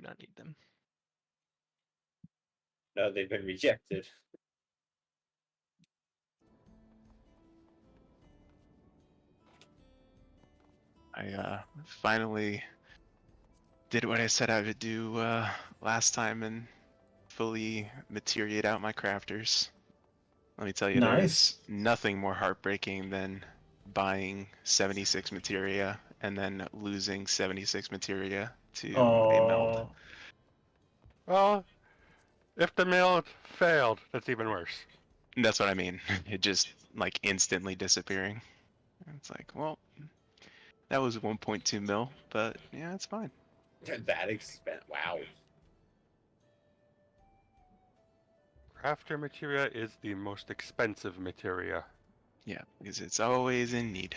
Do not need them. No, they've been rejected. I finally did what I said I would do last time and fully materiate out my crafters. Let me tell you, Nice. there's nothing more heartbreaking than buying 76 materia and then losing 76 materia to a meld. Oh, Well, if the meld failed, that's even worse. And that's what I mean. It just like instantly disappearing. It's like, well, that was 1.2 mil, but yeah, it's fine. That expensive. Wow. Crafter materia is the most expensive materia. Yeah, because it's always in need.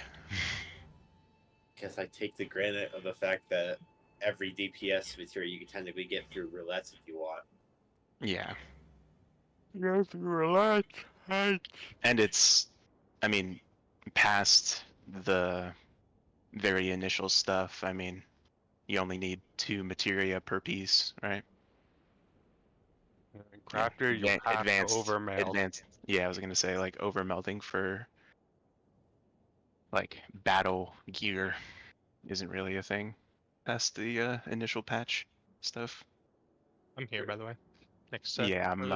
Guess I take the granted of the fact that every DPS material you can technically get through roulettes if you want. Yeah. Yes, relax. And it's, I mean, past the very initial stuff, I mean, you only need 2 materia per piece, right? Crafter, you have advanced, to overmeld. advanced. Yeah, I was gonna say like overmelding for like battle gear isn't really a thing past the initial patch stuff. I'm here, by the way. Next set. Yeah, I'm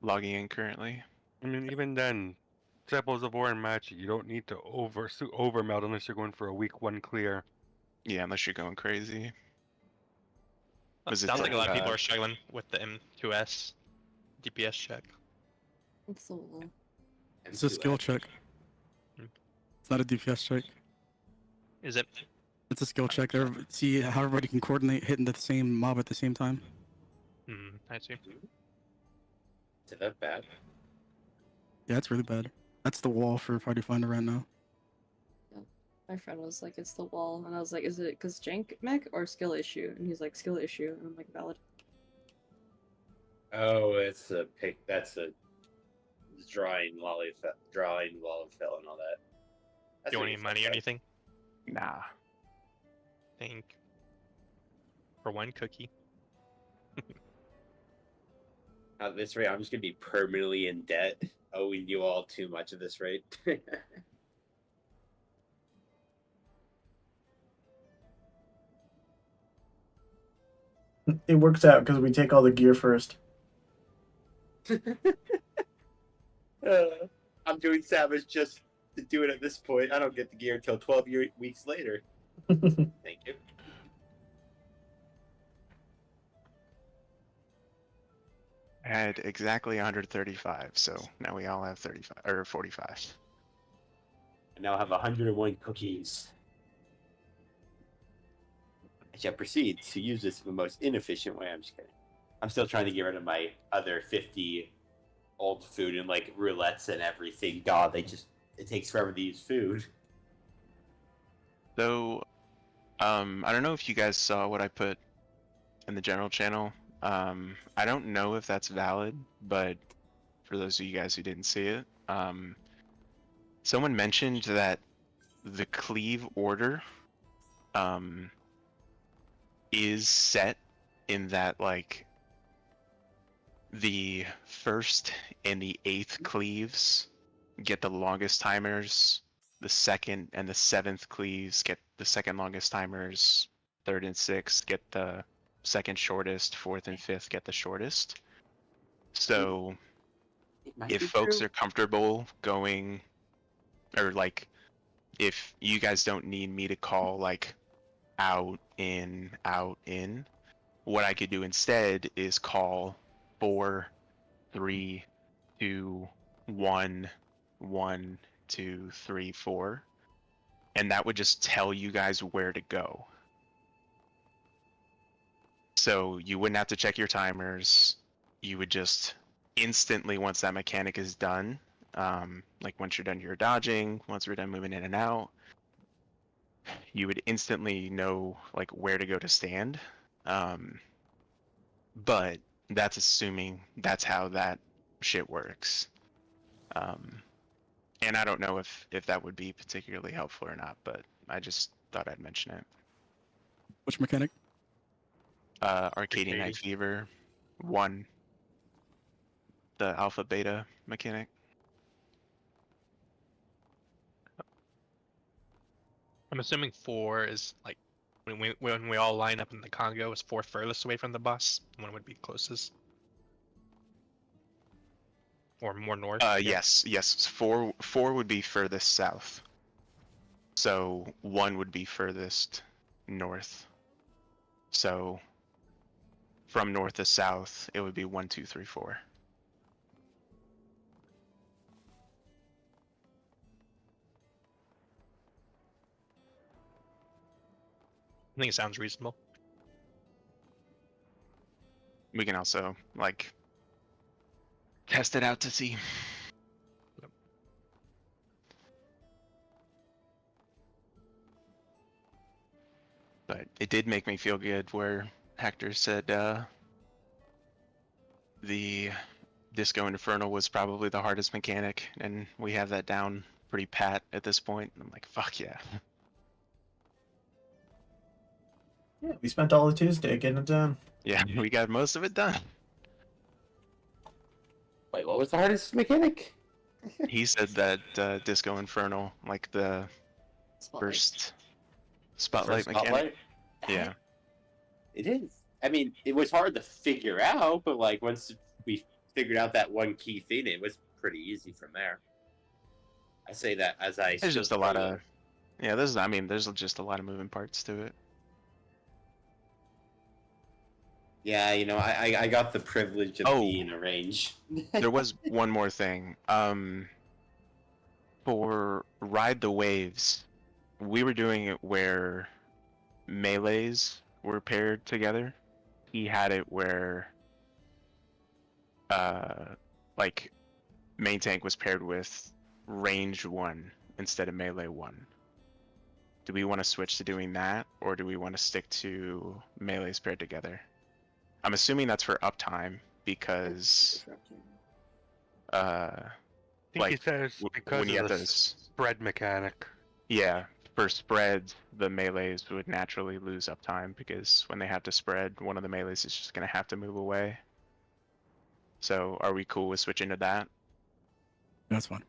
logging in currently. I mean, even then, Disciples of War and Magic, you don't need to overmeld unless you're going for a week 1 clear. Yeah, unless you're going crazy. Was it Sounds like a lot of like, people are struggling with the M2S DPS check. It's the wall. It's a skill check. Hmm. It's not a DPS check. Is it? It's a skill check. See how everybody can coordinate hitting the same mob at the same time. I see. Is that bad? Yeah, it's really bad. That's the wall for Party Finder right now. My friend was like, it's the wall. And I was like, is it because jank mech or skill issue? And he's like, skill issue. And I'm like, valid. Oh, it's a pick. That's a drawing wall of fill and all that. That's Do you want really any money or fucked up. anything? nah. Think for one cookie. At this rate, I'm just gonna be permanently in debt, owing you all too much at this rate. it works out because we take all the gear first. I'm doing Savage just to do it at this point. I don't get the gear until 12 weeks later. Thank you. I had exactly 135, so now we all have 35 or 45. I now have 101 cookies. I shall proceed to use this in the most inefficient way. I'm just kidding. I'm still trying to get rid of my other 50 old food and like roulettes and everything. God, it takes forever to use food. So, I don't know if you guys saw what I put in the general channel. I don't know if that's valid, but for those of you guys who didn't see it, someone mentioned that the cleave order is set in that like the 1st and the 8th cleaves get the longest timers, the 2nd and the 7th cleaves get the 2nd longest timers, 3rd and 6th get the 2nd shortest, 4th and 5th get the shortest. So if folks are comfortable going, or like if you guys don't need me to call like out in, what I could do instead is call 4, 3, 2, 1, 1, 2, 3, 4, and that would just tell you guys where to go. So you wouldn't have to check your timers. You would just instantly, once that mechanic is done, like once you're done your dodging, once we're done moving in and out, you would instantly know like where to go to stand. But that's assuming that's how that shit works. And I don't know if that would be particularly helpful or not, but I just thought I'd mention it. Which mechanic? Arcadian Night Arcady. Fever 1, the alpha beta mechanic. I'm assuming 4 is like when we all line up in the Congo is 4 furthest away from the boss. 1 would be closest. Or more north. yeah. Yes. 4 would be furthest south. So 1 would be furthest north. So from north to south, it would be 1, 2, 3, 4. I think it sounds reasonable. We can also like test it out to see. But it did make me feel good where Hector said the Disco Inferno was probably the hardest mechanic, and we have that down pretty pat at this point. I'm like, fuck yeah. Yeah, we spent all of Tuesday getting it done. Yeah, we got most of it done. Wait, what was the hardest mechanic? He said that Disco Inferno, like the Spotlight. first spotlight First mechanic. Spotlight? Yeah. It is. I mean, it was hard to figure out, but like once we figured out that one key thing, it was pretty easy from there. I say that as I. There's still just a lot struggle. of, yeah. There's just a lot of moving parts to it. Yeah, you know, I got the privilege of Oh. being a range. There was one more thing. For Ride the Waves, we were doing it where melees were paired together. He had it where, like, main tank was paired with range 1 instead of melee 1. Do we want to switch to doing that, or do we want to stick to melees paired together? I'm assuming that's for uptime because I think he like says because when you of have the those, spread mechanic. yeah, for spread, the melees would naturally lose uptime because when they have to spread, one of the melees is just gonna have to move away. So are we cool with switching to that? That's fine.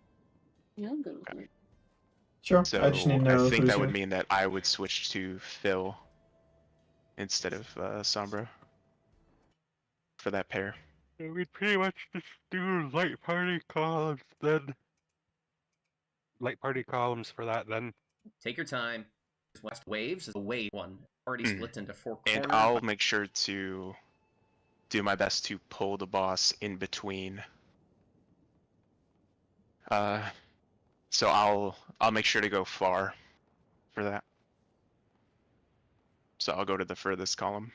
Yeah, I'm good with it. Sure. So I just need to know think who's that would who. mean that I would switch to Phil instead of Sombra for that pair. So we'd pretty much just do light party columns then. Light party columns for that then. Take your time. West Waves is a wave one. Already Mm. split into 4 And corners. I'll make sure to do my best to pull the boss in between. So I'll make sure to go far for that. So I'll go to the furthest column.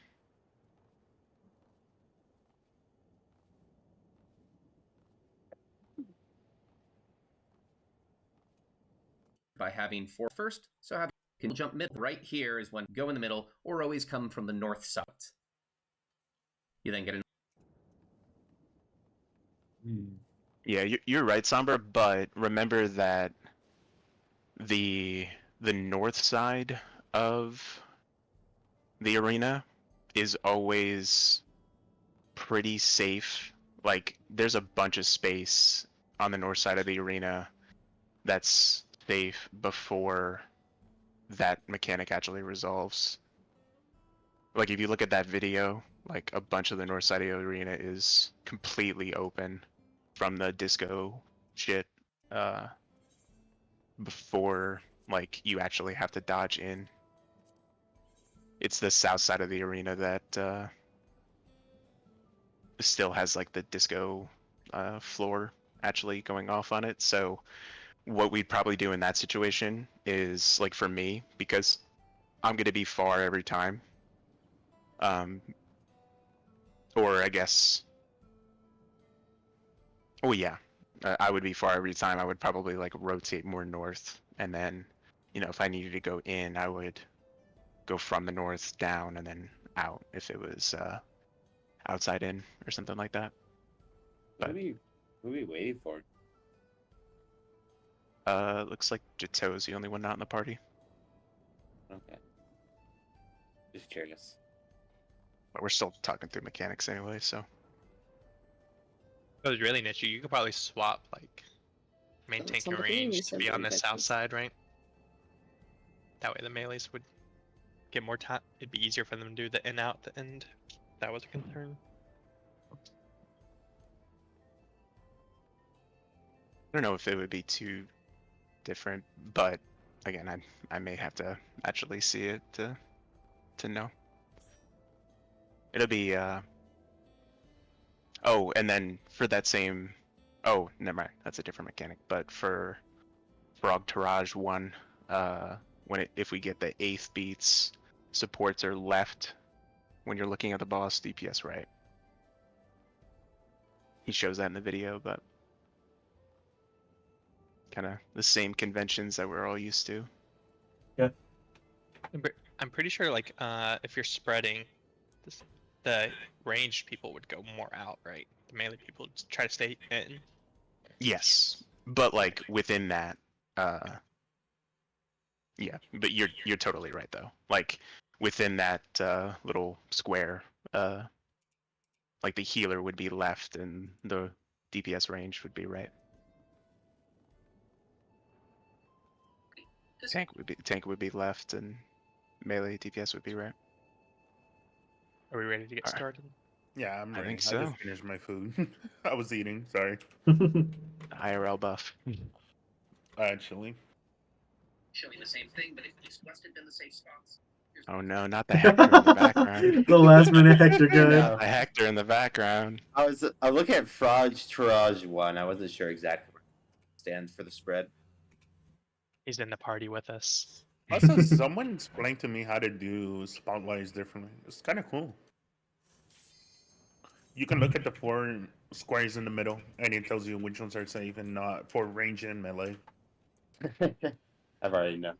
By having 4 first, so have can jump mid. Right here is when go in the middle, or always come from the north side. You then get an Yeah, you're right, Sombra, but remember that the north side of the arena is always pretty safe. Like, there's a bunch of space on the north side of the arena that's safe before that mechanic actually resolves. Like, if you look at that video, like, a bunch of the north side of the arena is completely open from the disco shit, before, like, you actually have to dodge in. It's the south side of the arena that, still has, like, the disco, floor actually going off on it, so what we'd probably do in that situation is, like, for me, because I'm gonna be far every time, or I guess, oh yeah, I would be far every time. I would probably like rotate more north, and then, you know, if I needed to go in, I would go from the north down and then out if it was outside in or something like that. What are we waiting for? Looks like Jito is the only one not in the party. Okay. Just curious. But we're still talking through mechanics anyway, so. If it was really niche, you could probably swap like main tank and somebody range to be on the recently south that- side, right? That way the melees would get more time. It'd be easier for them to do the in out at the end. That was a concern. I don't know if it would be too different, but again, I may have to actually see it to know. It'll be oh, and then for that same never mind, that's a different mechanic. But for PROG Tirage 1, if we get the 8th beats, supports are left when you're looking at the boss, DPS right. He shows that in the video, but kind of the same conventions that we're all used to. I'm pretty sure like if you're spreading, the ranged people would go more out, right? The melee people just try to stay in. Yes, but like within that, yeah. But you're totally right though. Like within that little square, like the healer would be left and the DPS range would be right. Tank would be left and melee DPS would be right. Are we ready to get Alright. started? Yeah, I'm I ready. think I so. just finished my food. I was eating. Sorry. IRL buff. Actually. Showing the same thing, but if you suggested in the safe spots. Oh no, not the Hector in the background. The last minute Hector guy. No. The Hector in the background. I looking at PROG Tirage 1. I wasn't sure exactly what it stands for the spread. He's in the party with us. Also, someone explained to me how to do spotlights differently. It's kind of cool. You can look at the 4 squares in the middle, and it tells you which ones are safe and not for range and melee. I've already known.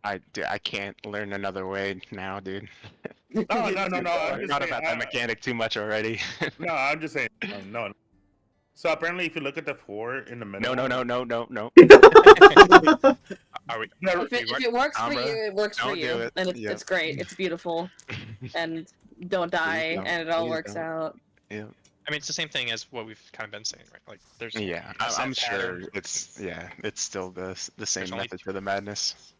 I can't learn another way now, dude. No. I I'm just forgot saying, about that mechanic too much already. No, I'm just saying. No. So apparently, if you look at the 4 in the middle. No. Are we? If it works for Amber, you, it works for don't do you, it. and it's great. It's beautiful, and don't die, don't. and it all Please works don't. out. Yeah. I mean, it's the same thing as what we've kind of been saying, right? Like, there's Yeah, a set I'm sure pattern. it's still the same There's only method to the madness.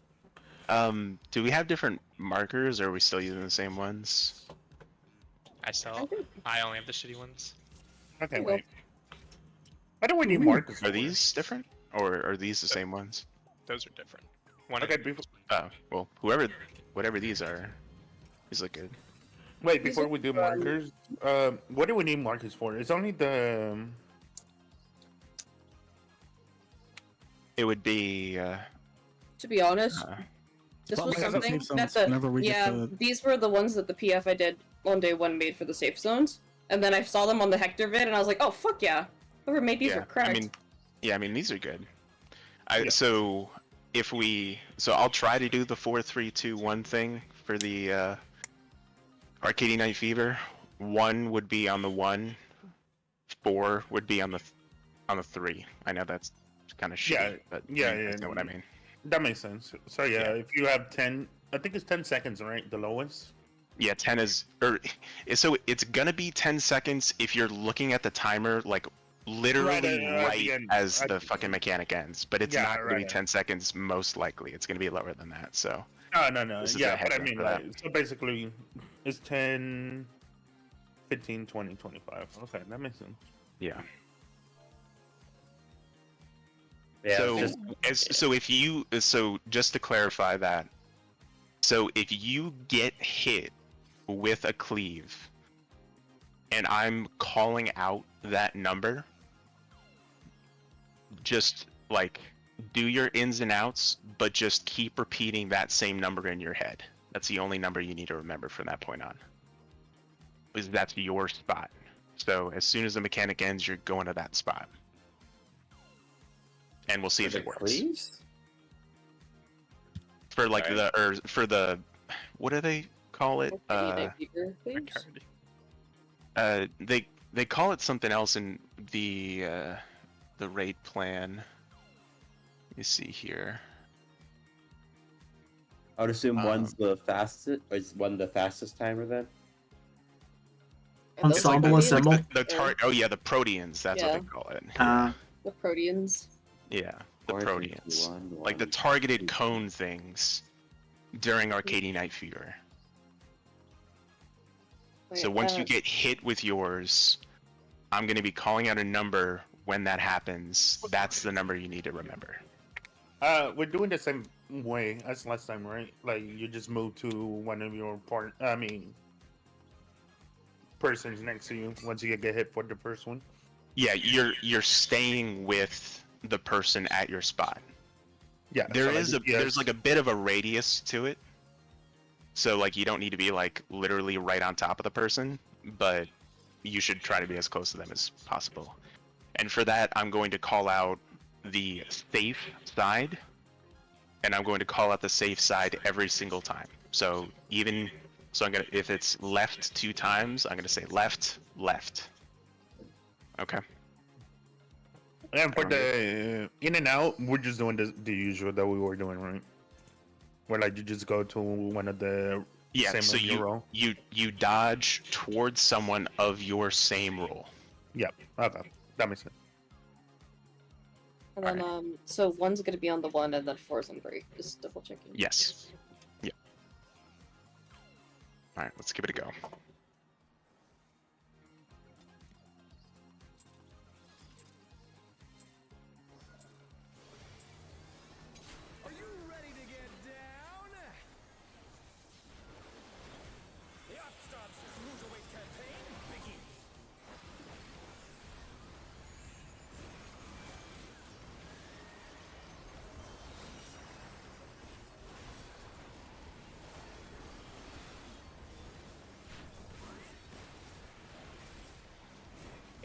Do we have different markers, or are we still using the same ones? I only have the shitty ones. Okay, wait. Why do we need markers? Are these different, or are these the same ones? Those are different. One Okay, of before, Oh, well, whatever these are, these look good. wait, before we do markers, what do we need markers for? It's only the. It would be. To be honest, Uh, this was Spotlight has something safe zones that the whenever we get the- these were the ones that the PF I did on day 1 made for the safe zones, and then I saw them on the Hector vid, and I was like, oh fuck yeah, whoever made these yeah, were correct. I mean these are good. Yeah. So I'll try to do the 4-3-2-1 thing for the Arcade Night Fever. 1 would be on the 1, 4 would be on the 3. I know that's kind of shitty, Yeah, but yeah, you guys yeah. know what I mean. That makes sense. So yeah, if you have 10, I think it's 10 seconds, right? The lowest. Yeah, 10 is, so it's gonna be 10 seconds if you're looking at the timer, like literally at right the end. as the fucking mechanic ends. But it's Yeah, not gonna be right. 10 seconds, most likely. It's gonna be lower than that. So No. This is a Yeah, heads but I up mean, for that. like, so basically, it's 10, 15, 20, 25. Okay, that makes sense. yeah. Yeah, So, just, so just to clarify that, so if you get hit with a cleave, and I'm calling out that number, just like do your ins and outs, but just keep repeating that same number in your head. That's the only number you need to remember from that point on. Is that's your spot. So as soon as the mechanic ends, you're going to that spot. And we'll see if the it works. cleaves? For like Right. for the what do they call it? Night Fever, please. They call it something else in the raid plan. Let me see here. I would assume Um, one's the fastest. Is one the fastest timer then? Are those Ensemble Proteans? assemble? Oh yeah, the Proteans. That's what Yeah. they call it. The Proteans. Yeah, the Four, three, two, Proteans. one, Like the one, targeted two. cone things during Arcady Night Fever. So Wait, once you get hit with yours, I'm going to be calling out a number when that happens. That's the number you need to remember. We're doing the same way as last time, right? Like you just move to one of your persons next to you once you get hit for the first one. Yeah, you're staying with the person at your spot. Yeah, There's like a bit of a radius to it. So like you don't need to be like literally right on top of the person, but you should try to be as close to them as possible. And for that, I'm going to call out the safe side, and I'm going to call out the safe side every single time. So if it's left 2 times, I'm gonna say left, left. Okay. And for the in and out, we're just doing the usual that we were doing, right? Where like you just go to one of the same so of your roll. you dodge towards someone of your same roll. Yep. Okay. That makes sense. And then, so 1's gonna be on the 1, and then 4's on 3. Just double checking. Yes. Yeah. All right, let's give it a go. Are you ready to get down? The Upstarts Cruiserweight campaign begins.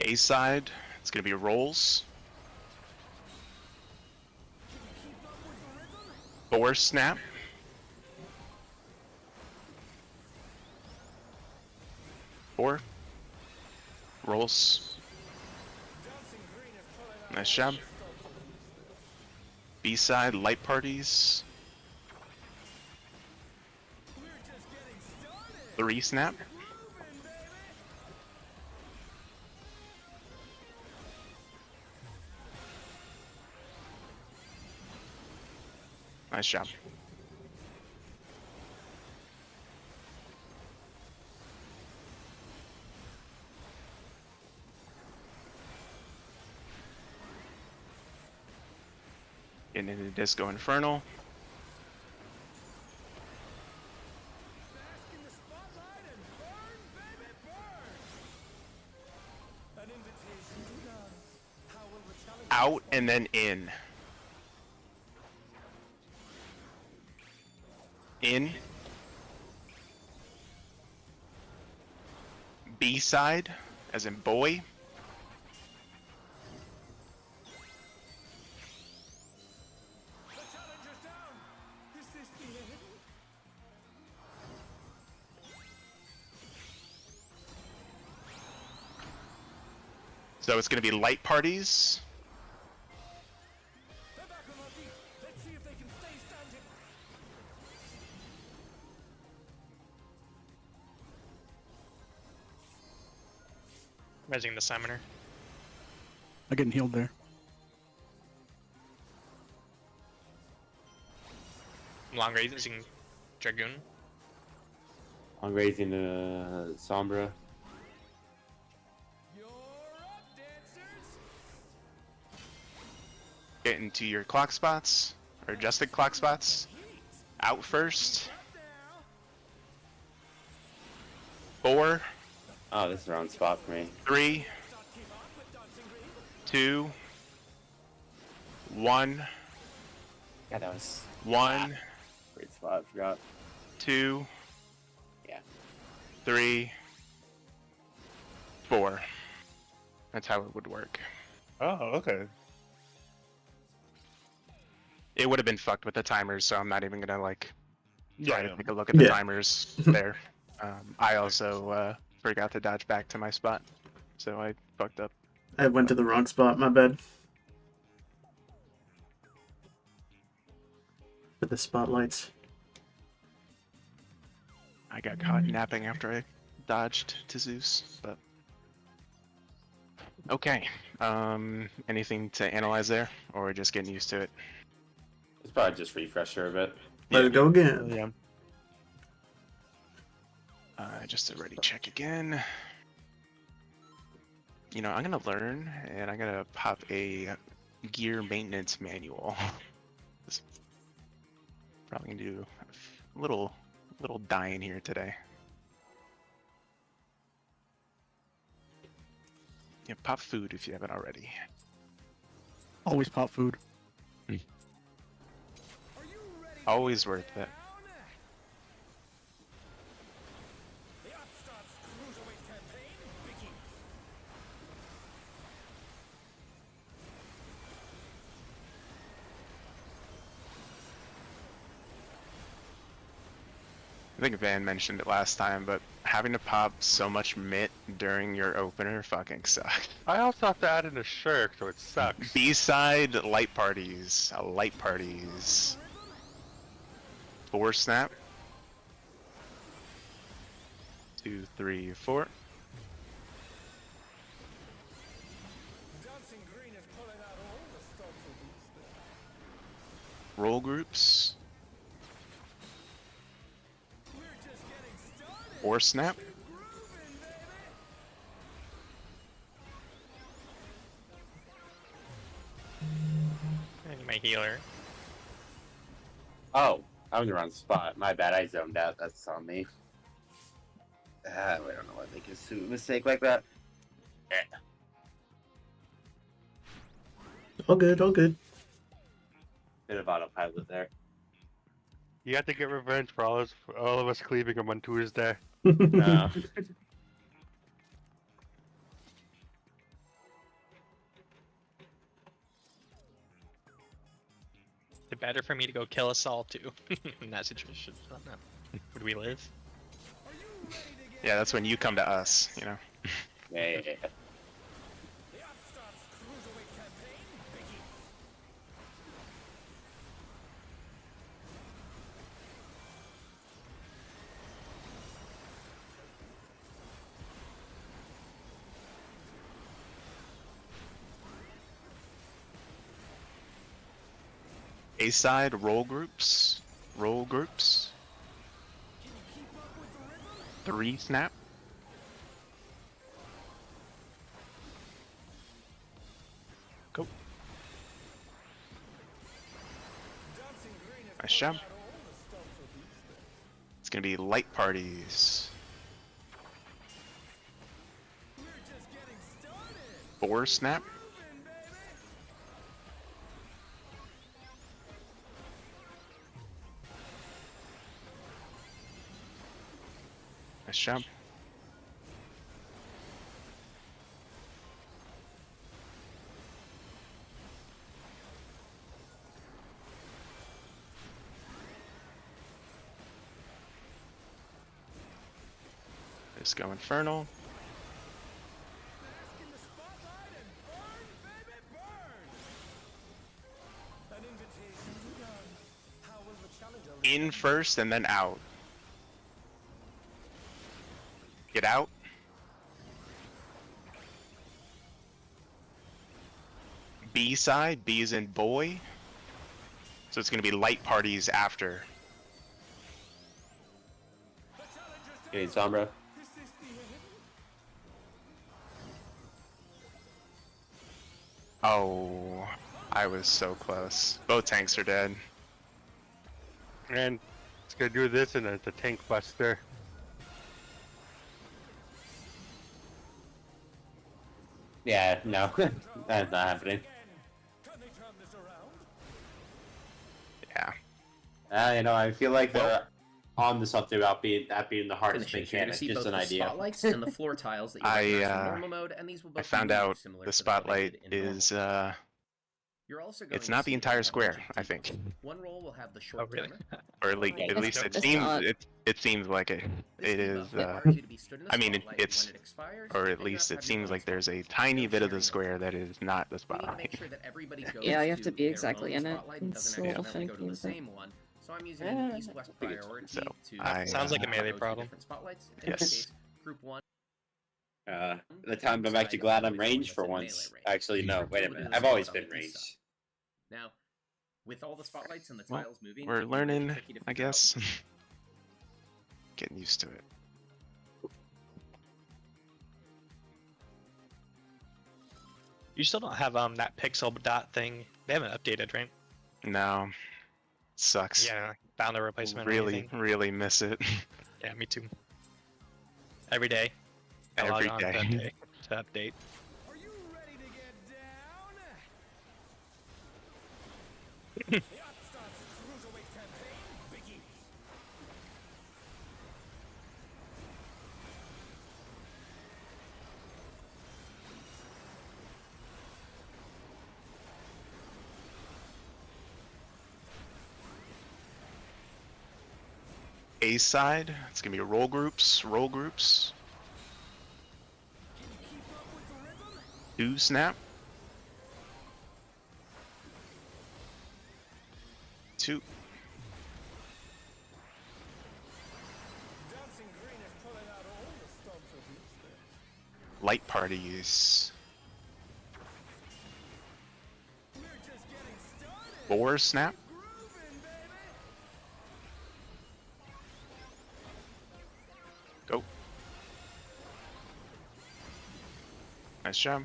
A side, it's gonna be rolls. 4 snap. 4 rolls. Nice job. B side, light parties. 3 snap. Nice job. Getting into Disco Infernal. Bask in the spotlight and burn, baby, burn! An invitation to none. How will the challenge Out and then in. In. B side, as in boy. The challenger's down! Is this the end? So it's going to be light parties. They're back on our feet. Let's see if they can stay standing. Raising the summoner. I'm getting healed there. Long raising Dragoon. I'm raising the Sombra. You're up, dancers! Get into your clock spots, or adjusted clock spots. Out first. Up now! 4, Oh, this is the wrong spot for me. 3, 2, 1, Yeah, that was 1, great spot. I forgot. 2, Yeah. 3, 4. That's how it would work. Oh, okay. It would have been fucked with the timers, so I'm not even gonna like try Yeah. to take a look at the Yeah. timers there. I also forgot to dodge back to my spot, so I fucked up. I went to the wrong spot, my bad. For the spotlights. I got caught napping after I dodged to Zeus, but okay. Anything to analyze there, or just getting used to it? It's probably just refresher a bit. Let's go again. Yeah. Just to ready check again. You know, I'm gonna learn, and I'm gonna pop a gear maintenance manual. Just probably gonna do a little dying here today. Yeah, pop food if you haven't already. Always pop food. Always worth it. The Upstart's cruiserweight campaign begins. I think Van mentioned it last time, but having to pop so much mitt during your opener fucking sucks. I also have to add in a shirk, so it sucks. B-side light parties. Light parties. 4 snap. 2, 3, 4. Dancing Green is pulling out all the stops of these. Roll groups. We're just getting started. 4 snap. Keep grooving, baby. And my healer. Oh, I was in the wrong spot. My bad, I zoned out. That's on me. I don't know why make a stupid mistake like that. All good, all good. Bit of autopilot there. You have to get revenge for all of us cleaving him on Tuesday. No. It's better for me to go kill us all too in that situation. I don't know. Would we live? Yeah, that's when you come to us, you know. Yeah. The Upstart's cruiserweight campaign begins. A-side roll groups. Roll groups. 3 snap. Go. Nice job. It's gonna be light parties. 4 snap. Nice job. Let's go Infernal. Bask in the spotlight and burn, baby, burn. An invitation to none. How will the challenger In first and then out. Get out. B side, B is in boy. So it's gonna be light parties after. Hey, Sombra. Oh, I was so close. Both tanks are dead. And it's gonna do this, and it's a tank buster. Yeah, no. That's not happening. Can they turn this around? Yeah. You know, I feel like they're on to something about that being the hardest Finishing, you're gonna mechanic. see Just both an the idea. spotlights and the floor tiles that you recognize from normal mode, and these will both I found be out similar the to how they spotlight did in normal. is You're also going it's to not see the that entire you have a square, bunch of I think. One roll will have the short really? timer. Or at least, One roll at will least have it the seems not. it seems like it. This It is. debuff requires you to be stood in the I mean, spotlight, and it's, when it expires, or you at pick least up, it have your seems own like there's a spotlight. tiny No bit of the sharing square that is not the We need to make spotlight. sure that everybody goes Yeah, you have to be their exactly own in it. spotlight and It's doesn't a little accidentally go to finicky, the but- same one. So I'm using an east-west priority So, to I, Sounds like a go melee to problem. different spotlights. In Yes. this case, Group 1. The time I'm actually glad I'm ranged for once. Actually, no, wait a minute. I've always been ranged. Now, with all the spotlights and the Well, tiles moving, we're it can be really learning, tricky to I figure out. guess. Getting used to it. You still don't have that pixel dot thing. They haven't updated, right? No. Sucks. Yeah, found a replacement. Or Really, anything. really miss it. Yeah, me too. Every day. I log Every on day. to update. Are you ready to get down? The Upstart's cruiserweight campaign begins. A side, it's gonna be roll groups, roll groups. Can you keep up with the rhythm? 2 snap. 2. Dancing Green is pulling out all the stops of these things. Light parties. We're just getting started. 4 snap. Grooving, baby. Go. Nice job.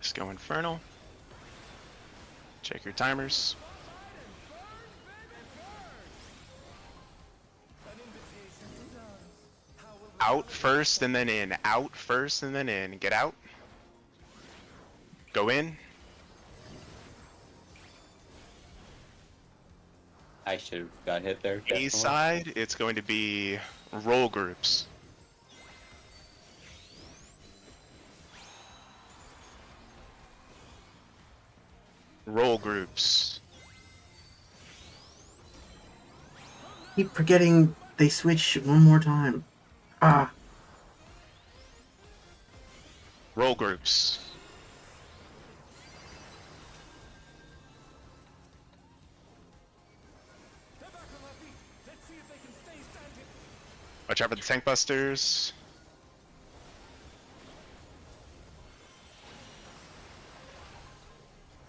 Just go Infernal. Check your timers. Out first and then in. Out first and then in. Get out. Go in. I should have got hit there. A definitely. side, it's going to be roll groups. Roll groups. Keep forgetting they switch one more time. Ah, Roll groups. They're back on their feet. Let's see if they can stay standing. Watch out for the tank busters.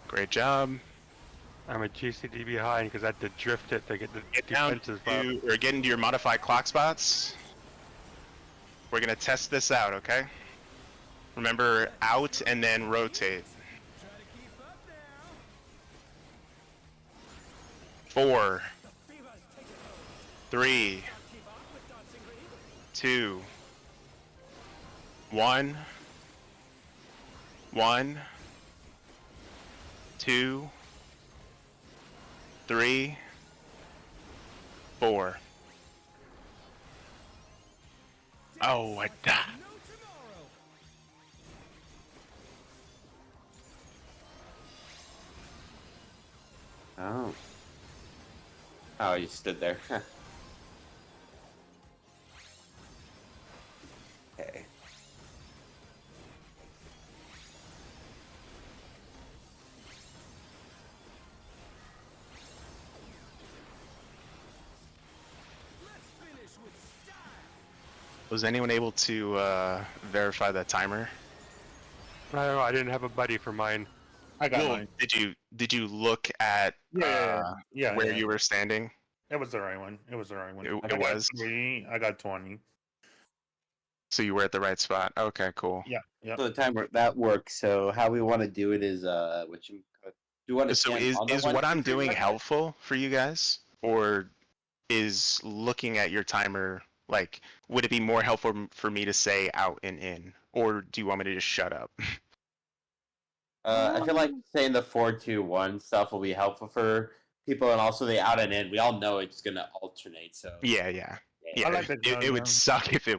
Great job. I'm a GCD behind because I had to drift it to get the Get down defenses up. to, or get into your modified clock spots. We're gonna test this out, okay? Remember, out and then rotate. Try to keep up now. 4, The fever's taking hold. 3, Keep up with Dancing Green. 2, 1, 1, 2, 3, 4. Oh, I died. No tomorrow. Oh. Oh, you stood there. Okay. Let's finish with style. Was anyone able to verify that timer? I don't know, I didn't have a buddy for mine. I got Well, mine. did you look at Yeah, where yeah. you were standing? It was the right one. It was the right one. It I got was? 3. I got 20. So you were at the right spot. Okay, cool. Yeah, yeah. So the timer that works. So how we want to do it is what you do you want to So stand is on the what 1, 2, I'm 3 doing like that? helpful for you guys, or is looking at your timer like would it be more helpful for me to say out and in, or do you want me to just shut up? I feel like saying the 4-2-1 stuff will be helpful for people, and also the out and in. We all know it's gonna alternate. So Yeah. I like it, that it would diagram. suck if it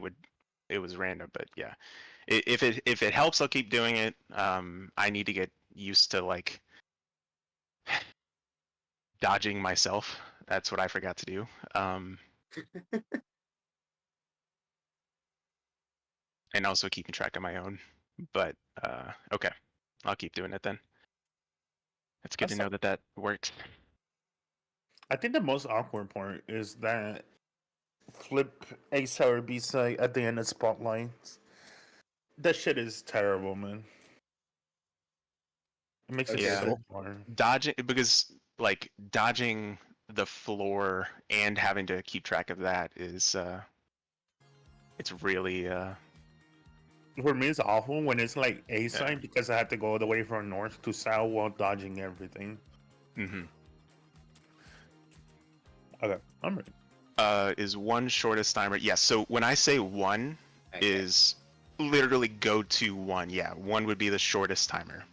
was random, but yeah. If it helps, I'll keep doing it. I need to get used to like dodging myself. That's what I forgot to do. and also keeping track of my own. But okay, I'll keep doing it then. It's good to know that that works. I think the most awkward part is that flip A side or B side at the end of spotlights. That shit is terrible, man. It makes it Yeah. so hard. Dodging, because like dodging the floor and having to keep track of that is it's really For me, it's awful when it's like A side because I have to go all the way from north to south while dodging everything. mm-hmm. Okay, I'm ready. Is one shortest timer. Yeah, so when I say one is literally go to one. Yeah, one would be the shortest timer.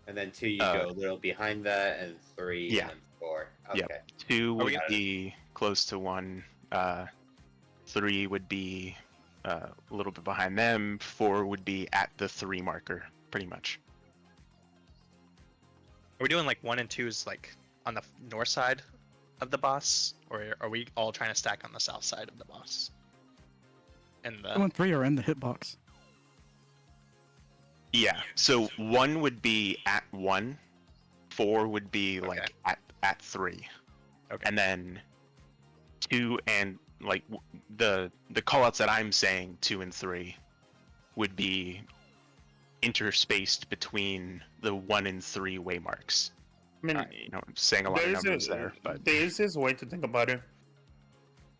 And then 2 you go a little behind that, and 3 yeah. and then 4. Okay. Yep. 2 would be close to 1. 3 would be a little bit behind them. 4 would be at the 3 marker, pretty much. Are we doing like 1 and 2s like on the north side of the boss, or are we all trying to stack on the south side of the boss? And the 2 and 3 are in the hitbox. Yeah. So 1 would be at 1. 4 would be like at 3. Okay. And then 2 and like the callouts that I'm saying 2 and 3 would be interspaced between the 1 and 3 waymarks. I mean, you know, I'm saying a lot of numbers there, but there is this way to think about it.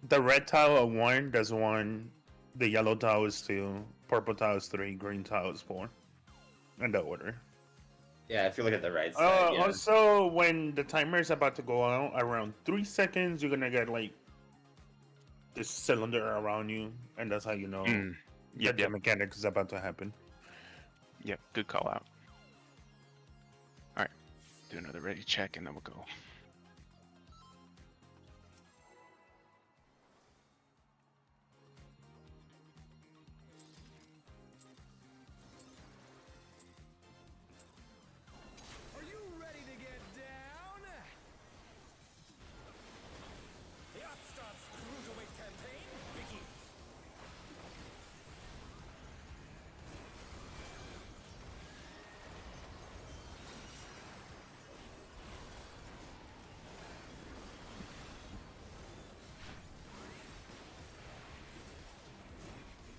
The red tile of 1, that's 1. The yellow tile is 2. Purple tile is 3. Green tile is 4. In that order. Yeah, if you look at the right side. Yeah. Also, when the timer is about to go out, around 3 seconds, you're gonna get like this cylinder around you, and that's how you know that the mechanic is about to happen. Yep, good call out. All right, do another ready check, and then we'll go. Are you ready to get down? The Upstart's Cruiserweight campaign begins.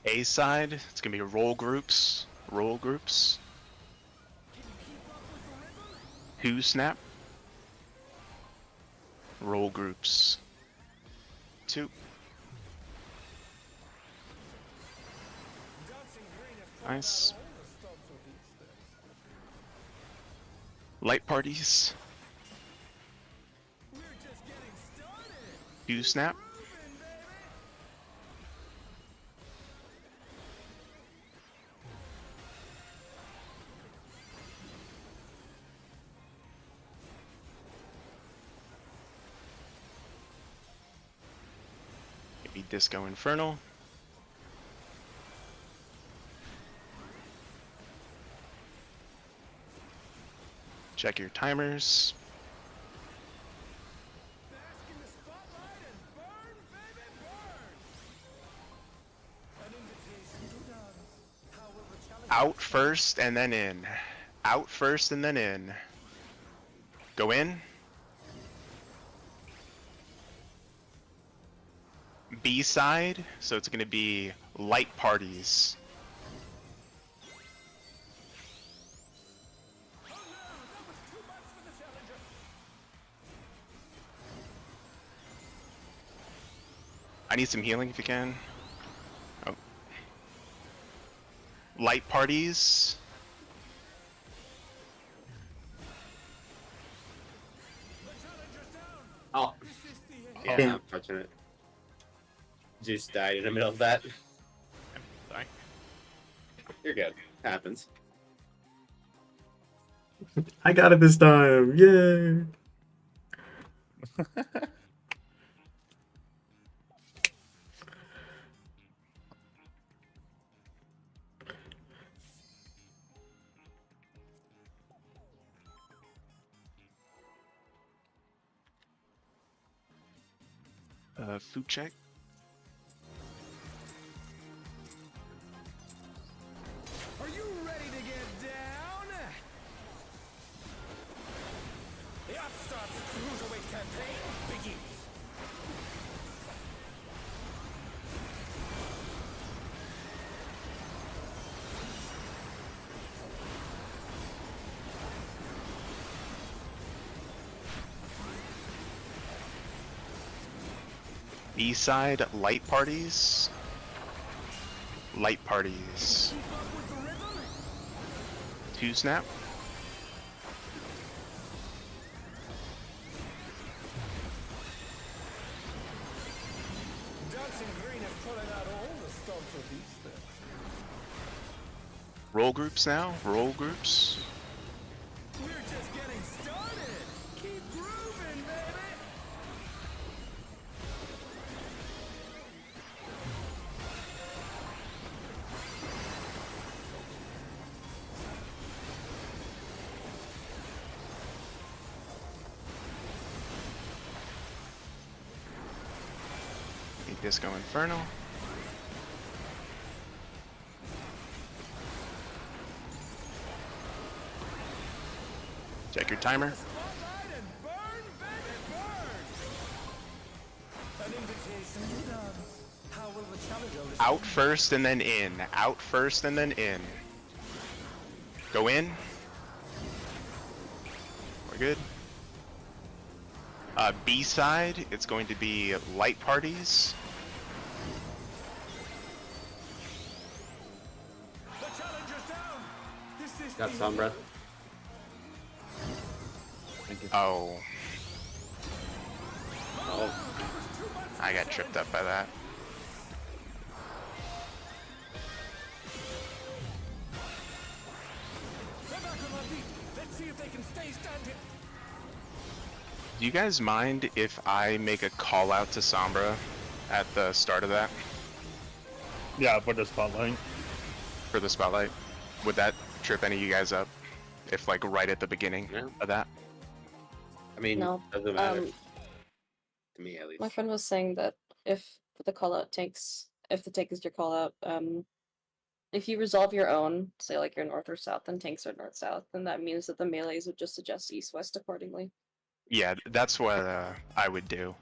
A side, it's gonna be roll groups. Roll groups. 2 snap. Roll groups. 2. Nice. Light parties. 2 snap. Maybe Disco Inferno. Check your timers. Out first and then in. Out first and then in. Go in. B side, so it's going to be light parties. I need some healing if you can. Oh. Light parties. Oh. Yeah, unfortunate. Juice died in the middle of that. Sorry. You're good. Happens. I got it this time. Yay! Food check. B side, light parties. Light parties. 2 snap. Dancing green is pulling out all the stops of Easter. Roll groups now. Roll groups. We're just getting started. Keep grooving, baby. Disco Inferno. Check your timer. Spotlight and burn, baby, burn. An invitation to dance. How will the challenger listen? Out first and then in. Out first and then in. Go in. We're good. B side, it's going to be light parties. The challenger's down. This is Got the Sombra. Oh, Oh, I got tripped up by that. They're back on their feet. Let's see if they can stay standing. Do you guys mind if I make a call out to Sombra at the start of that Yeah, for the spotlight. for the spotlight? Would that trip any of you guys up? If like right at the beginning Yeah. of that? I mean, No. doesn't matter to me at least. My friend was saying that if the call out takes, if the tank is your call out, if you resolve your own, say like you're north or south, and tanks are north south, then that means that the melees would just adjust east west accordingly. Yeah, that's what I would do.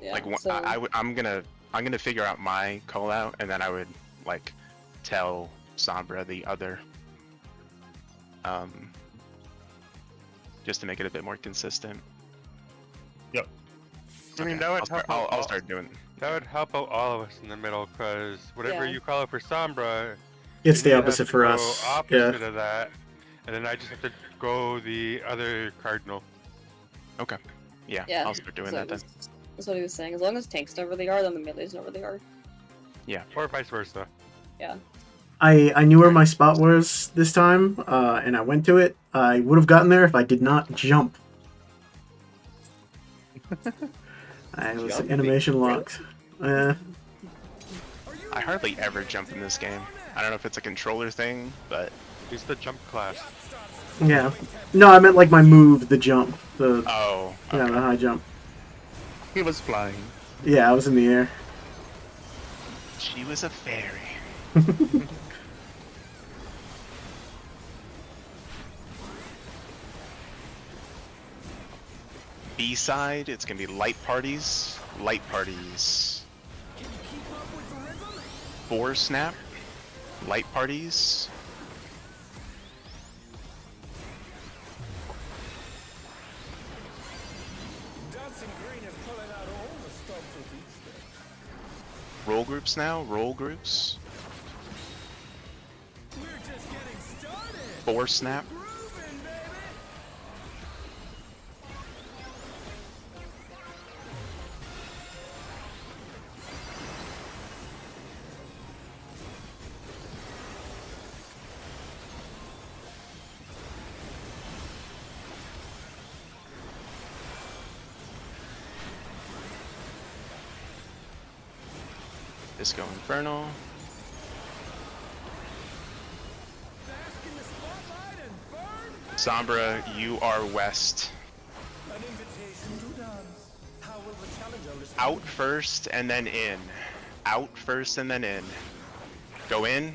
Yeah. Like so, I'm gonna figure out my call out, and then I would like tell Sombra the other, just to make it a bit more consistent. Yep. I mean, Okay, that would help. I'll start doing. That would help out all of us in the middle, because whatever Yeah. you call it for Sombra, It's the you have opposite to for go us. Opposite Yeah. of that, and then I just have to go the other cardinal. Okay. Yeah, yeah. I'll start doing so that then. That's what he was saying. As long as tanks know where they are, then the melees know where they are. Or vice versa. Yeah. I knew where my spot was this time, and I went to it. I would have gotten there if I did not jump. I was Jump? animation Really? locked. I hardly ever jump in this game. I don't know if it's a controller thing, but Use the jump class. Yeah. No, I meant like my move, the jump. The oh, yeah, the high jump. He was flying. Yeah, I was in the air. she was a fairy. B side, it's gonna be light parties. Light parties. 4 snap. Light parties. Dancing green is pulling out all the stops of Easter. Roll groups now. Roll groups. We're just getting started. 4 snap. Grooving, baby. Disco Inferno. Bask in the spotlight and burn. Sombra, you are west. An invitation to dance. How will the challenger listen? Out first and then in. Out first and then in. Go in.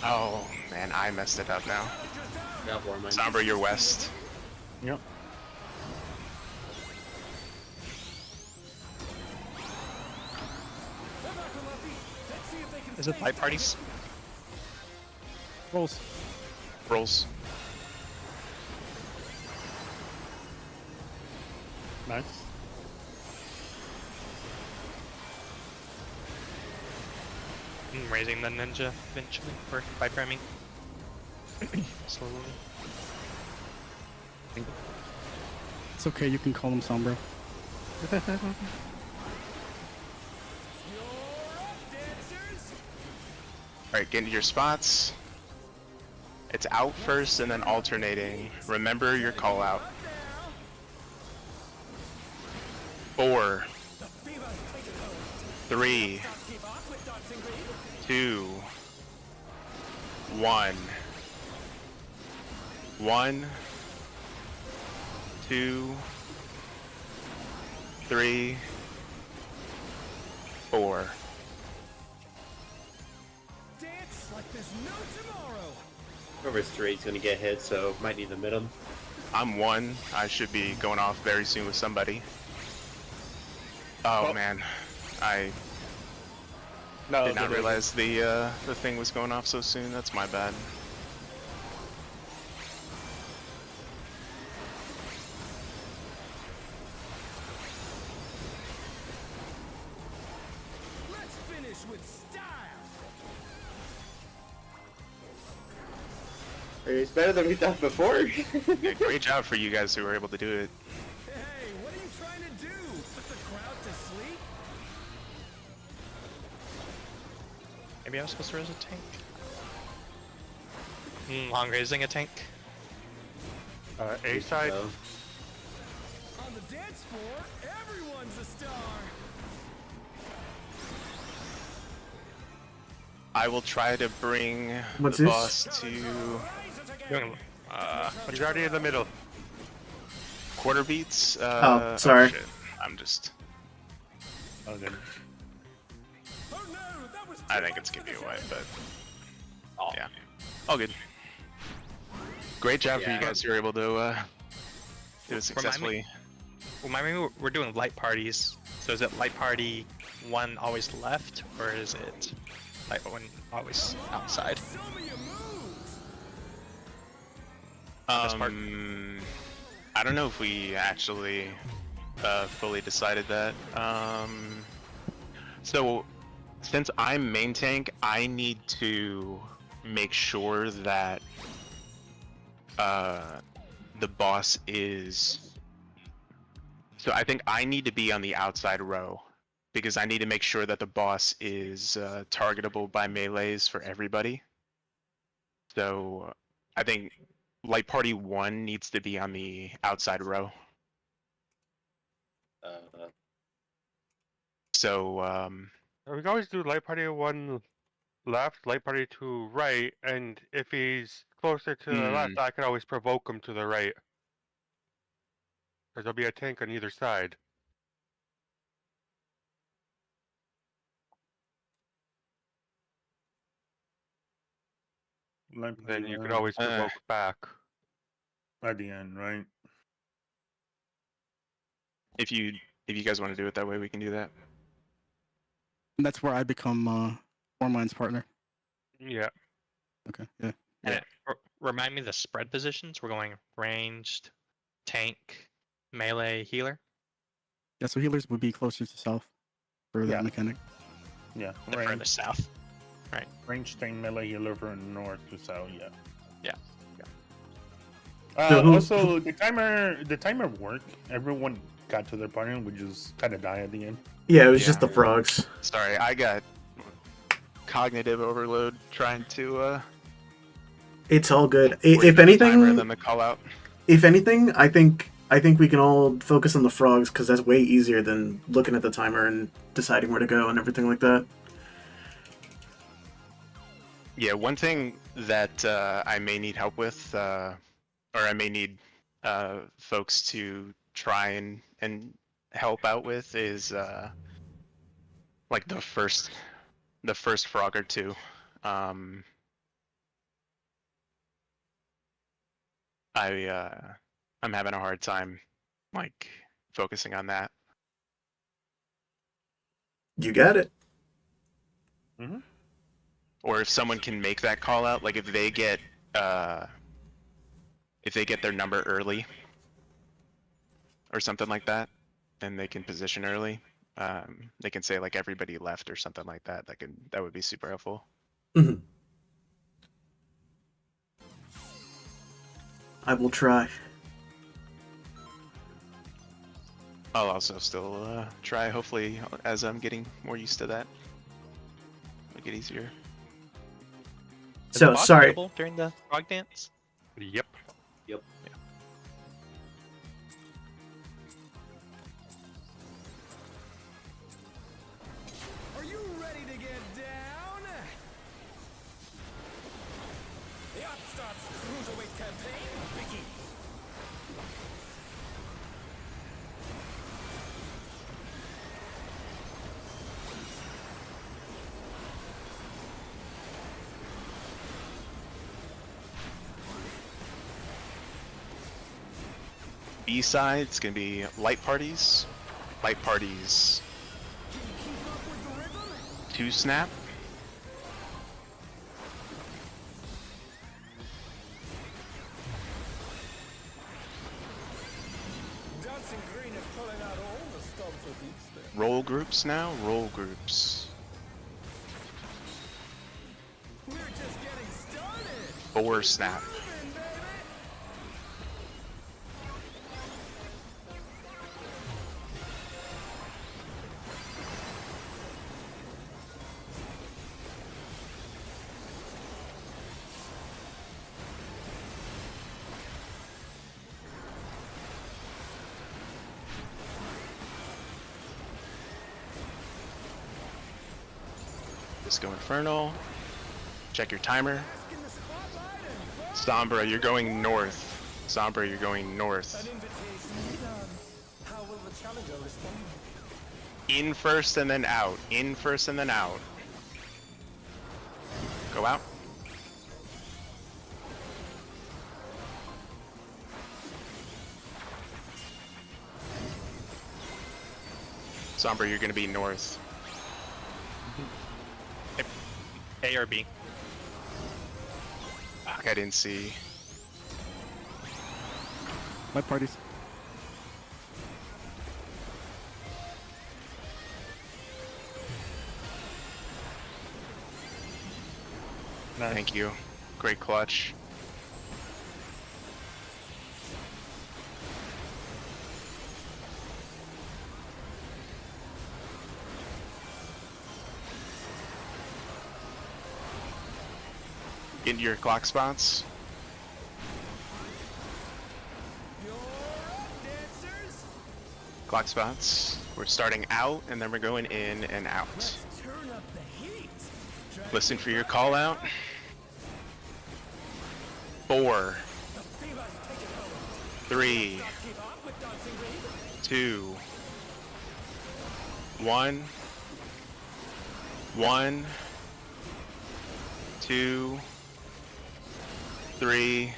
Oh man, I messed it up now. Got one, mine. Sombra, you're west. Yep. They're back on their feet. Let's see if they can Is it stay light parties? Rolls. Rolls. Nice. I'm raising the ninja eventually, or by priming. Slowly. It's okay, you can call him Sombra. Alright, get into your spots. It's out first and then alternating. Remember your call out. 4, 3, 2, 1. 1, 2, 3, 4. Whoever's 3 is going to get hit, so might need the middle. I'm 1. I should be going off very soon with somebody. Oh man, I did not realize the thing was going off so soon. That's my bad. Let's finish with style. It's better than we thought before. Yeah, great job for you guys who were able to do it. Hey, what are you trying to do? Put the crowd to sleep? Maybe I was supposed to raise a tank. Long raising a tank. A side. On the dance floor, everyone's a star. I will try to bring What's the this? boss to He's already in the middle. quarter beats. Oh, sorry. Shit. I'm just. Okay. Oh no, that was I think it's gonna be a white, but Oh. yeah, all good. Great job for you Yeah. guys who were able to do it successfully. Remind me, we're doing light parties. So is it light party 1 always left, or is it light 1 always outside? Show me your moves. This part. I don't know if we actually fully decided that. So since I'm main tank, I need to make sure that the boss is. So I think I need to be on the outside row because I need to make sure that the boss is targetable by melees for everybody. So I think Light Party 1 needs to be on the outside row. So We can always do light party 1 left, light party 2 right, and if he's closer to the left, I can always provoke him to the right. Because there'll be a tank on either side. Then you can always provoke back. At the end, right? if you guys want to do it that way, we can do that. And that's where I become Warmind's partner. Yeah. Okay, yeah. And remind me the spread positions. We're going ranged, tank, melee, healer. Yeah, so healers would be closer to south for that Yeah. mechanic. Yeah. They're further south. Right. Range tank melee healer from north to south. Yeah. Yeah. So who- Also, the timer worked. Everyone got to their partner, we just kind of die at the end. Yeah, it was just Yeah. the frogs. Sorry, I got cognitive overload trying to It's all good. wait If for the timer anything, and then the call out. if anything, I think we can all focus on the frogs because that's way easier than looking at the timer and deciding where to go and everything like that. Yeah, one thing that I may need help with, or I may need folks to try and help out with is like the first frog or two. I'm having a hard time like focusing on that. You got it. Mm-hmm. or if someone can make that call out, like if they get their number early or something like that, then they can position early. They can say like everybody left or something like that. That would be super helpful. Mm-hmm. I will try. I'll also still try, hopefully, as I'm getting more used to that. Make it easier. Is So the boss sorry. hittable during the frog dance? Yep. Yep. Yeah. Are you ready to get down? The Upstart's Cruiserweight campaign begins. B-side, it's gonna be light parties. Light parties. 2 snap. Dancing Green is pulling out all the stops with each step. Roll groups now. Roll groups. We're just getting started. 4 snap. Moving, baby. Disco Infernal. Check your timer. Asking the spotlight and Sombra, you're going north. Sombra, you're going north. an invitation done. How will the challenger respond? In first and then out. In first and then out. Go out. Sombra, you're gonna be north. A or B? Fuck, I didn't see. My parties. Nice. Thank you. Great clutch. Get into your clock spots. You're up, dancers. Clock spots. We're starting out and then we're going in and out. Let's turn up the heat. Listen for your call out. 4, The fever's taking hold. 3, Stop, keep up with Dancing Green. 2, 1, 1, 2, 3,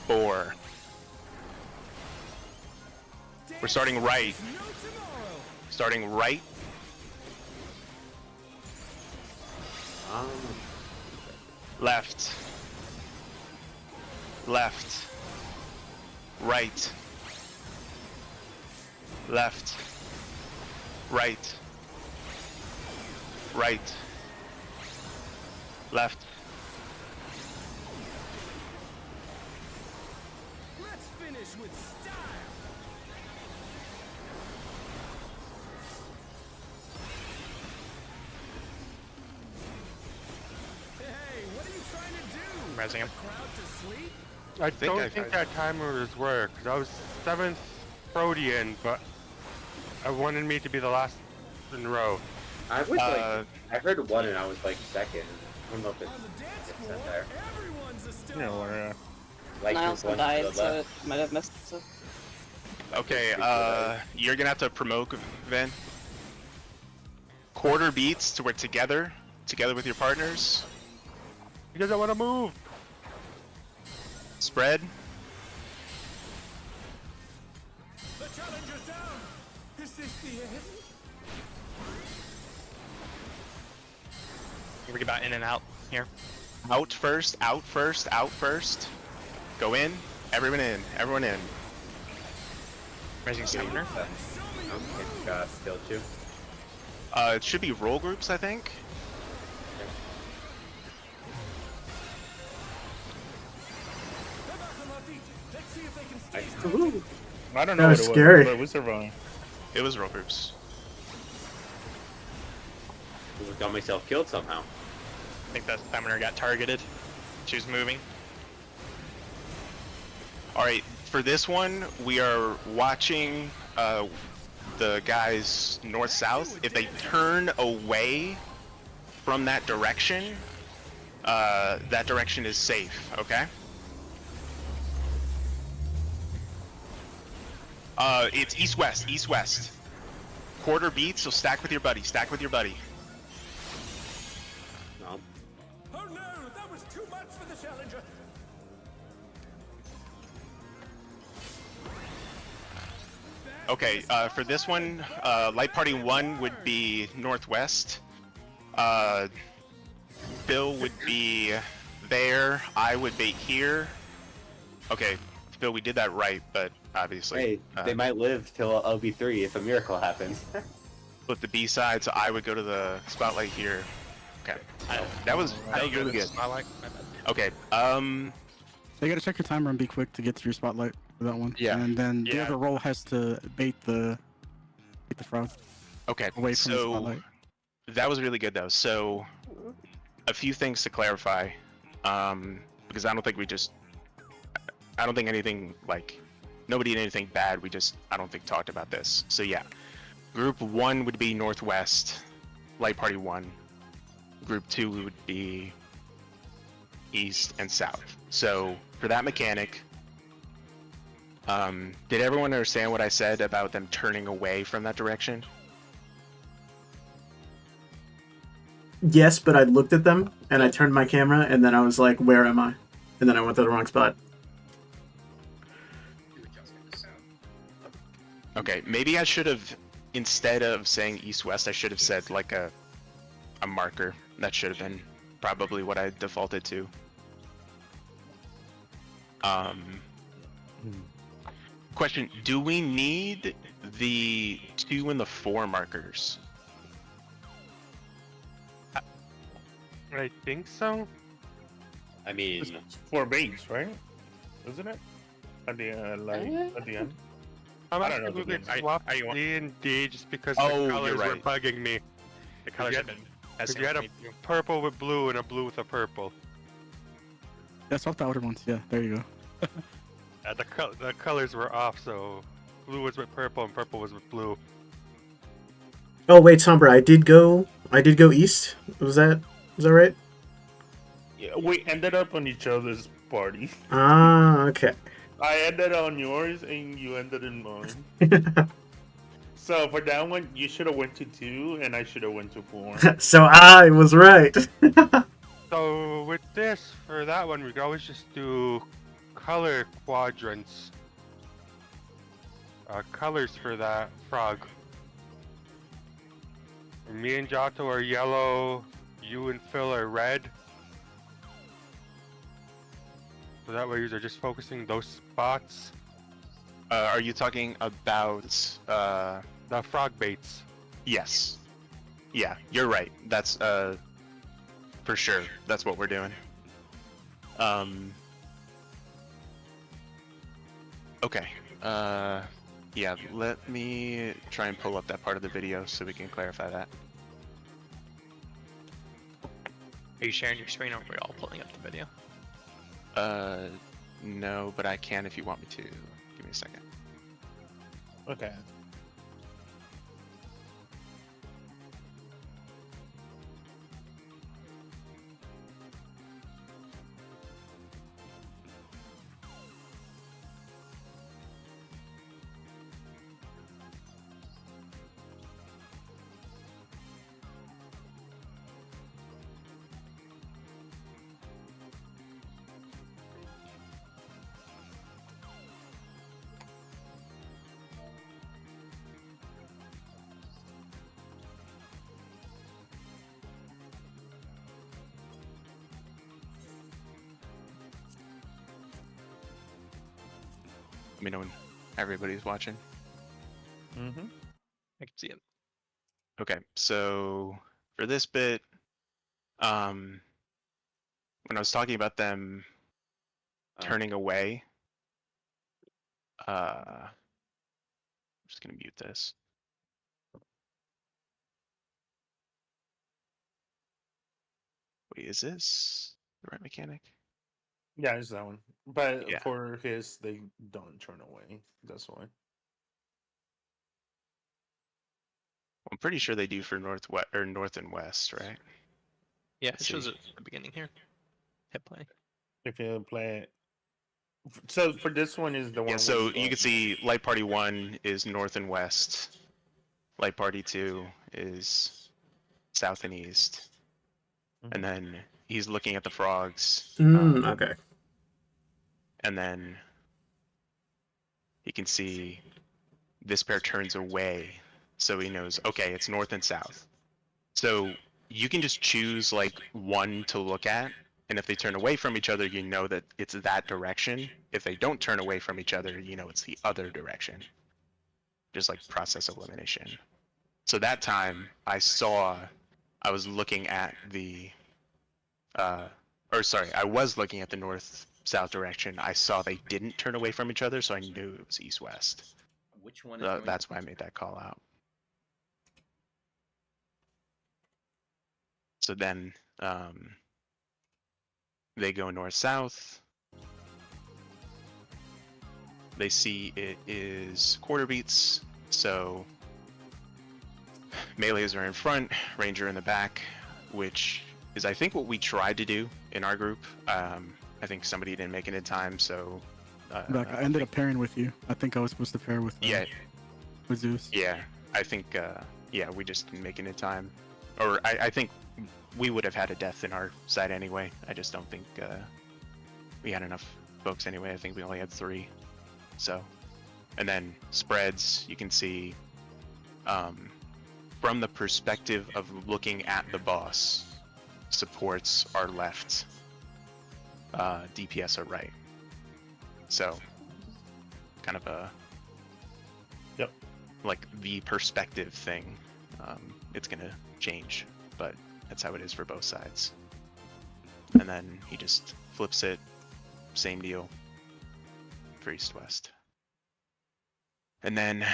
4. We're starting right. No tomorrow. Starting right. Left. Left. Right. Left. Right. Right. Left. Let's finish with style. Hey, what are you trying to do? Razzing him. Crowd to sleep? I think don't I- think that timer is worked. I was 7th Frodian, but I wanted me to be the last in the row. I was like, I heard 1 and I was like 2nd. I don't know if it's, On the dance it's floor, not there. everyone's a star. You know, Like And I there's also one to died, the so left. it might have missed. So. Okay, you're gonna have to promote Vin. Quarter beats to we're together with your partners. He doesn't want to move. Spread. The challenger's down. Is this the end? Think about in and out here. Out first, out first, out first. Go in. Everyone in. Everyone in. Raising stamina. Okay, skill 2. It should be roll groups, I think. Ooh. I don't know That what was it scary. was, but we survived. It was roll groups. I got myself killed somehow. I think that stamina got targeted. She was moving. Alright, for this one, we are watching the guys north-south. If they turn away from that direction is safe, okay? It's east-west, east-west. Quarter beat, so stack with your buddy, stack with your buddy. No. Oh no, that was too much for the challenger. Okay, for this one, Light Party 1 would be northwest. Bill would be there. I would be here. Okay, Bill, we did that right, but obviously... Hey, they might live till LB3 if a miracle happens. Flip the B side, so I would go to the spotlight here. Okay, that was really good. Spotlight. Okay, You gotta check your timer and be quick to get to your spotlight for that one. Yeah. And then the Yeah. other roll has to bait the frog okay, away from the so spotlight. that was really good though. So, a few things to clarify, because I don't think anything, like, nobody did anything bad, I don't think talked about this. So yeah, group 1 would be northwest, Light Party 1. Group 2 would be east and south. So for that mechanic, did everyone understand what I said about them turning away from that direction? Yes, but I looked at them and I turned my camera and then I was like, where am I? And then I went to the wrong spot. Okay, maybe I should have, instead of saying east-west, I should have said like a marker. That should have been probably what I defaulted to. Question, do we need the 2 and the 4 markers? I think so. I mean, It's 4 baits, right? Isn't it? At the at the end. I'm I don't know actually the going game. to swap Are you- D and D just because Oh, the you're colors were right. bugging me. The colors you have had- been Because messing you had with a me too. purple with blue and a blue with a purple. Yeah, swap the outer ones. Yeah, there you go. The colors were off, so blue was with purple and purple was with blue. Oh wait, Sombra, I did go east. Was that right? Yeah, we ended up on each other's party. Ah, okay. I ended on yours and you ended in mine. So for that one, you should have went to 2 and I should have went to 4. So I was right. So with this, for that one, we could always just do color quadrants. Colors for that frog. Me and Giotto are yellow, you and Phil are red. So that way you're just focusing those spots. Are you talking about, The frog baits. yes. Yeah, you're right. That's, for sure. That's what we're doing. Okay. Yeah, let me try and pull up that part of the video so we can clarify that. Are you sharing your screen or are we all pulling up the video? No, but I can if you want me to. Give me a second. Okay. Let me know when everybody's watching. Mm-hmm. I can see it. Okay, so for this bit, when I was talking about them turning away, I'm just gonna mute this. Wait, is this the right mechanic? Yeah, it's that one. But Yeah. for his, they don't turn away. That's why. I'm pretty sure they do for north and west, right? Yeah, Let's it shows see. it at the beginning here. Hit play. If you play it. So for this one is the one. Yeah, where so go you can up. see Light Party 1 is north and west. Light Party 2 is south and east. And then he's looking at the frogs. Okay. And then he can see this pair turns away. So he knows, okay, it's north and south. So you can just choose like one to look at. And if they turn away from each other, you know that it's that direction. If they don't turn away from each other, you know it's the other direction. Just like process elimination. So that time I was looking at the, I was looking at the north-south direction. I saw they didn't turn away from each other, so I knew it was east-west. Which one is going That's why I made that call out. So then they go north-south. They see it is quarter beats, so melees are in front, ranger in the back, which is I think what we tried to do in our group. I think somebody didn't make it in time, so Like, I ended up pairing with you. I think I was supposed to pair with with Zeus. Yeah, I think we just didn't make it in time, or I think we would have had a death in our side anyway. I just don't think we had enough folks anyway. I think we only had 3. So, and then spreads, you can see from the perspective of looking at the boss, supports are left, DPS are right. So, kind of a like the perspective thing. It's gonna change, but that's how it is for both sides. And then he just flips it, same deal for east-west. And then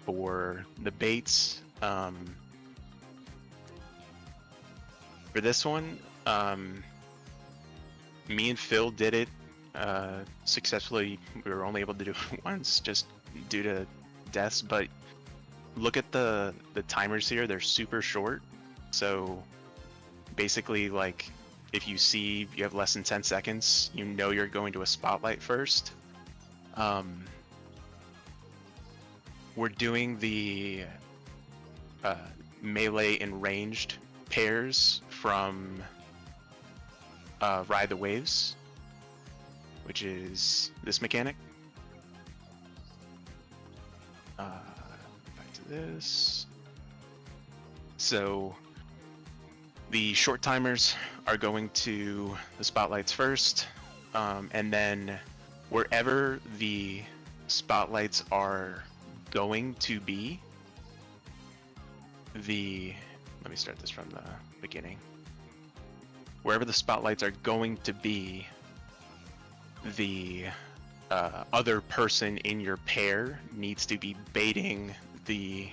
for the baits, for this one, me and Phil did it successfully. We were only able to do it once just due to deaths, but look at the timers here. They're super short. So basically, like, if you see you have less than 10 seconds, you know you're going to a spotlight first. We're doing the melee and ranged pairs from Ride the Waves, which is this mechanic. Back to this. So the short timers are going to the spotlights first, and then wherever the spotlights are going to be, let me start this from the beginning. Wherever the spotlights are going to be, the other person in your pair needs to be baiting the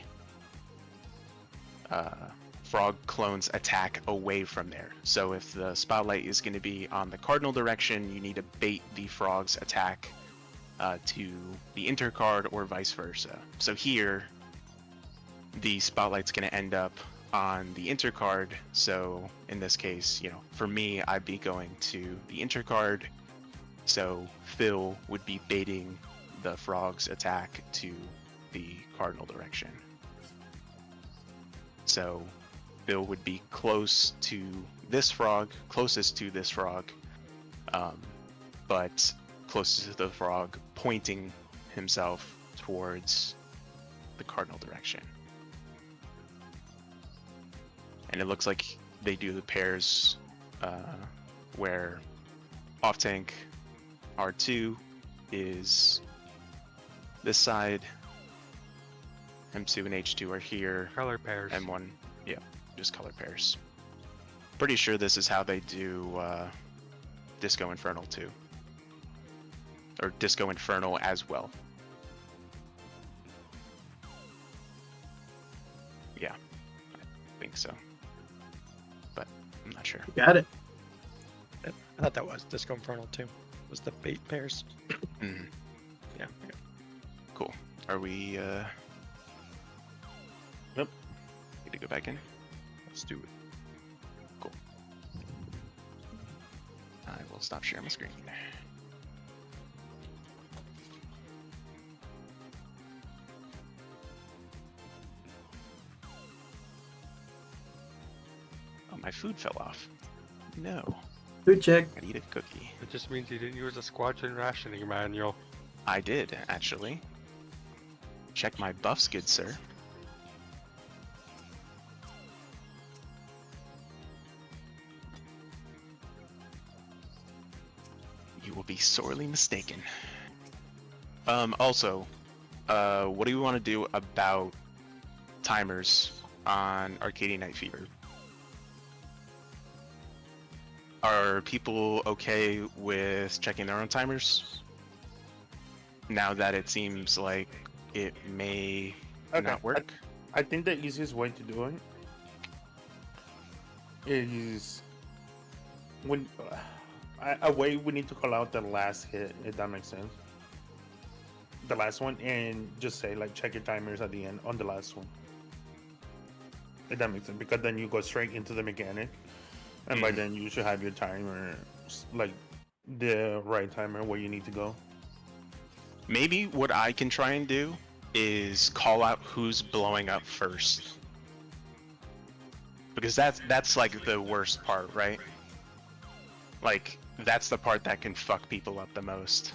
frog clone's attack away from there. So if the spotlight is going to be on the cardinal direction, you need to bait the frog's attack to the intercard or vice versa. So here, the spotlight's going to end up on the intercard. So in this case, you know, for me, I'd be going to the intercard. So Phil would be baiting the frog's attack to the cardinal direction. So Phil would be closest to this frog, but closest to the frog, pointing himself towards the cardinal direction. And it looks like they do the pairs where off tank R2 is this side. M2 and H2 are here. Color pairs. M1, yeah, just color pairs. Pretty sure this is how they do Disco Infernal too. Or Disco Infernal as well. Yeah, I think so. But I'm not sure. Got it. I thought that was Disco Infernal too. Was the bait pairs? Mhm. Yeah. Cool. Are we Yep. Need to go back in? Let's do it. Cool. I will stop sharing my screen. Oh, my food fell off. No. Food check. Gotta eat a cookie. It just means you didn't use a squadron rationing manual. I did, actually. Check my buffs, good sir. You will be sorely mistaken. Also, what do you want to do about timers on Arcadia Night Fever? Are people okay with checking their own timers? Now that it seems like it may not work? I think the easiest way to do it is when a way we need to call out the last hit, if that makes sense. The last one, and just say like check your timers at the end on the last one. If that makes sense, because then you go straight into the mechanic, and by then you should have your timer, like the right timer where you need to go. Maybe what I can try and do is call out who's blowing up first. Because that's like the worst part, right? Like, that's the part that can fuck people up the most.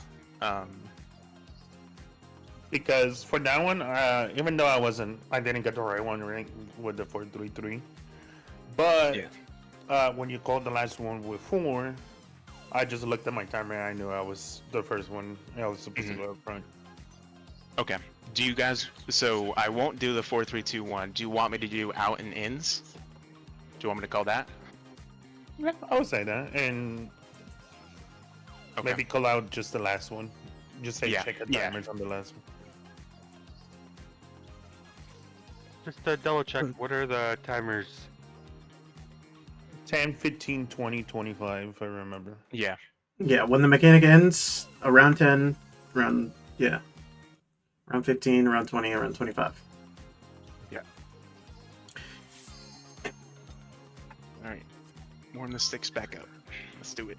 Because for that one, even though I didn't get the right one right with the 433, but when you called the last one with 4, I just looked at my timer and I knew I was the first one. I was supposed to go up front. Okay. Do you guys? So I won't do the 4, 3, 2, 1. Do you want me to do out and ins? Do you want me to call that? Yeah, I would say that, and maybe call out just the last one. Just say check the timers on the last one. Just to double check, what are the timers? 10, 15, 20, 25, if I remember. Yeah. Yeah, when the mechanic ends, around 10, around 15, around 20, around 25. Yeah. Alright. Warm the sticks back up. Let's do it.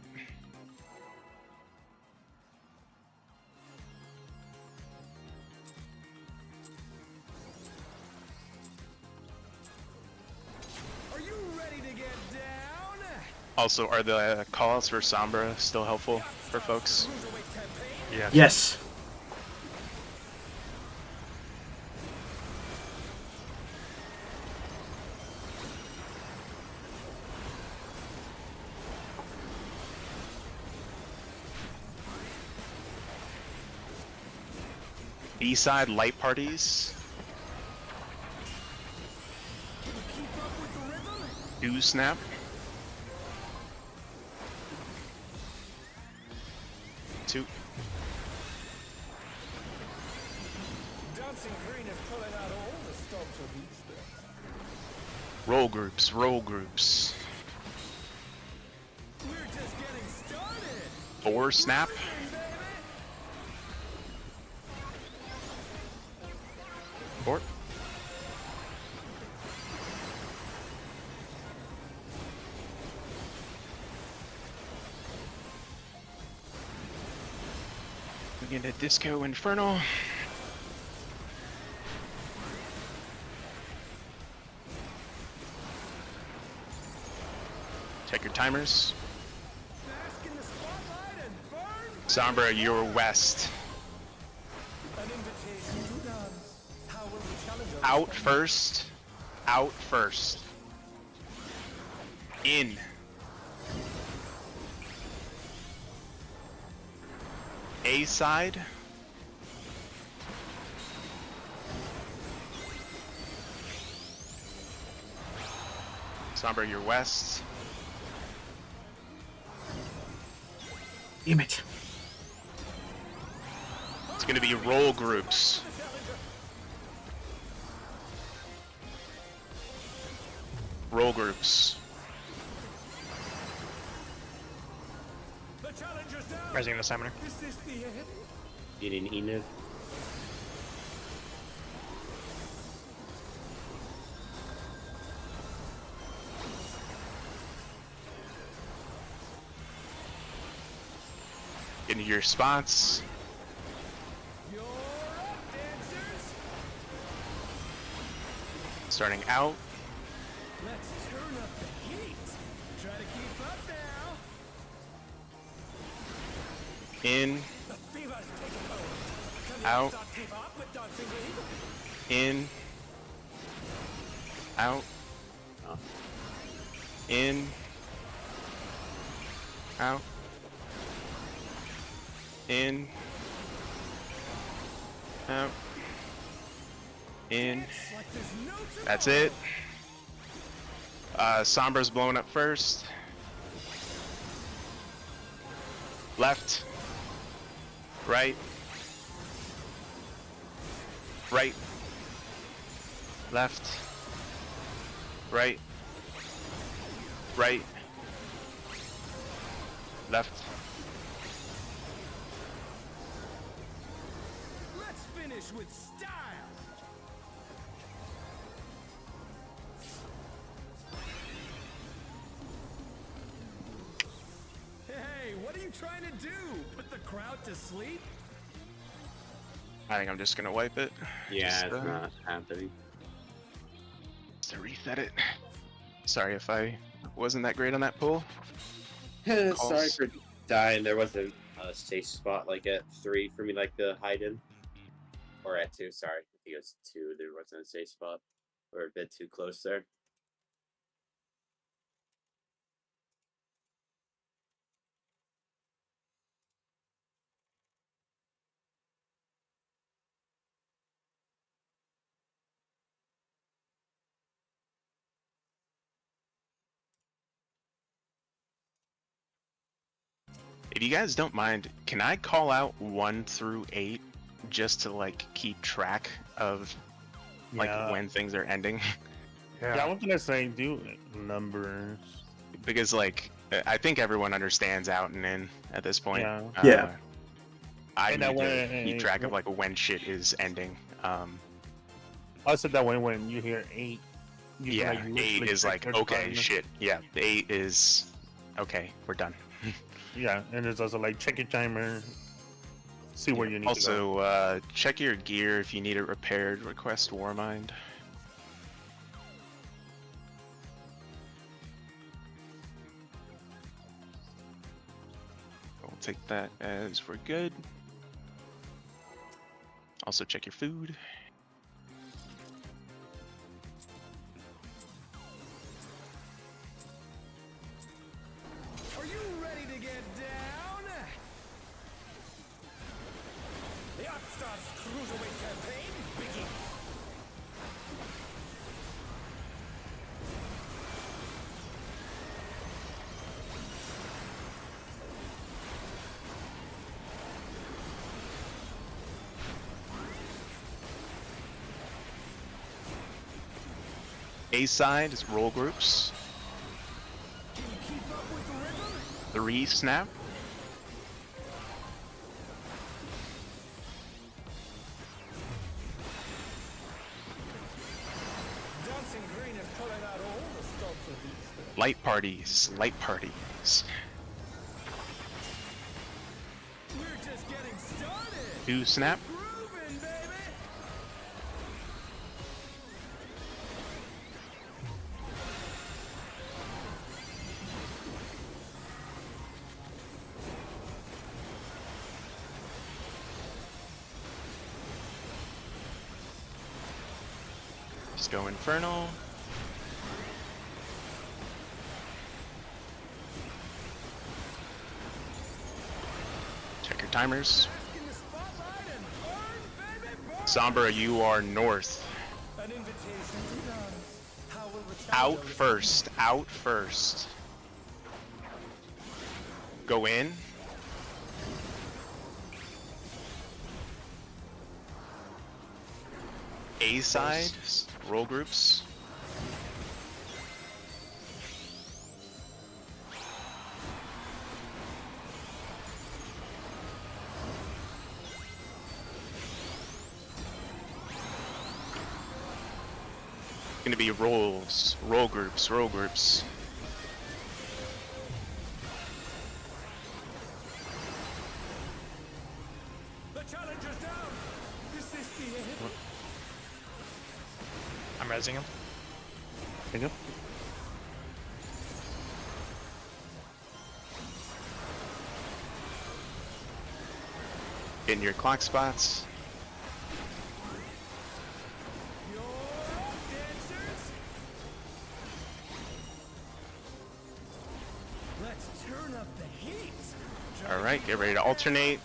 Are you ready to get down? Also, are the callouts for Sombra still helpful for folks? Yes. B-side light parties. Do snap. Two. Dancing Green is pulling out all the stops of these steps. Roll groups, roll groups. We're just getting started. 4 snap. Four. We get a Disco Inferno. Check your timers. Bask in the spotlight and burn. Sombra, you're west. An invitation to dance. How will the challenger Out first. Out first. In. A side. Sombra, your west. Damn it. It's going to be roll groups. Roll groups. Rising the summoner. Getting Enid. Into your spots. Starting out. Let's turn up the heat. Try to keep up now. In. The fever's taking hold. Can you Out. not keep up with Dancing Green? In. Out. In. Out. In. Out. In. Like there's no That's it. Sombra's blowing up first. Left. Right. Right. Left. Right. Right. Left. Let's finish with style. Hey, what are you trying to do? Put the crowd to sleep? I think I'm just gonna wipe it. Yeah, Just, it's not happening. To reset it. Sorry if I wasn't that great on that pull. Sorry Calls. for dying. There wasn't a safe spot like at 3 for me, like to hide in. Or at 2, sorry. I think it was 2. There wasn't a safe spot. We're a bit too close there. If you guys don't mind, can I call out 1 through 8 just to like keep track of like when things are ending? Yeah, I was gonna say do numbers. Because like I think everyone understands out and in at this point. Yeah. Yeah. I And need that to way- keep track of like when shit is ending. I said that when you hear 8. You Yeah, can, like, 8 literally is check like your okay, department. shit. Yeah, 8 is okay. We're done. Yeah, and there's also like check your timer, see where you need to go. Also, check your gear if you need it repaired. Request Warmind. We'll take that as we're good. Also check your food. Are you ready to get down? The Upstarts Cruiserweight campaign begins. A side is roll groups. Can you keep up with the rhythm? 3 snap. Dancing Green is pulling out all the stops of these. Light parties. Light parties. We're just getting started. 2 snap. Grooving, baby. Just go Infernal. Check your timers. Sombra, you are north. An invitation to dance. How will the Out challenger first. Out first. Go in. A side. Roll groups. Gonna be rolls, roll groups. The challenger's down. Is this the end? I'm resing him. There you go. Get in your clock spots. You're up, dancers. Let's turn up the heat. Alright, get ready to alternate.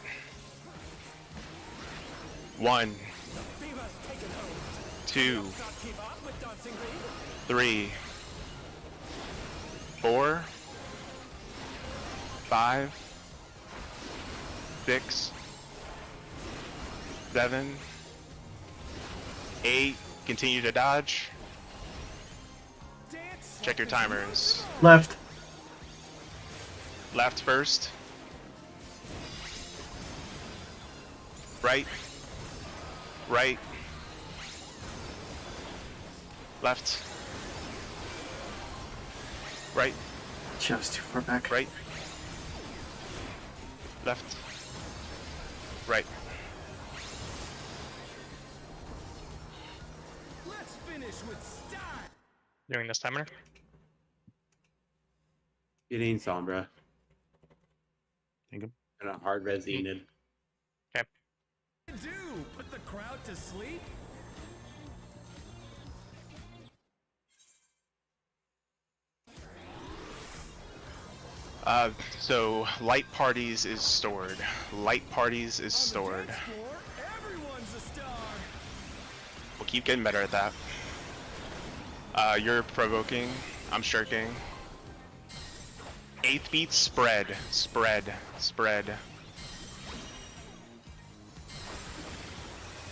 1, The fever's taken hold. 2, Don't keep up with dancing green. 3, 4, 5, 6, 7, 8. Continue to dodge. Dance Check your timers. Left. Left first. Right. Right. Left. Right. Just too far back. Right. Left. Right. Let's finish with style. Doing this timer. It ain't Sombra. Thank you. And a hard resinated. Do put the crowd to sleep. So light parties is stored. Light parties is stored. Everyone's a star. We'll keep getting better at that. You're provoking. I'm shirking. 8th beat spread. Spread.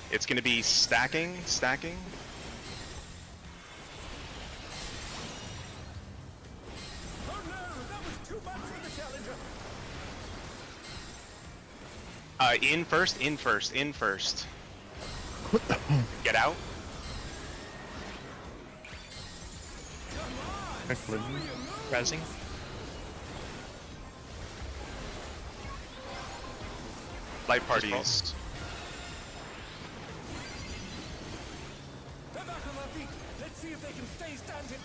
It's gonna be stacking. Oh no, that was too much for the challenger. In first. Get out. Excellent. Resing. Light parties. They're back on their feet. Let's see if they can stay standing.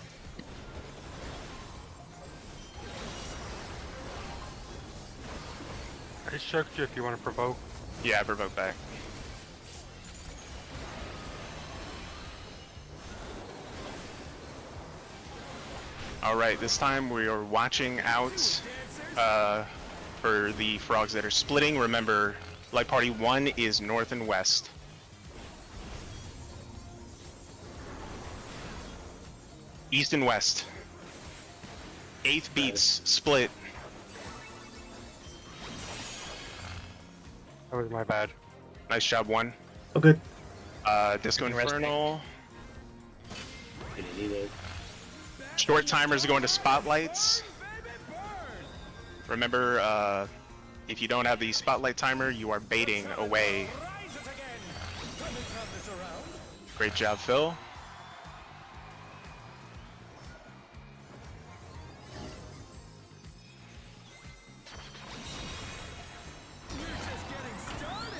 I shirked you if you want to provoke. Yeah, provoke back. Alright, this time we are watching out for the frogs that are splitting. Remember, Light Party 1 is north and west. East and west. 8th beats, split. That was my bad. Nice job, 1. Oh, good. Disco Doing resting. Infernal. Didn't need it. Short timers go into spotlights. Remember, if you don't have the spotlight timer, you are baiting away. Rise it again. Let me turn this around. Great job, Phil. We're just getting started.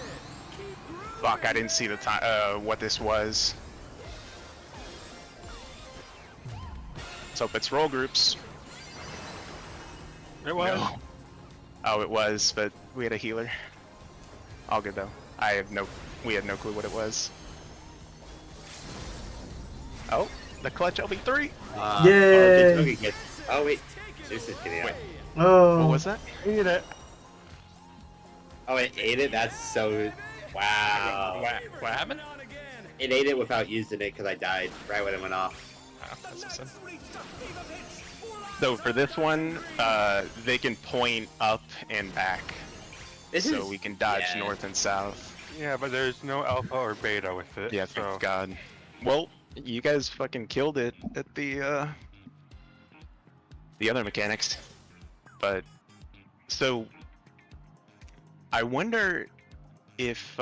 Keep grooving. Fuck, I didn't see the time. What this was. Let's hope it's roll groups. It was. No. Oh, it was, but we had a healer. All good though. We had no clue what it was. Oh, the clutch LB3. Yay! Oh wait, this is getting out. Wait. Oh. What was that? Eat it. Oh, it ate it. That's so. Wow. What happened? It ate it without using it because I died right when it went off. Oh, that's awesome. So for this one, they can point up and back, so we can dodge north and south. Yeah, but there's no alpha or beta with it. Yeah, so. thank God. Well, you guys fucking killed it at the other mechanics. But so I wonder if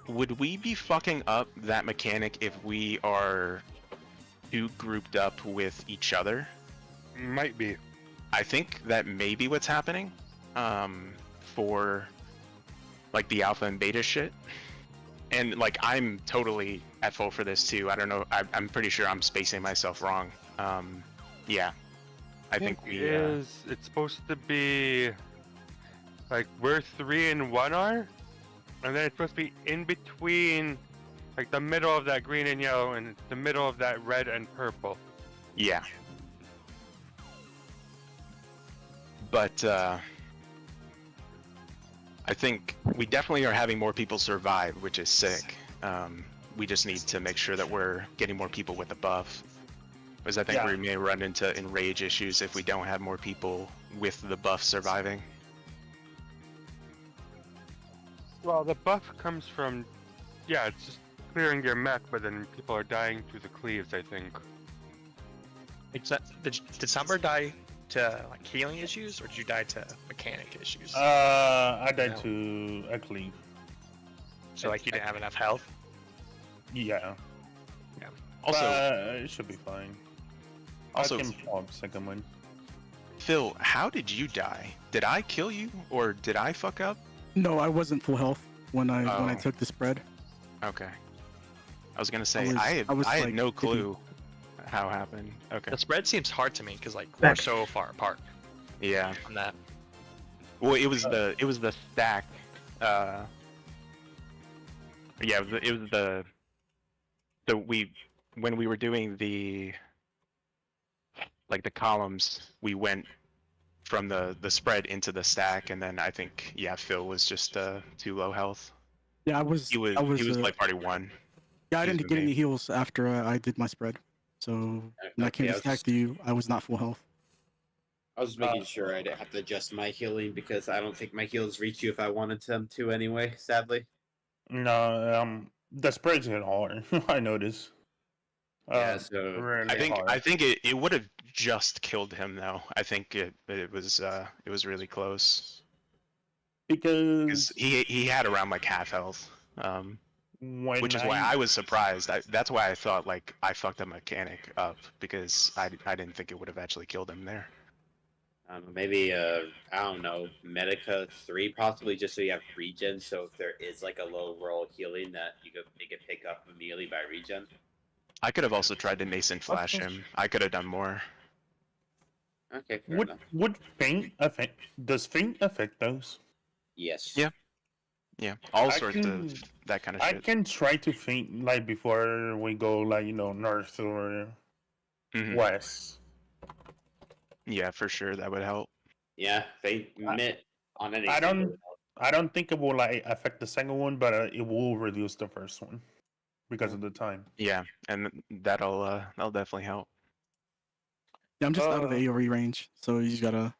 would we be fucking up that mechanic if we are too grouped up with each other? Might be. I think that may be what's happening for like the alpha and beta shit. And like I'm totally at full for this too. I don't know. I'm pretty sure I'm spacing myself wrong. Yeah, I think we. It's supposed to be like where 3 and 1 are, and then it's supposed to be in between, like the middle of that green and yellow, and the middle of that red and purple. Yeah. But I think we definitely are having more people survive, which is sick. We just need to make sure that we're getting more people with the buff. Because I think we may run into enrage issues if we don't have more people with the buff surviving. Well, the buff comes from, it's just clearing your mech, but then people are dying through the cleaves, I think. Did Somber die to like healing issues, or did you die to mechanic issues? I died to a cleave. So like you didn't have enough health? Yeah. Yeah. Also, it should be fine. Also, I can pop second one. Phil, how did you die? Did I kill you, or did I fuck up? No, I wasn't full health when I took the spread. Okay. I was gonna say I had like, no clue how it happened. Okay. The spread seems hard to me because like we're so far apart Yeah. on that. Well, it was the stack. Yeah, it was the. So when we were doing the columns, we went from the spread into the stack, and then I think Phil was just too low health. Yeah, He was like party 1. Yeah, I didn't get any heals after I did my spread. So when I came to stack to you, I was not full health. I was just making sure I didn't have to adjust my healing because I don't think my heals reach you if I wanted them to anyway, sadly. No, the spreads hit hard. I noticed. So really I think it would have just killed him though. I think it was really close. Because he had around like half health. Which is why I was surprised. That's why I thought like I fucked the mechanic up, because I didn't think it would have actually killed him there. Maybe I don't know, Medica 3 possibly, just so you have regen. So if there is like a low roll healing that you could make it pick up immediately by regen. I could have also tried to nascent flash him. I could have done more. Okay. Would feint affect? Does feint affect those? Yes. Yeah. Yeah. All sorts of that kind of shit. I can try to feint like before we go like north or west. Yeah, for sure that would help. Yeah, feint on any. I don't think it will like affect the second one, but it will reduce the first one because of the time. Yeah, and that'll definitely help. Yeah, I'm just out of the AoE range, so you just gotta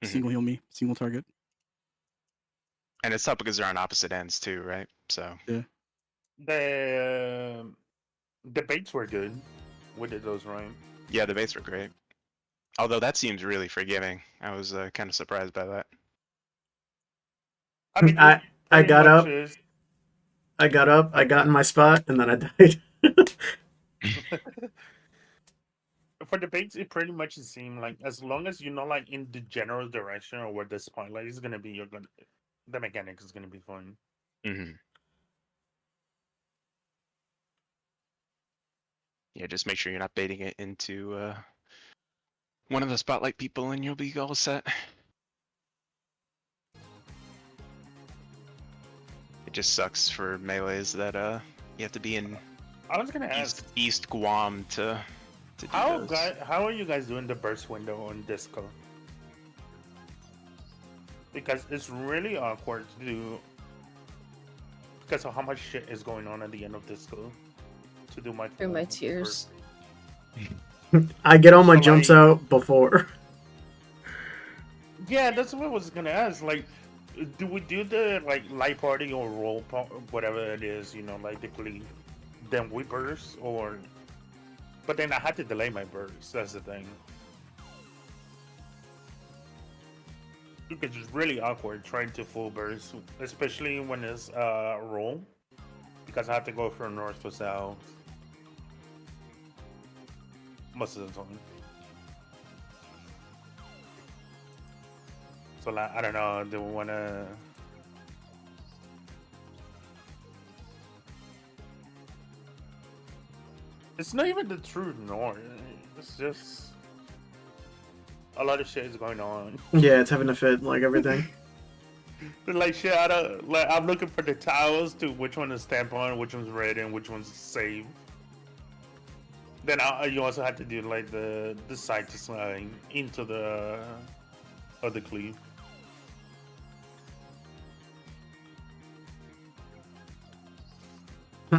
single heal me, single target. And it's tough because they're on opposite ends too, right? So yeah. The baits were good. We did those right. Yeah, the baits were great. Although that seems really forgiving. I was kind of surprised by that. I mean, I got up. I got in my spot, and then I died. For the baits, it pretty much seemed like as long as you're not like in the general direction or where the spotlight is gonna be, the mechanic is gonna be fine. Yeah, just make sure you're not baiting it into one of the spotlight people, and you'll be all set. It just sucks for melees that you have to be in. I was gonna ask East Guam to do how are you guys doing the burst window on Disco? because it's really awkward to do because of how much shit is going on at the end of this go to do my Through my tears. I get all my So, jumps like- out before. Yeah, that's what I was gonna ask. Like, do we do the like light party or roll whatever it is? You know, like the clean, then we burst or. But then I had to delay my burst. That's the thing. Because it's really awkward trying to full burst, especially when it's roll. Because I have to go from north to south most of the time. So like, I don't know. Do we wanna? It's not even the true north. It's just a lot of shit is going on. Yeah, it's having a fit like everything. Like shit, I don't, like I'm looking for the tiles to which one to stamp on, which one's red, and which one's save. Then you also have to do like the side to side into the other cleave.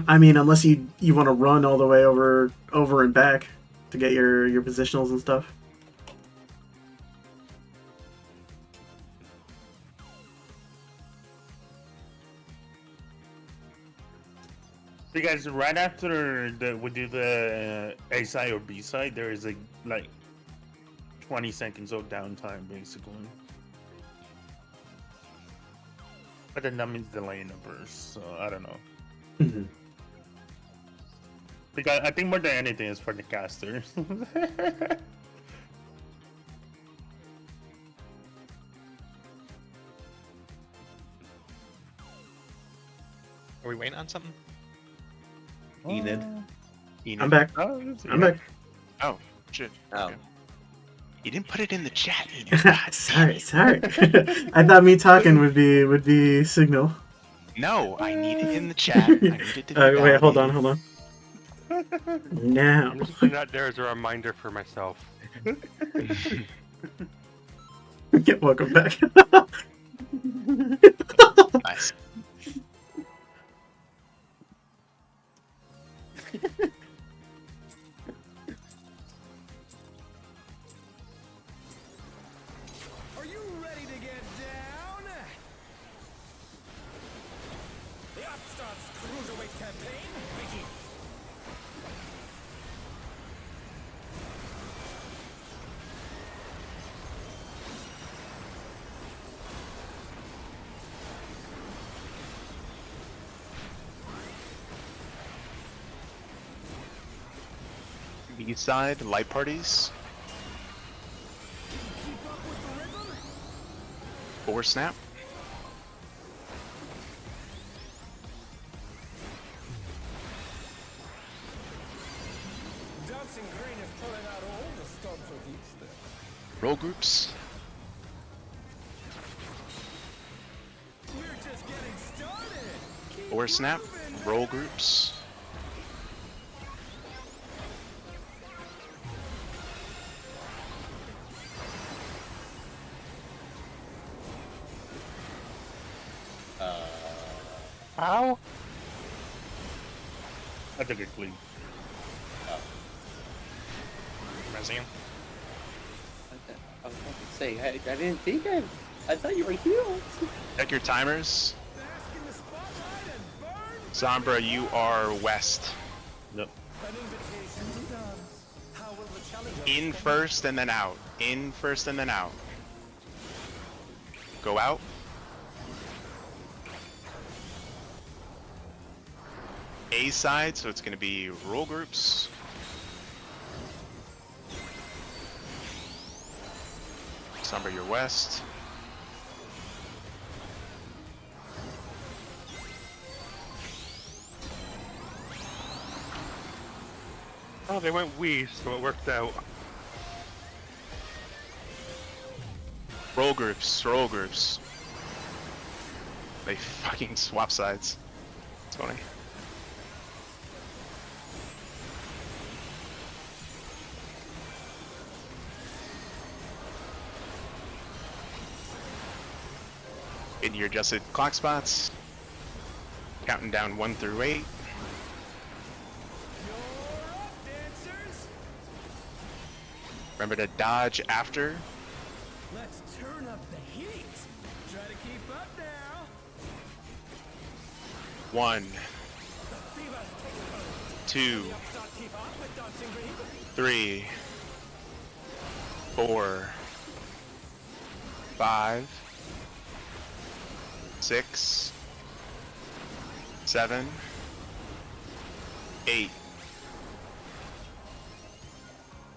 I mean, unless you want to run all the way over and back to get your positionals and stuff. Because right after we do the A side or B side, there is a like 20 seconds of downtime basically. But then that means delaying the burst, so I don't know. Mhm. Because I think more than anything is for the casters. Are we waiting on something? Enid. I'm back. Oh, I'm back. Oh, shit. Oh. Okay. You didn't put it in the chat. Enid. God sorry. I thought me talking would be signal. No, I need it in the chat. I need it to be Wait, hold validated. on. Now. I'm just putting that there as a reminder for myself. Welcome back. Nice. Are you ready to get down? The Upstarts Cruiserweight campaign begins. B side, light parties. Keep up with the rhythm? 4 snap. Dancing Green is pulling out all the stops of each step. Roll groups. We're just getting started. Keep 4 snap. moving, Roll baby. groups. Ow! I took it clean. Museum. I was about to say, I didn't think I thought you were healed. Check your timers. Bask in the spotlight and burn. Zombra, you are west. Nope. An invitation to dance. How will the challenger In first and then out. In first and then out. Go out. A side, so it's going to be roll groups. Zombra, you're west. Oh, they went we, so it worked out. Roll groups, roll groups. They fucking swap sides. It's funny. in your adjusted clock spots. Counting down 1 through 8. You're up, dancers. Remember to dodge after. Let's turn up the heat. Try to keep up now. 1, 2, 3, 4, 5, 6, 7, 8.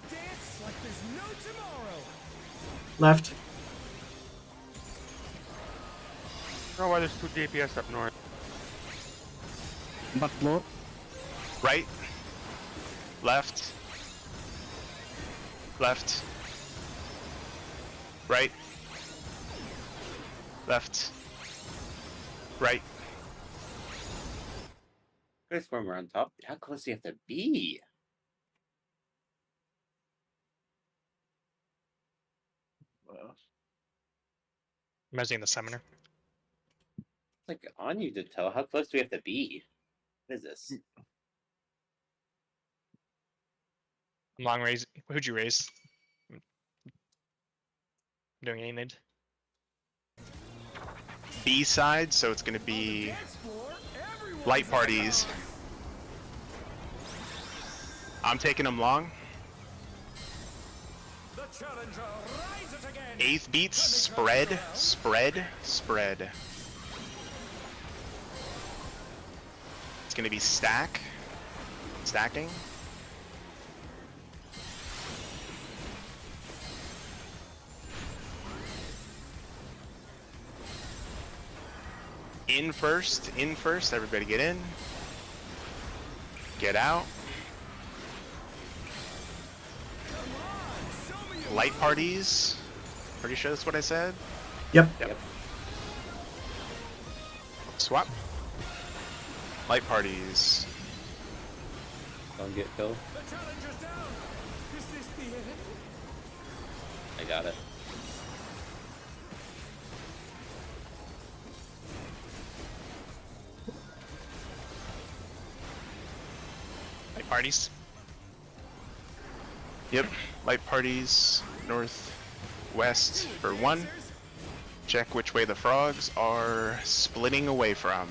Dance like there's no tomorrow. Left. I don't know why there's 2 DPS up north. But blow. Right. Left. Left. Right. Left. Right. Guys, when we're on top, how close do you have to be? Imagining the summoner. It's like on you to tell. How close do we have to be? What is this? Long raise. Who'd you raise? Doing any mid? B side, so it's gonna be light parties. I'm taking them long. The challenger rises again. 8th beats, spread, spread, spread. It's gonna be stack, stacking. In first, everybody get in. Get out. Light parties. Pretty sure that's what I said. Yep. Yep. Swap. Light parties. Don't get killed. The challenger's down. Is this the end? I got it. Light parties. Yep. Light parties. North, west for 1. Check which way the frogs are splitting away from.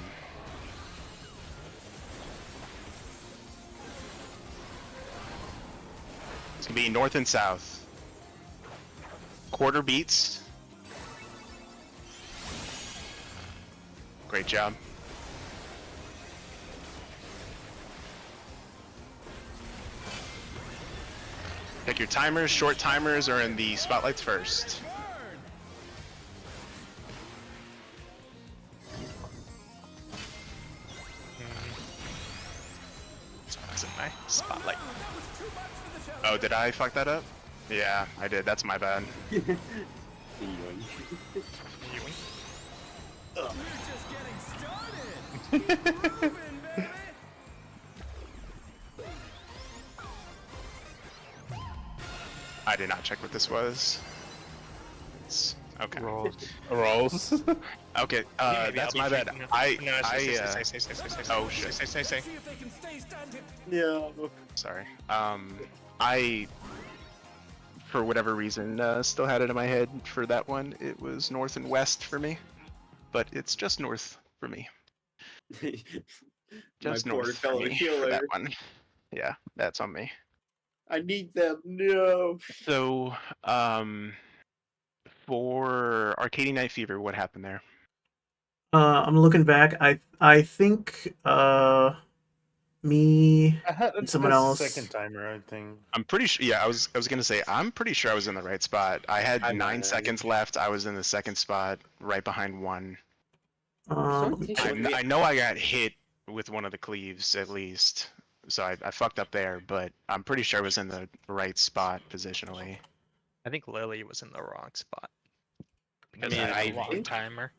It's gonna be north and south. Quarter beats. Great job. Pick your timers. Short timers are in the spotlights first. Is it my spotlight? Oh, did I fuck that up? Yeah, I did. That's my bad. We're just getting started. Keep moving, baby. I did not check what this was. It's okay. Rolls. Okay, Yeah, maybe that's I'll my be bad. cheating. I Oh oh shit. Say. See if they can stay standing. Yeah. Sorry. I for whatever reason still had it in my head for that one. It was north and west for me, but it's just north for me. Just My poor north for fellow me for healer. that one. Yeah, that's on me. I need them. No. So, for Arcady Night Fever, what happened there? I'm looking back. I think me I had and someone the else. second timer, I think. I'm pretty sure. Yeah, I was gonna say I'm pretty sure I was in the right spot. I had I'm 9 not. seconds left. I was in the second spot, right behind 1. Um, I know I got hit with one of the cleaves at least, so I fucked up there. But I'm pretty sure I was in the right spot positionally. I think Lily was in the wrong spot. I Because mean, I had a I long think- timer.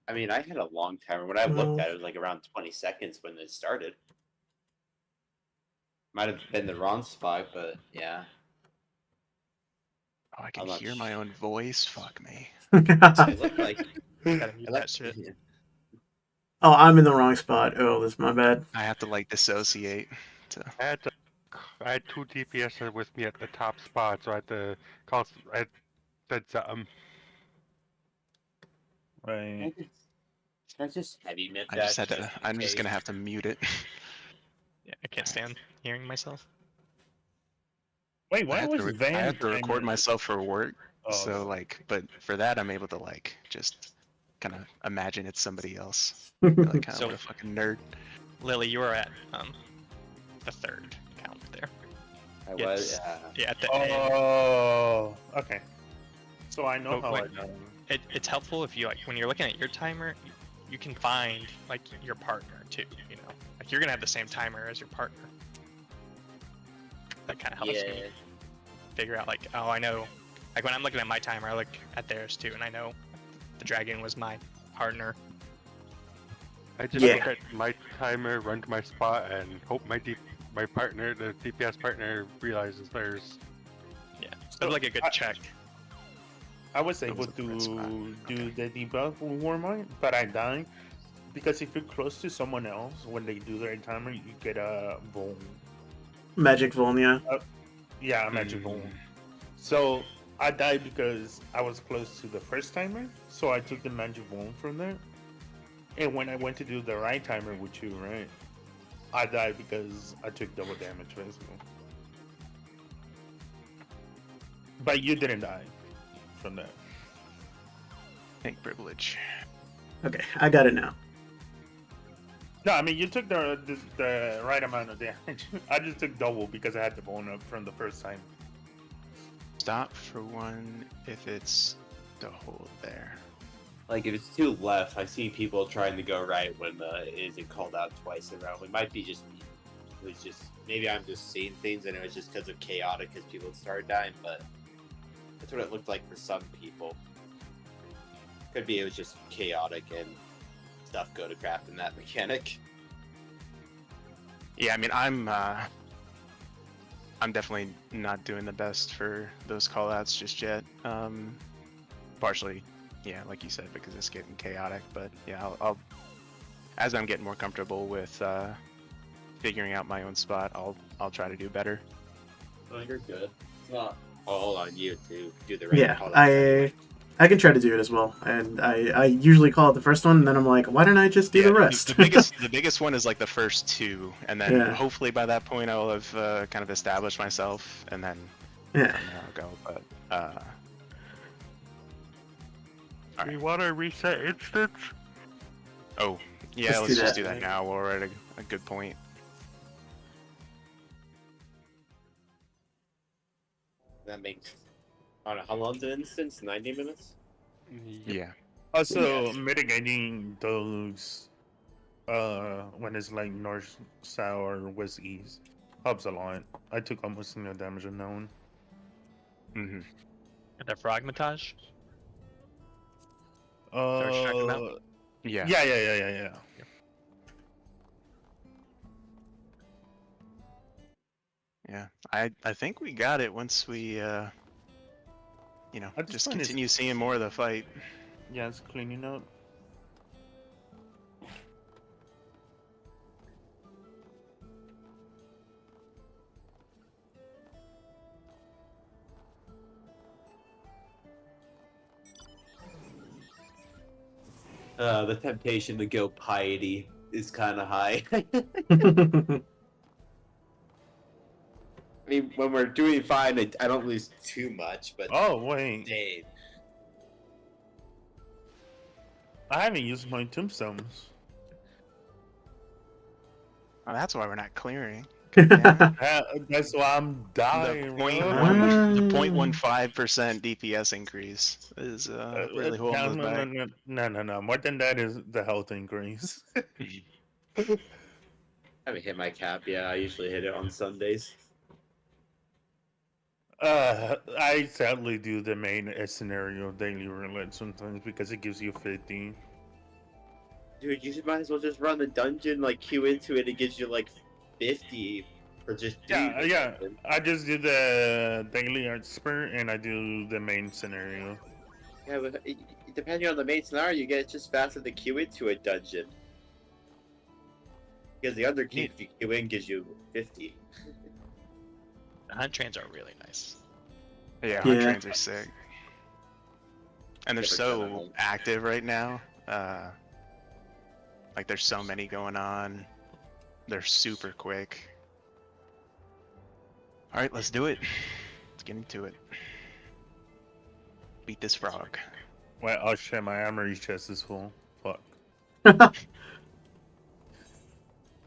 I mean, I had a long timer. When I looked at it, it was like around 20 seconds when it started. Might have been the wrong spot, but yeah. Oh, I can I'm not hear my own voice. Fuck me. It looked like Gotta mute that shit. Oh, I'm in the wrong spot. Oh, this is my bad. I have to like dissociate. I had 2 DPS with me at the top spot, so I had to call. I said something. Right. Can I just heavy mint I that? just had to. in I'm just gonna case? have to mute it. Yeah, I can't stand hearing myself. Wait, I why have was to, Van I have to record timer- myself for work. Oh, So like, but for that I'm able to like just kind of imagine it's somebody else. Like kind of So- what a fucking nerd. Lily, you were at the third count there. I Yeah, was. it's- Yeah, at the end. Oh, okay. So I know Oh, how wait. I know. It's helpful if you like when you're looking at your timer, you can find like your partner too. You know, like you're gonna have the same timer as your partner. That kind of helps me Yeah. figure out like, oh, I know. Like when I'm looking at my timer, I look at theirs too, and I know the dragon was my partner. I just Yeah. look at my timer, run to my spot, and hope my partner, the DPS partner, realizes theirs. Yeah, so like a good check. I was That able was a good spot. to do the debuff with Warmind, but I died because if you're close to someone else when they do their timer, you get a Vuln. Magic Volnia. Yeah, a magic Vuln. So I died because I was close to the first timer, so I took the magic Vuln from there. And when I went to do the right timer with you, right, I died because I took double damage, basically. But you didn't die from that. Pink privilege. Okay, I got it now. No, I mean you took the right amount of damage. I just took double because I had the bone up from the first time. Stop for one if it's the hold there. Like if it's too left, I've seen people trying to go right when it isn't called out twice in a row. It might be just me. It was just maybe I'm just seeing things and it was just because of chaotic because people started dying, but that's what it looked like for some people. Could be it was just chaotic and stuff go to crap in that mechanic. Yeah, I mean I'm definitely not doing the best for those callouts just yet. Partially, yeah, like you said, because it's getting chaotic. But yeah, I'll as I'm getting more comfortable with figuring out my own spot, I'll try to do better. Oh, you're good. It's not all on you to do the right Yeah, call outs anyway. I can try to do it as well, and I usually call it the first one, and then I'm like, why don't I just do Yeah, the rest? the biggest one is like the first two, and then Yeah. hopefully by that point I'll have kind of established myself, and then Yeah. from there I'll go. But Do you want to reset instance? oh yeah, Let's let's do just that. do that now. We're at a good point. That makes I don't know, how long's an instance? 90 minutes? Yeah. Also, Yes. mitigating those when it's like north, south, or west, east helps a lot. I took almost no damage on that one. Mm-hmm. The fragmentage. Start checking them out. Yeah. Yeah. Yeah. I think we got it once we you know, At this just point, it's- continue seeing more of the fight. Yeah, it's cleaning up. The temptation to go piety is kind of high. I mean, when we're doing fine, I don't lose too much, but Oh wait, dang. I haven't used my tombstones. Oh, that's why we're not clearing. That's why I'm dying. The bro. 0.15% DPS increase is really holding us back. No. More than that is the health increase. I haven't hit my cap. Yeah, I usually hit it on Sundays. I sadly do the main scenario daily roulette sometimes because it gives you 50. Dude, you might as well just run the dungeon, like queue into it. It gives you like 50 or just do Yeah, the yeah. dungeon. I just do the daily art spur and I do the main scenario. Yeah, but depending on the main scenario, you get just faster to queue into a dungeon. Because the other queue, if you queue in, gives you 50. The hunt trains are really nice. Yeah, Yeah. hunt trains are sick. And they're Never done so them. active right now. Like there's so many going on. They're super quick. All right, let's do it. Let's get into it. Beat this frog. Well, oh shit, my armory chest is full. Fuck.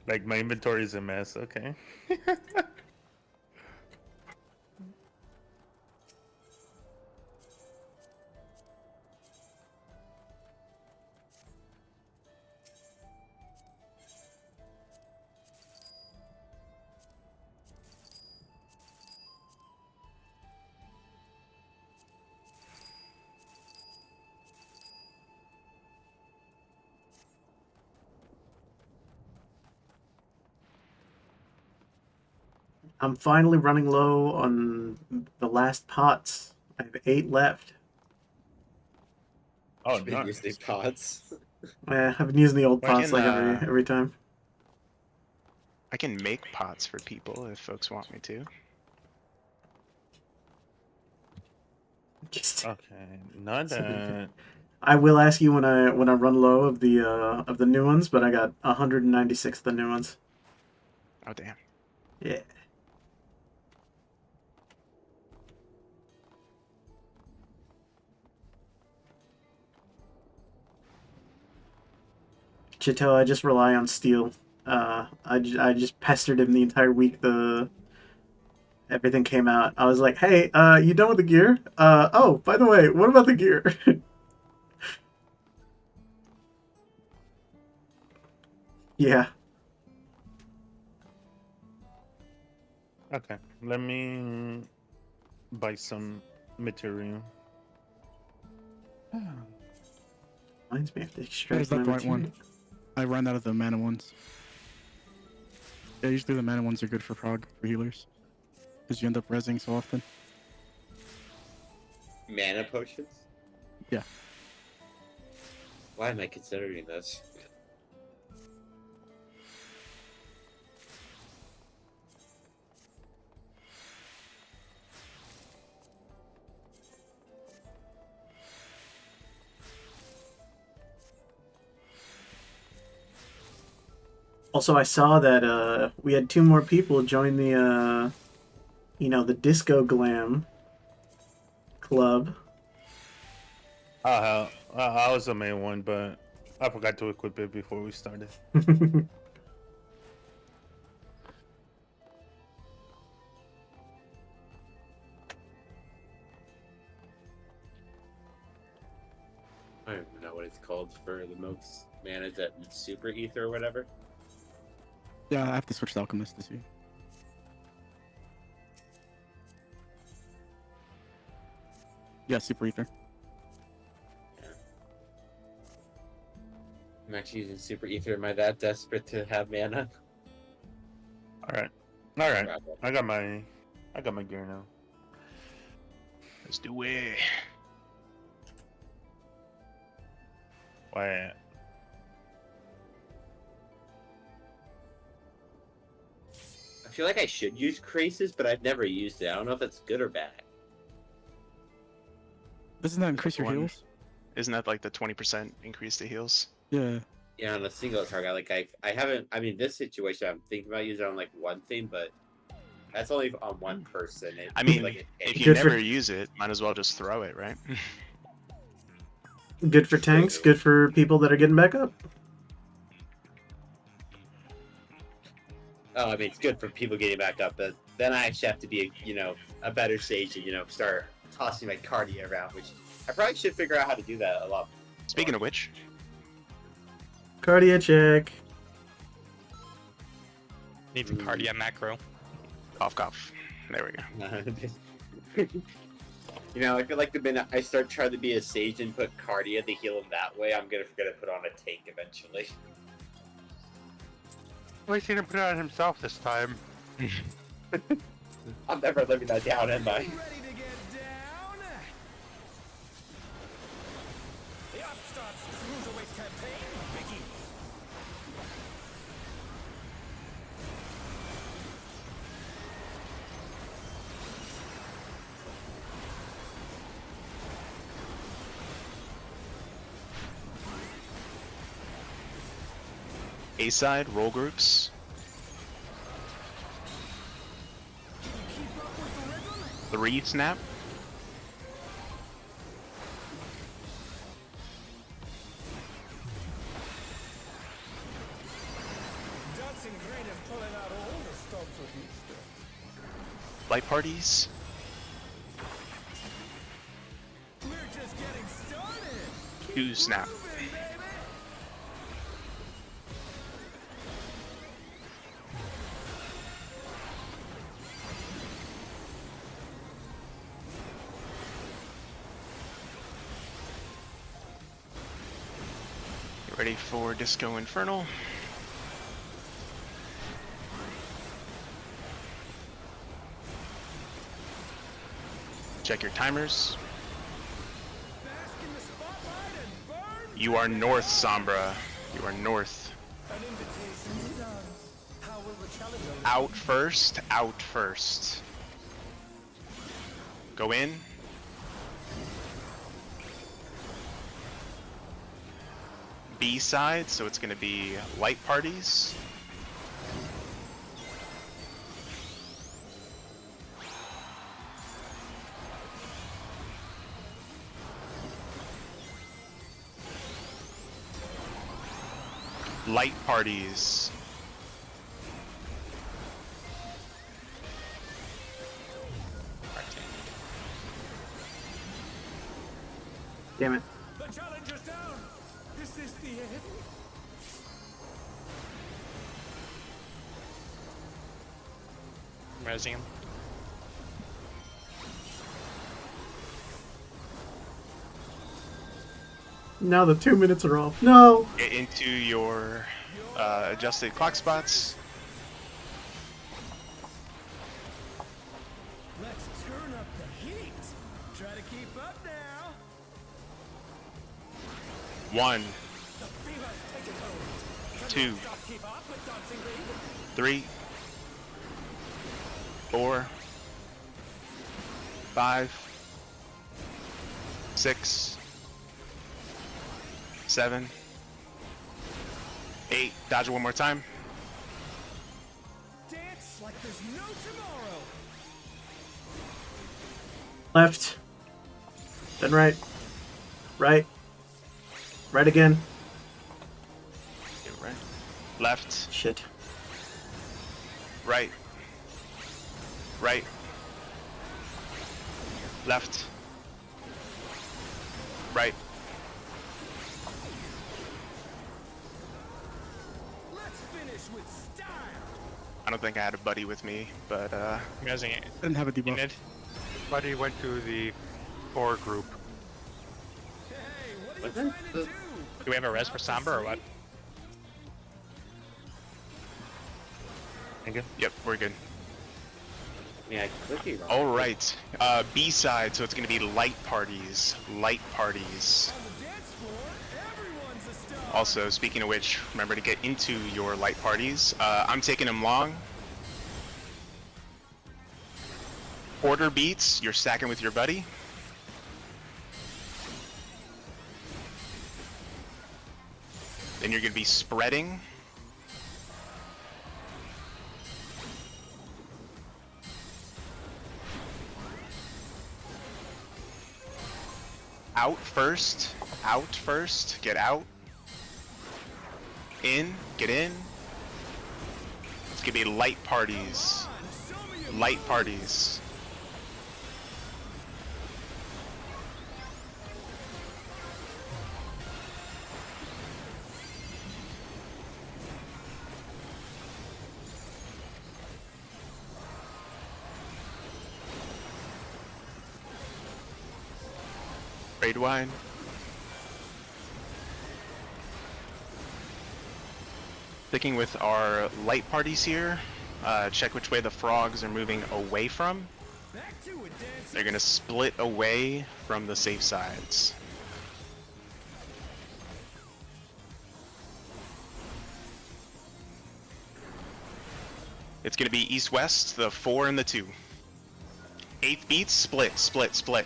Like my inventory is a mess. Okay. I'm finally running low on the last pots. I have 8 left. Oh, Should be nice. using pods. I've been using the old Well, I pots can, like every time. I can make pots for people if folks want me to. Just, Okay, not that. I will ask you when I run low of the new ones, but I got 196 of the new ones. Oh damn. Yeah. Chito, I just rely on steel. I just pestered him the entire week. Everything came out. I was like, hey, you done with the gear? Oh, by the way, what about the gear? Yeah. Okay, let me buy some material. Reminds me I have to That extract is not my the right material. one. I ran out of the mana ones. Yeah, usually the mana ones are good for PROG, for healers. Because you end up rezzing so often. Mana potions? Yeah. Why am I considering this? Also, I saw that we had 2 more people join the the Disco Glam club. Oh hell, I was the main one, but I forgot to equip it before we started. I don't even know what it's called for the most mana. Is that Super Ether or whatever? Yeah, I have to switch to Alchemist to see. Yeah, Super Ether. I'm actually using Super Ether. Am I that desperate to have mana? All right. I got my gear now. Let's do it. Why? I feel like I should use Craces, but I've never used it. I don't know if it's good or bad. Doesn't that increase your One. heals? Isn't that like the 20% increase to heals? Yeah. Yeah, on a single target, like I haven't. I mean, this situation, I'm thinking about using it on like one thing, but that's only on one person. I mean, like if you Good for- never use it, might as well just throw it, right? Good for tanks, good for people that are getting back up. Oh, I mean, it's good for people getting back up, but then I actually have to be, a better sage and, start tossing my cardia around, which I probably should figure out how to do that a lot. Speaking of which, Cardia check. Need the cardia macro. cough cough. There we go. I feel like the minute I start trying to be a sage and put cardia to heal him that way, I'm gonna forget to put on a tank eventually. At least he didn't put it on himself this time. I'm never living that down, am I? starts cruiserweight campaign begins. A side, roll groups. Keep up with the rhythm. 3 snap. Dancing Green is pulling out all the stops of Easter. Light parties. We're just getting started. 2 snap. Moving, baby. Get ready for Disco Infernal. Check your timers. Bask in the spotlight and burn. You are north, Sombra. You are north. An invitation to dance. How will the challenger Out first, out first. Go in. B side, so it's going to be light parties. Light parties. Damn it. The challenger's down. Is this the end? I'm resing him. Now the 2 minutes are off. No! Get into your adjusted clock spots. Let's turn up the heat. Try to keep up now. 1, The fever's taking hold. 2, Stop, keep up with Dancing Green. 3, 4, 5, 6, 7, 8. Dodge it one more time. Dance like there's no tomorrow. Left. Then right. Right. Right again. Get right. Left, Shit. right, right, left, right. Let's finish with style. I don't think I had a buddy with me, but I'm resing it. I didn't have a debuff. Mid. Buddy went to the 4 group. Hey, what are you What trying the- to do? Do we have a res for Sombra or what? yep, we're good. Yeah, could be wrong. All right, B side, so it's gonna be light parties, light parties. On the dance floor, everyone's a star. Also, speaking of which, remember to get into your light parties. I'm taking them long. Quarter beats, you're stacking with your buddy. Then you're gonna be spreading. Out first, get out. In, get in. It's gonna be light parties. Light parties. Trade wine. Sticking with our light parties here, check which way the frogs are moving away from. Back to it, dance. They're gonna split away from the safe sides. It's gonna be east-west, the 4 and the 2. 8th beats, split, split, split.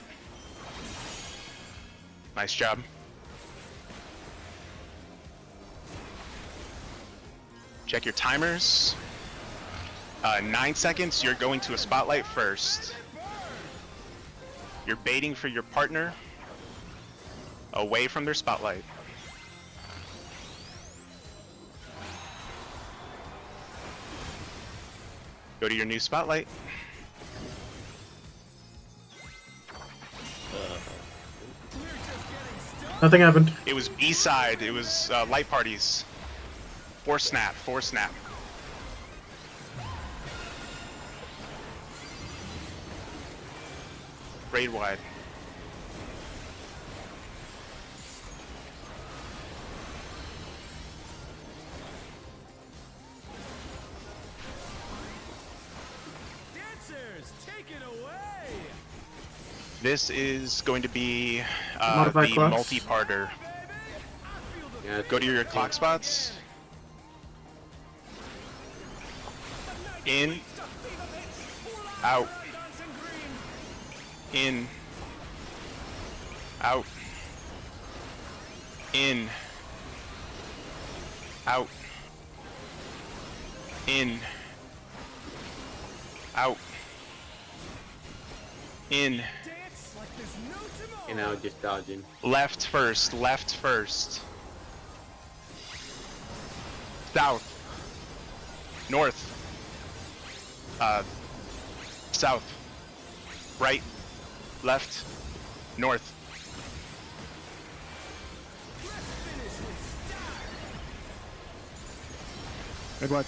Nice job. Check your timers. 9 seconds, you're going to a spotlight first. You're baiting for your partner away from their spotlight. Go to your new spotlight. Nothing happened. It was B side. It was light parties. 4 snap. 4 snap. Raid wide. Dancers, take it away. This is going to be the Modified clocks. multi-parter. Yeah, Go to your clock spots. In. Out. In. Out. In. Out. In. Out. In. You know, just dodging. Left first, left first. South. North. South. Right. Left. North. Good luck.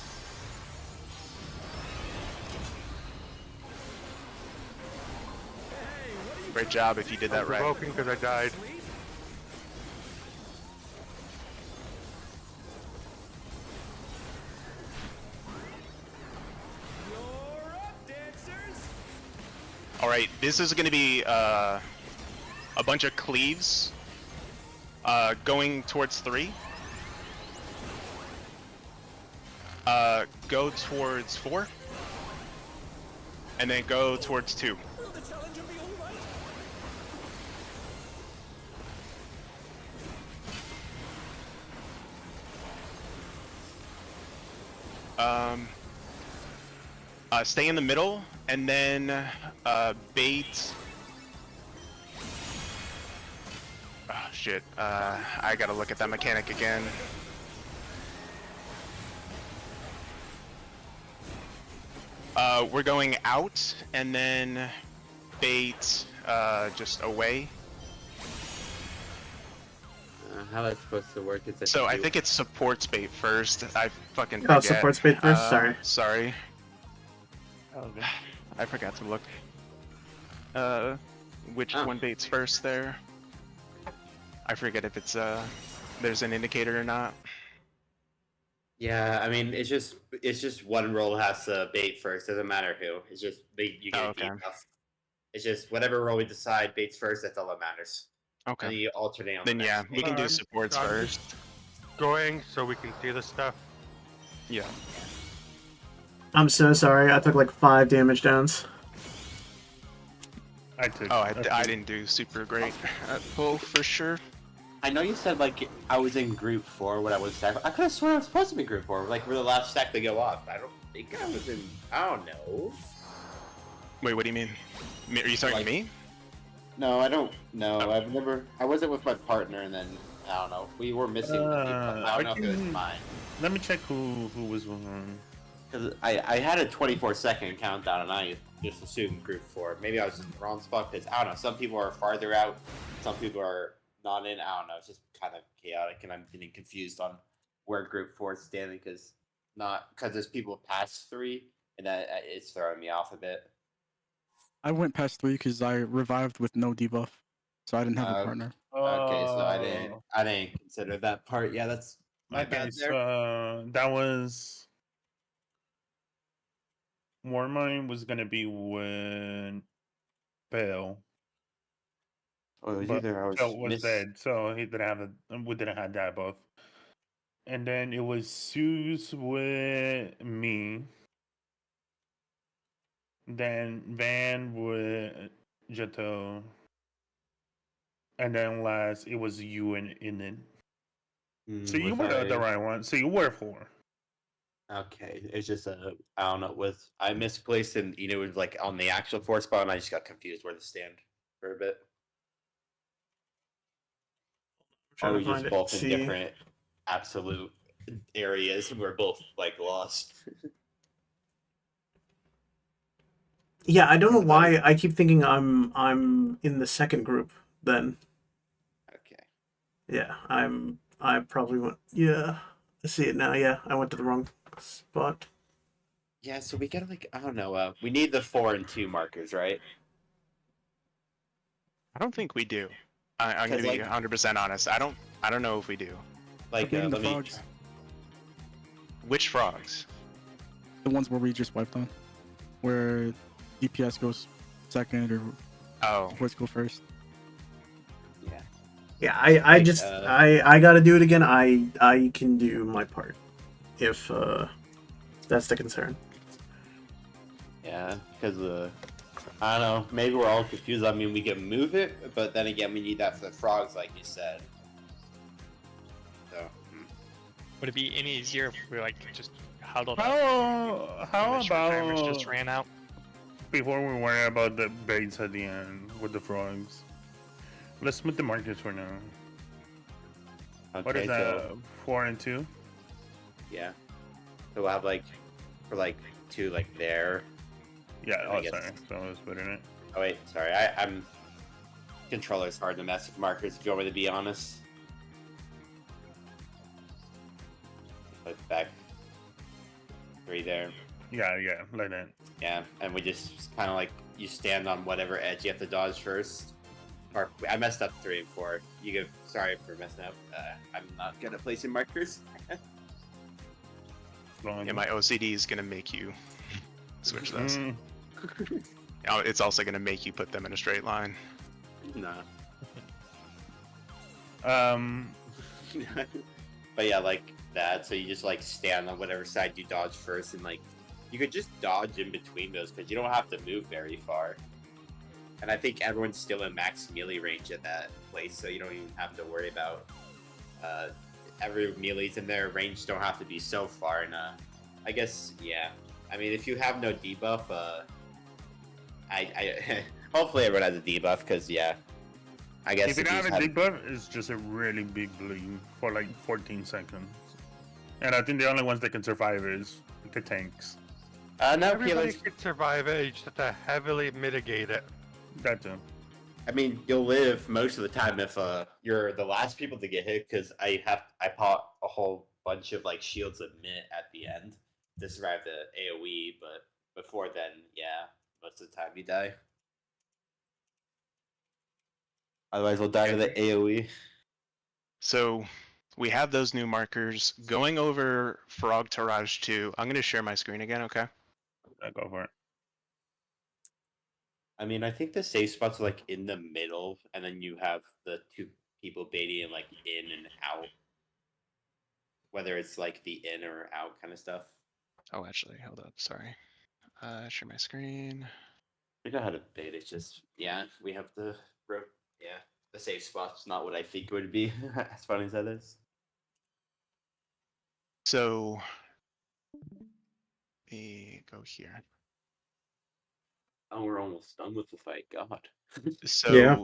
Great job if you did that right. Provoking because I died. All right, this is going to be a bunch of cleaves going towards 3. Go towards 4. And then go towards 2. Stay in the middle, and then bait. Oh shit! I gotta look at that mechanic again. We're going out, and then bait just away. How that's supposed to work? It's So I think it's supports bait first. I fucking forget. Oh, supports bait first? Sorry. Sorry. Okay. I forgot to look. Which one baits first there? I forget if it's there's an indicator or not. Yeah, I mean, it's just one roll has to bait first. Doesn't matter who. It's just you get okay. enough. It's just whatever roll we decide baits first. That's all that matters. Okay. And you alternate on Then the yeah, next we can do I'm- supports I'm first. Going so we can see the stuff. Yeah. I'm so sorry. I took like 5 damage downs. I took. Oh, I didn't do super great at pull for sure. I know you said like I was in group 4 when I was stack. I could have sworn I was supposed to be group 4. Like we're the last stack to go off. I don't think I was in. I don't know. Wait, what do you mean? Are you talking Like- to me? No, I don't know. I've never. I wasn't with my partner, and then I don't know. We were missing. the people. I don't know if it was mine. Let me check who was on. Because I had a 24-second countdown, and I just assumed group 4. Maybe I was in the wrong spot. Because I don't know. Some people are farther out. Some people are not in. I don't know. It's just kind of chaotic, and I'm getting confused on where group 4 is standing. Because there's people past 3, and that it's throwing me off a bit. I went past 3 because I revived with no debuff, so I didn't have a partner. Okay, so I didn't consider that part. Yeah, that's my bad there. So that was Warmine was gonna be when Bell. Oh, it was But either I was, Phil was miss- dead, so he didn't have we didn't have that buff. And then it was Suze with me. then Van with Jeto, and then last it was you and Inen. So you Was were the I? right one. So you were 4. Okay, it's just I don't know. I misplaced and it was like on the actual 4 spot, and I just got confused where to stand for a bit. Trying Are to we find just it. both in See. different absolute areas? We're both like lost. Yeah, I don't know why I keep thinking I'm in the second group then. Okay. Yeah, I probably went. Yeah, I see it now. Yeah, I went to the wrong spot. Yeah, so we gotta like I don't know. We need the 4 and 2 markers, right? I don't think we do. I'm gonna 'Cause, be like- 100% honest. I don't know if we do. Like Beating the let me. frogs. Which frogs? The ones where we just wiped on. Where DPS goes second or Oh, voice go first. Yeah. Yeah, I Like, just I gotta do it again. I can do my part, if that's the concern. Yeah, because I don't know. Maybe we're all confused. I mean, we can move it, but then again, we need that for the frogs, like you said. So. Would it be any easier if we like just huddled up? How and the short timers about just ran out? before we worry about the baits at the end with the frogs? Let's smooth the markers for now. Okay, What is that? so 4 and 2? yeah. So we'll have like for like 2 like there. Yeah. I Oh, guess- sorry. So I was putting it. Oh wait, sorry. I'm controller's hard to mess with markers. If you want me to be honest. Put back 3 there. Yeah, like that. Yeah, and we just kind of like you stand on whatever edge you have to dodge first. Or I messed up 3 and 4. You give sorry for messing up. I'm not good at placing markers. yeah, my OCD is gonna make you switch those. Mm, Oh, it's also gonna make you put them in a straight line. Nah. um, But yeah, like that. So you just like stand on whatever side you dodge first, and like you could just dodge in between those because you don't have to move very far. And I think everyone's still in max melee range at that place, so you don't even have to worry about every melee's in their range. Don't have to be so far. And I guess yeah. I mean, if you have no debuff, I hopefully everyone has a debuff because yeah. I guess if you if don't you have a debuff, it's just a really big bleed for like 14 seconds. And I think the only ones that can survive is the tanks. no Everybody healers. could survive it. You just have to heavily mitigate it. That too. I mean, you'll live most of the time if you're the last people to get hit because I pop a whole bunch of like shields of mint at the end to survive the AoE, but before then, yeah, most of the time you die. Otherwise, we'll die to the AoE. So we have those new markers. Going over Frog Taraj 2, I'm gonna share my screen again, okay? I go for it. I mean, I think the safe spots are like in the middle, and then you have the 2 people baiting and like in and out. Whether it's like the in or out kind of stuff. Oh, actually, hold up, sorry. Share my screen. I know how to bait. It's just yeah, we have the yeah, the safe spot's not what I think it would be. As funny as that is. So we go here. Oh, we're almost done with the fight. God. So Yeah.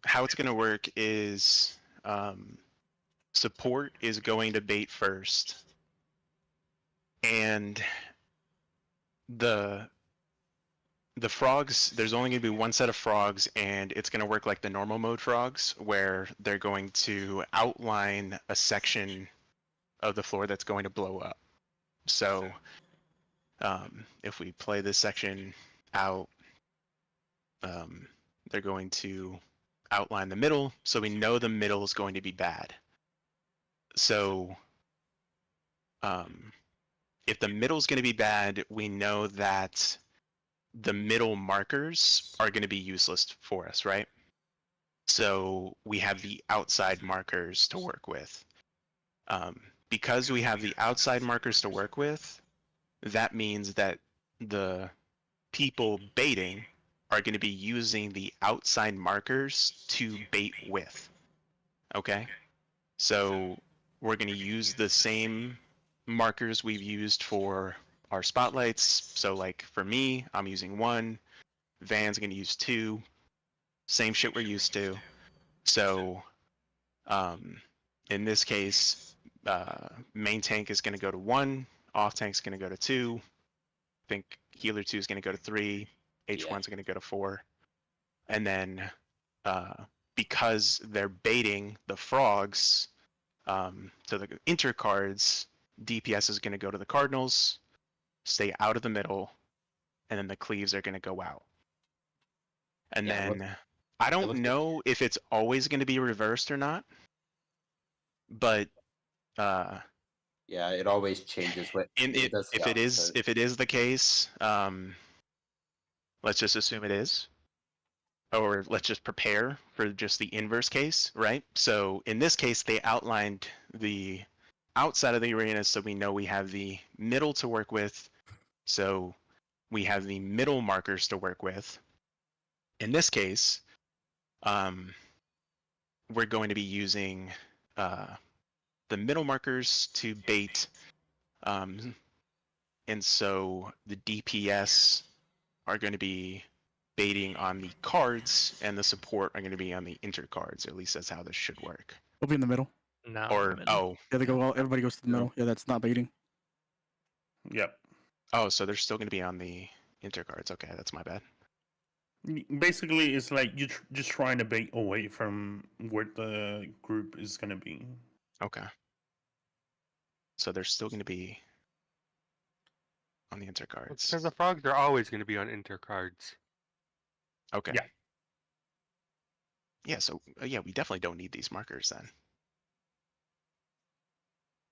how it's gonna work is support is going to bait first, and the frogs, there's only going to be one set of frogs, and it's going to work like the normal mode frogs, where they're going to outline a section of the floor that's going to blow up. So if we play this section out, they're going to outline the middle, so we know the middle is going to be bad. So if the middle is going to be bad, we know that the middle markers are going to be useless for us, right? So we have the outside markers to work with. Because we have the outside markers to work with, that means that the people baiting are going to be using the outside markers to bait with. Okay? So we're going to use the same markers we've used for our spotlights. So like for me, I'm using 1. Van's going to use 2. Same shit we're used to. So in this case, main tank is going to go to 1. Off tank is going to go to 2. I think healer 2 is going to go to 3. H1 is going to go to 4. And then because they're baiting the frogs to the intercards, DPS is going to go to the Cardinals, stay out of the middle, and then the cleaves are going to go out. And then I don't know if it's always going to be reversed or not, but yeah, it always changes. If it is the case, let's just assume it is, or let's just prepare for just the inverse case, right? So in this case, they outlined the outside of the arena, so we know we have the middle to work with. So we have the middle markers to work with. In this case, we're going to be using the middle markers to bait, and so the DPS are going to be baiting on the cards, and the support are going to be on the intercards. At least that's how this should work. They'll be in the middle. No. Or Yeah, they go. Everybody goes to the middle. Yeah, that's not baiting. Yep. oh, so they're still going to be on the intercards. Okay, that's my bad. Basically, it's like you're just trying to bait away from where the group is going to be. Okay. So they're still going to be on the intercards. Because the frogs are always going to be on intercards. Okay. Yeah. Yeah, so yeah, we definitely don't need these markers then.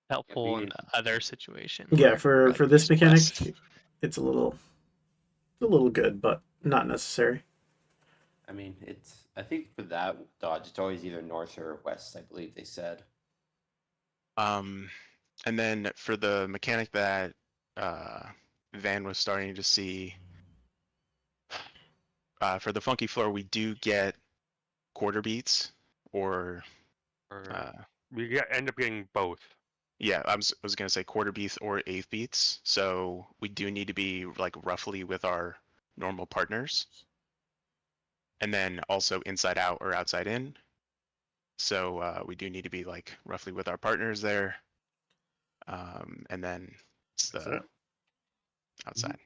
Helpful in other situations. Yeah, for Like this just mechanic, west. it's a little good, but not necessary. I mean, I think for that dodge, it's always either north or west, I believe they said. And then for the mechanic that Van was starting to see, for the funky floor, we do get quarter beats, or We end up getting both. yeah, I was gonna say quarter beats or eighth beats. So we do need to be like roughly with our normal partners, and then also inside out or outside in. So we do need to be like roughly with our partners there, and then it's That's the it. outside.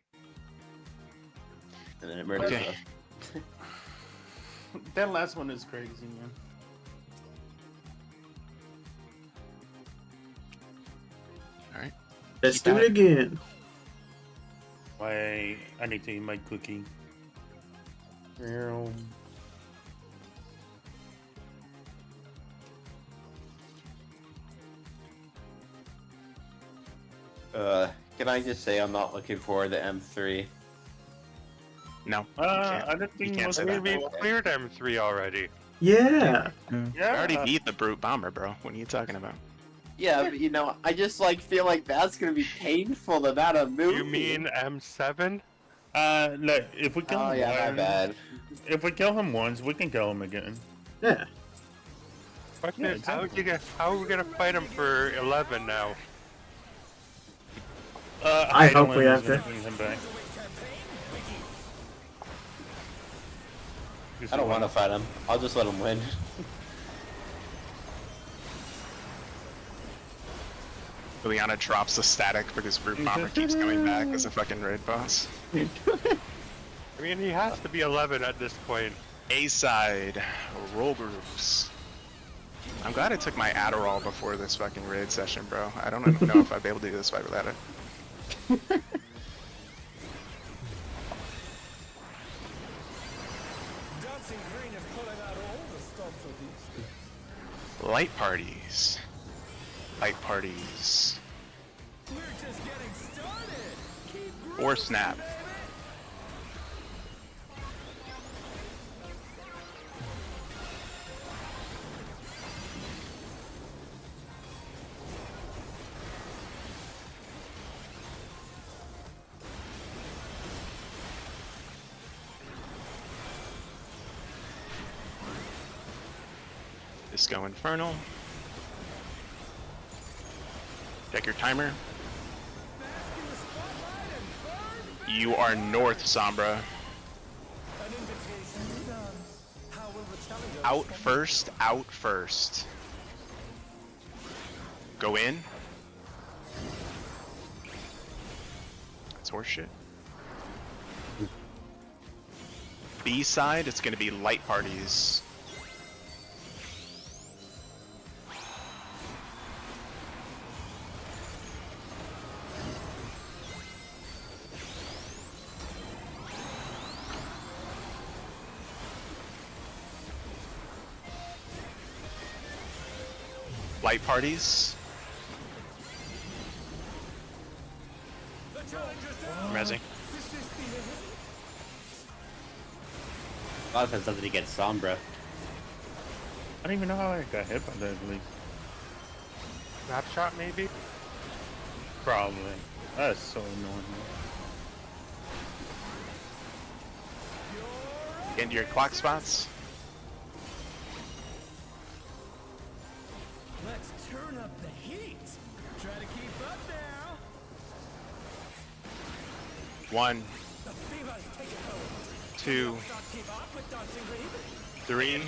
And then it murders Okay. us. That last one is crazy, man. All right. Let's Keep do at it again. Why I need to eat my cookie. Can I just say I'm not looking forward to M3? No. I don't think can't most say that. We cleared M3 already. Yeah. We already beat the brute bomber, bro. What are you talking about? Yeah, but you know, I just feel like that's gonna be painful. The amount of movie. You mean M7? Look, if we kill him yeah, my once, bad. if we kill him once, we can kill him again. Yeah. Question Yeah, is, exactly. how are we gonna fight him for 11 now? I hope we Heidelin have is gonna to. bring him back. I don't want to fight him. I'll just let him win. Liliana drops the static because brute bomber keeps coming back as a fucking raid boss. I mean, he has to be 11 at this point. A side, roll groups. I'm glad I took my Adderall before this fucking raid session, bro. I don't even know if I'd be able to do this fight without it. Dancing Green is pulling out all the stops of these. Light parties. Light parties. We're just getting started. Keep Or snap. Disco Infernal. Check your timer. You are north, Sombra. Out first, out first. Go in. That's horseshit. B side, it's gonna be light parties. Light parties. Rezzing. A lot of times something against Sombra. I don't even know how I got hit by that. Like, Snapshot maybe? probably. That's so annoying. Into your clock spots. Let's turn up the heat. Try to keep up now. 1, The fever's taking hold. 2, Don't keep up with dancing green. 3,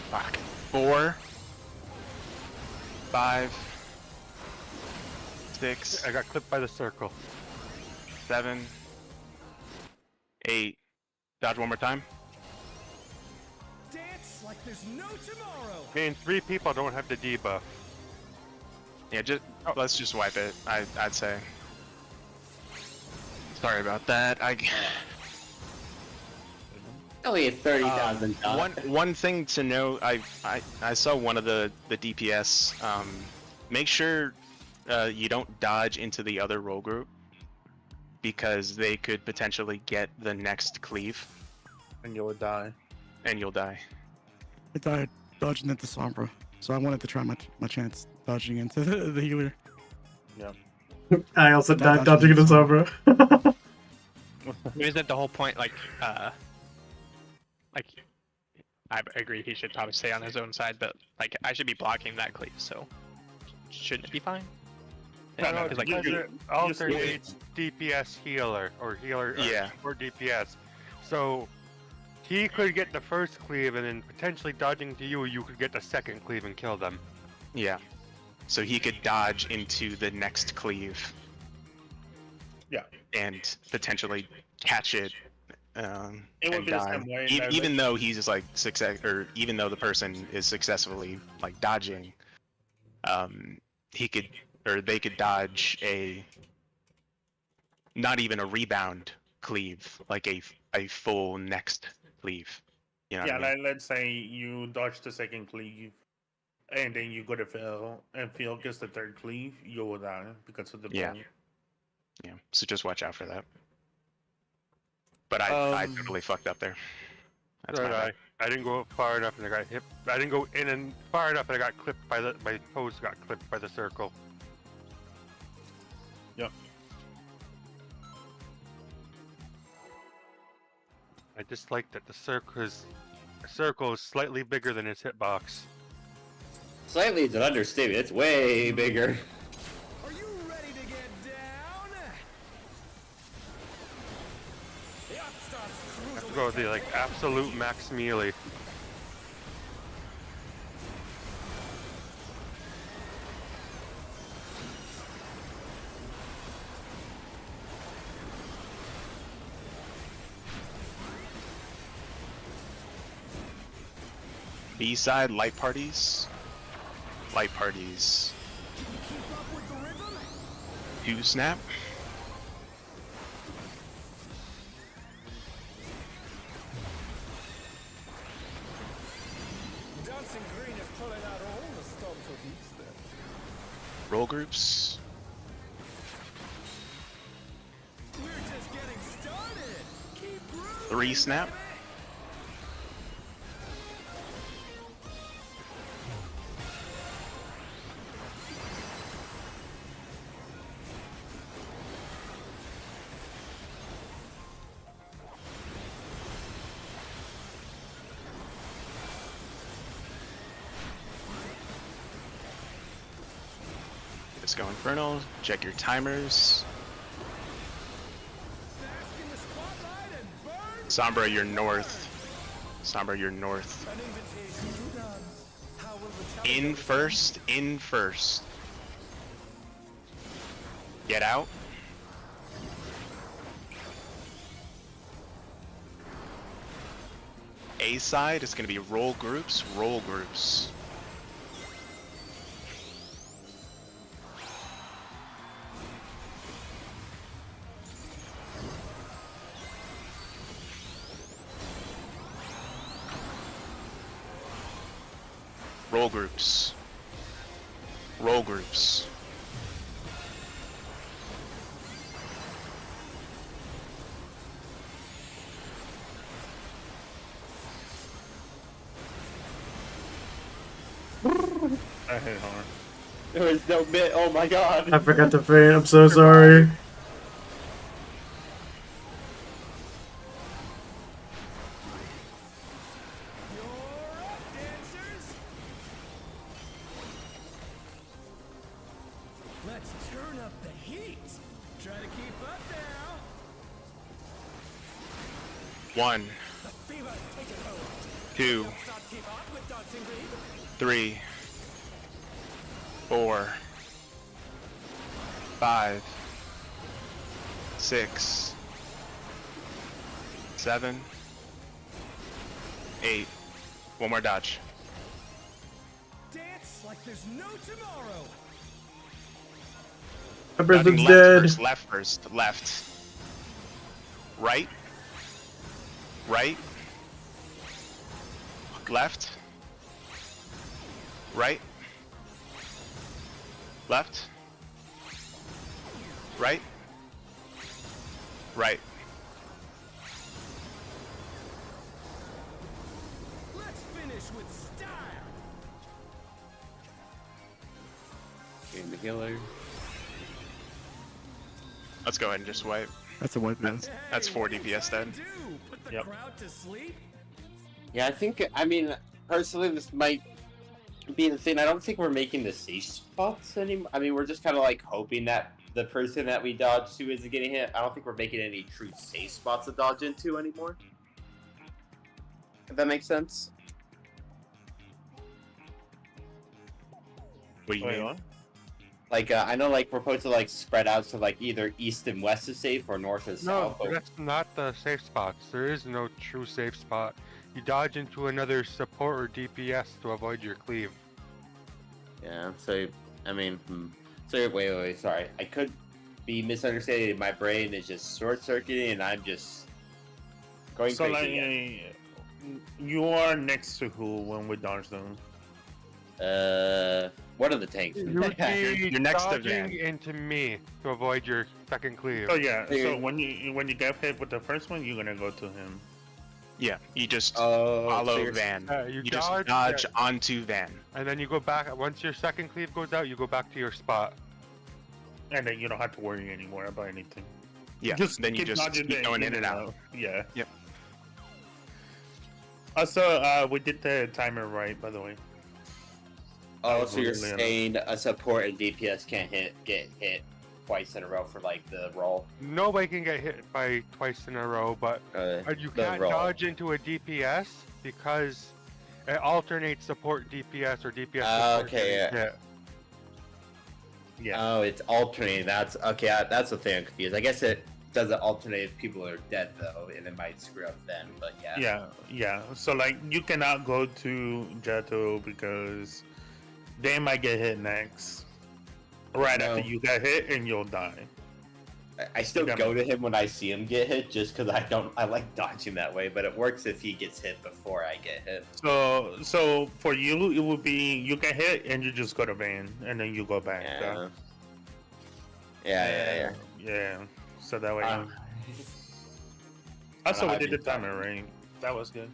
fuck. 4, 5, 6, I got clipped by the circle. 7, 8. Dodge one more time. Dance like there's no tomorrow. And 3 people don't have the debuff. Yeah, let's just wipe it. I'd say. Sorry about that. Only at 30,000. One thing to know, I saw one of the DPS. Make sure you don't dodge into the other role group, because they could potentially get the next cleave. And you'll die. And you'll die. I died dodging into Sombra, so I wanted to try my chance dodging into the healer. Yeah. I also died dodging into Sombra. Isn't that the whole point? Like, I agree he should probably stay on his own side, but like I should be blocking that cleave, so shouldn't it be fine? No, No, 'cause, like, because it alternates DPS healer or healer or DPS. So he could get the first cleave and then potentially dodging to you, you could get the second cleave and kill them. Yeah. So he could dodge into the next cleave. Yeah. And potentially catch it. It And would be the die. same way. Even though he's just like even though the person is successfully like dodging, they could dodge not even a rebound cleave, like a full next cleave. You know yeah, what I mean? like, let's say you dodge the second cleave, and then you go to Phil, and Phil gets the third cleave, you will die because of the Yeah. bone. Yeah. So just watch out for that. But I totally fucked up there. That's So my bad. I didn't go far enough and I got hit. I didn't go in and far enough and I got clipped by my post got clipped by the circle. Yep. I just like that the circle is slightly bigger than its hitbox. Slightly is an understatement. It's way bigger. Are you ready to get down? The up starts I have to go with the like absolute max melee. B side light parties. Light parties. Keep up with the rhythm. 2 snap. Dancing green is pulling out all the stops of each step. Roll groups. We're just getting started. Keep grooving, 3 snap. baby. Disco Inferno. Check your timers. Sombra, you're north. Sombra, you're north. In first, in first. Get out. A side is going to be roll groups, roll groups. Roll groups. Roll groups. I hit hard. There was no bit. Oh my god. I forgot to faint. I'm so sorry. Let's turn up the heat. Try to keep up now. 1, The fever, take it home. 2, Don't keep up with dancing green. 3, 4, 5, 6, 7, 8. One more dodge. Dance like there's no tomorrow. My Dodging brother's left dead. first, left first, left. Right. Right. Left. Right. Left. Right. Right. Let's finish with style. Game the healer. Let's go ahead and just wipe. That's a wipe, yeah. That's 4 DPS then. Put the Yep. crowd to sleep. Yeah, I think. I mean, personally, this might be the thing. I don't think we're making the safe spots anymore. I mean, we're just kind of like hoping that the person that we dodge to isn't getting hit. I don't think we're making any true safe spots to dodge into anymore. If that makes sense. What do you Wait, mean? what? Like, I know, like, we're supposed to, like, spread out to, like, either east and west is safe or north and No, south. But that's not the safe spots. There is no true safe spot. You dodge into another support or DPS to avoid your cleave. yeah, so, I mean, So, wait, sorry. I could be misunderstanding. My brain is just short-circuiting, and I'm just going So, crazy. you are next to who when we dodge them? What are the tanks? You would be You're next to dodging Van. into me to avoid your second cleave. Oh yeah. So Dude. when you get hit with the first one, you're gonna go to him. Yeah, you just Oh, follow so you're- Van. You You just dodge, dodge onto Van. and then you go back. Once your second cleave goes out, you go back to your spot. And then you don't have to worry anymore about anything. Yeah, then you keep just dodging keep it going in and out. Yeah. Yep. Also, we did the timer right, by the way. Oh, was so you're literally saying a support and DPS can't get hit twice in a row for like the roll? Nobody can get hit by twice in a row, but you the can't roll. dodge into a DPS because it alternates support DPS or DPS Ah, support. okay, getting yeah. hit. Yeah. Oh, it's alternating. That's okay. That's the thing I'm confused. I guess it doesn't alternate if people are dead though, and it might screw up then. But yeah. Yeah. So like, you cannot go to Jetto because they might get hit next. Right No. after you get hit, and you'll die. I still Yeah. go to him when I see him get hit, just because I like dodging that way. But it works if he gets hit before I get hit. So for you, it would be you get hit and you just go to Van, and then you go back. Yeah. Yeah. So that way. Um, Also, I we don't did the have any timer right. That was good.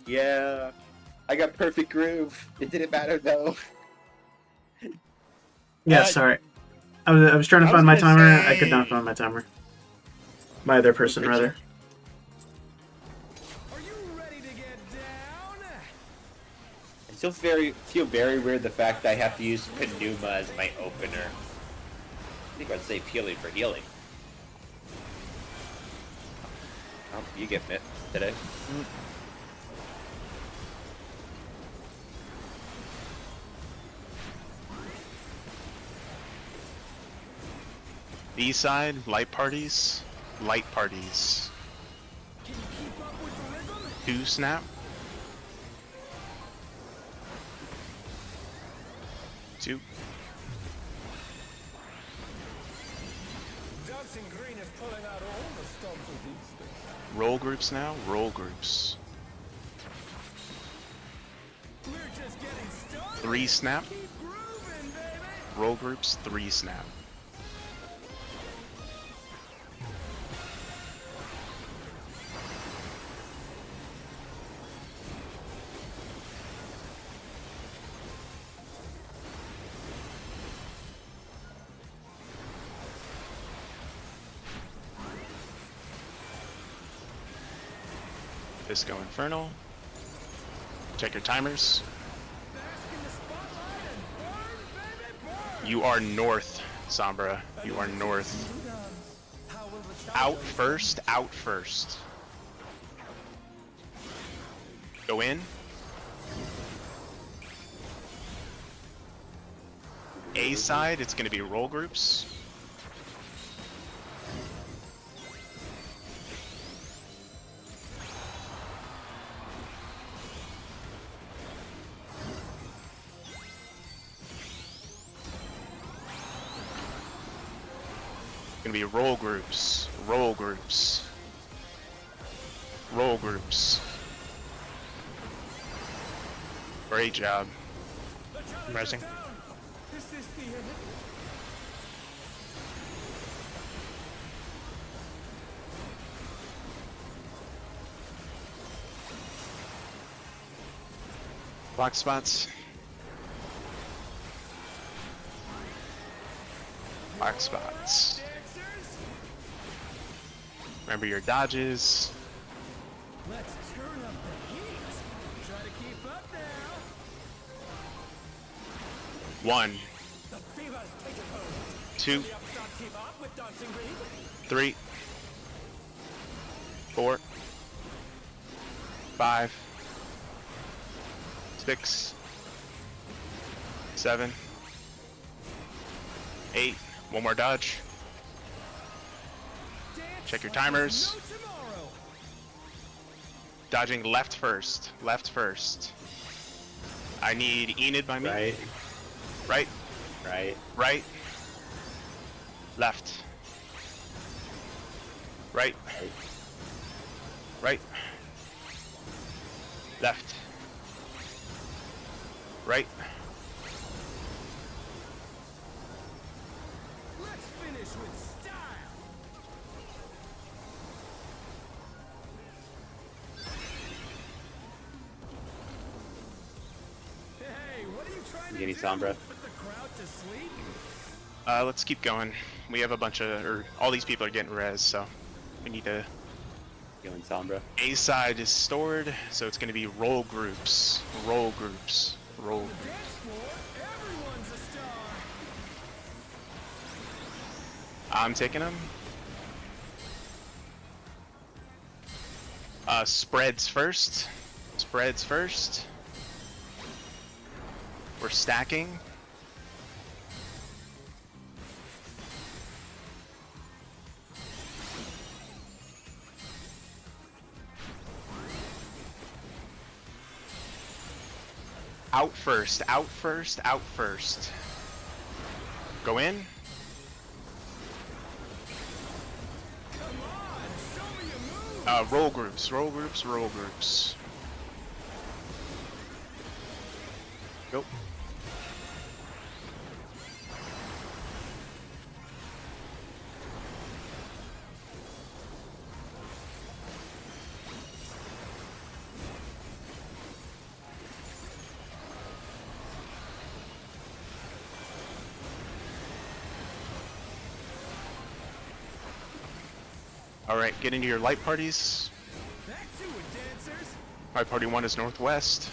Yeah. I got perfect groove. It didn't matter though. Yeah, sorry. I was trying to I find my was gonna timer. I could say- not find my timer. My other person, rather. Are you ready to get down? I still feel very weird the fact that I have to use Pneuma as my opener. think I'd save healing for healing. Oh, you getting it today? B side, light parties. Light parties. 2 snap. 2. Dancing green is pulling out all the stops of these things. Roll groups now. Roll groups. We're just getting started. 3 snap. Keep grooving, baby. Roll groups. 3 snap. Disco Infernal. Check your timers. You are north, Sombra. You are north. Out first, out first. Go in. A side, it's going to be roll groups. Gonna be roll groups, roll groups, roll groups. Great job. I'm resing. Is this the end? Block spots. Block spots. Remember your dodges. Let's turn up the heat. Try to keep up now. 1, The fever's taking hold. 2, The upstart keep up with dancing green. 3, 4, 5, 6, 7, 8. One more dodge. Check your timers. Dodging left first. Left first. I need Enid by me. Right. Right. Right. Right. Left. Right. Right. Left. Right. Let's finish with style. Hey, what are you trying to Any do? Sombra? Put the crowd to sleep? Let's keep going. We have a bunch of, or all these people are getting res, so we need to. Healing Sombra. A side is stored, so it's going to be roll groups. Roll groups. Roll. Dance floor, everyone's a star. I'm taking them. Spreads first. Spreads first. We're stacking. Out first, out first, out first. Go in. Roll groups, roll groups, roll groups. Go. Alright, get into your light parties. Back to it, dancers. Light party 1 is northwest.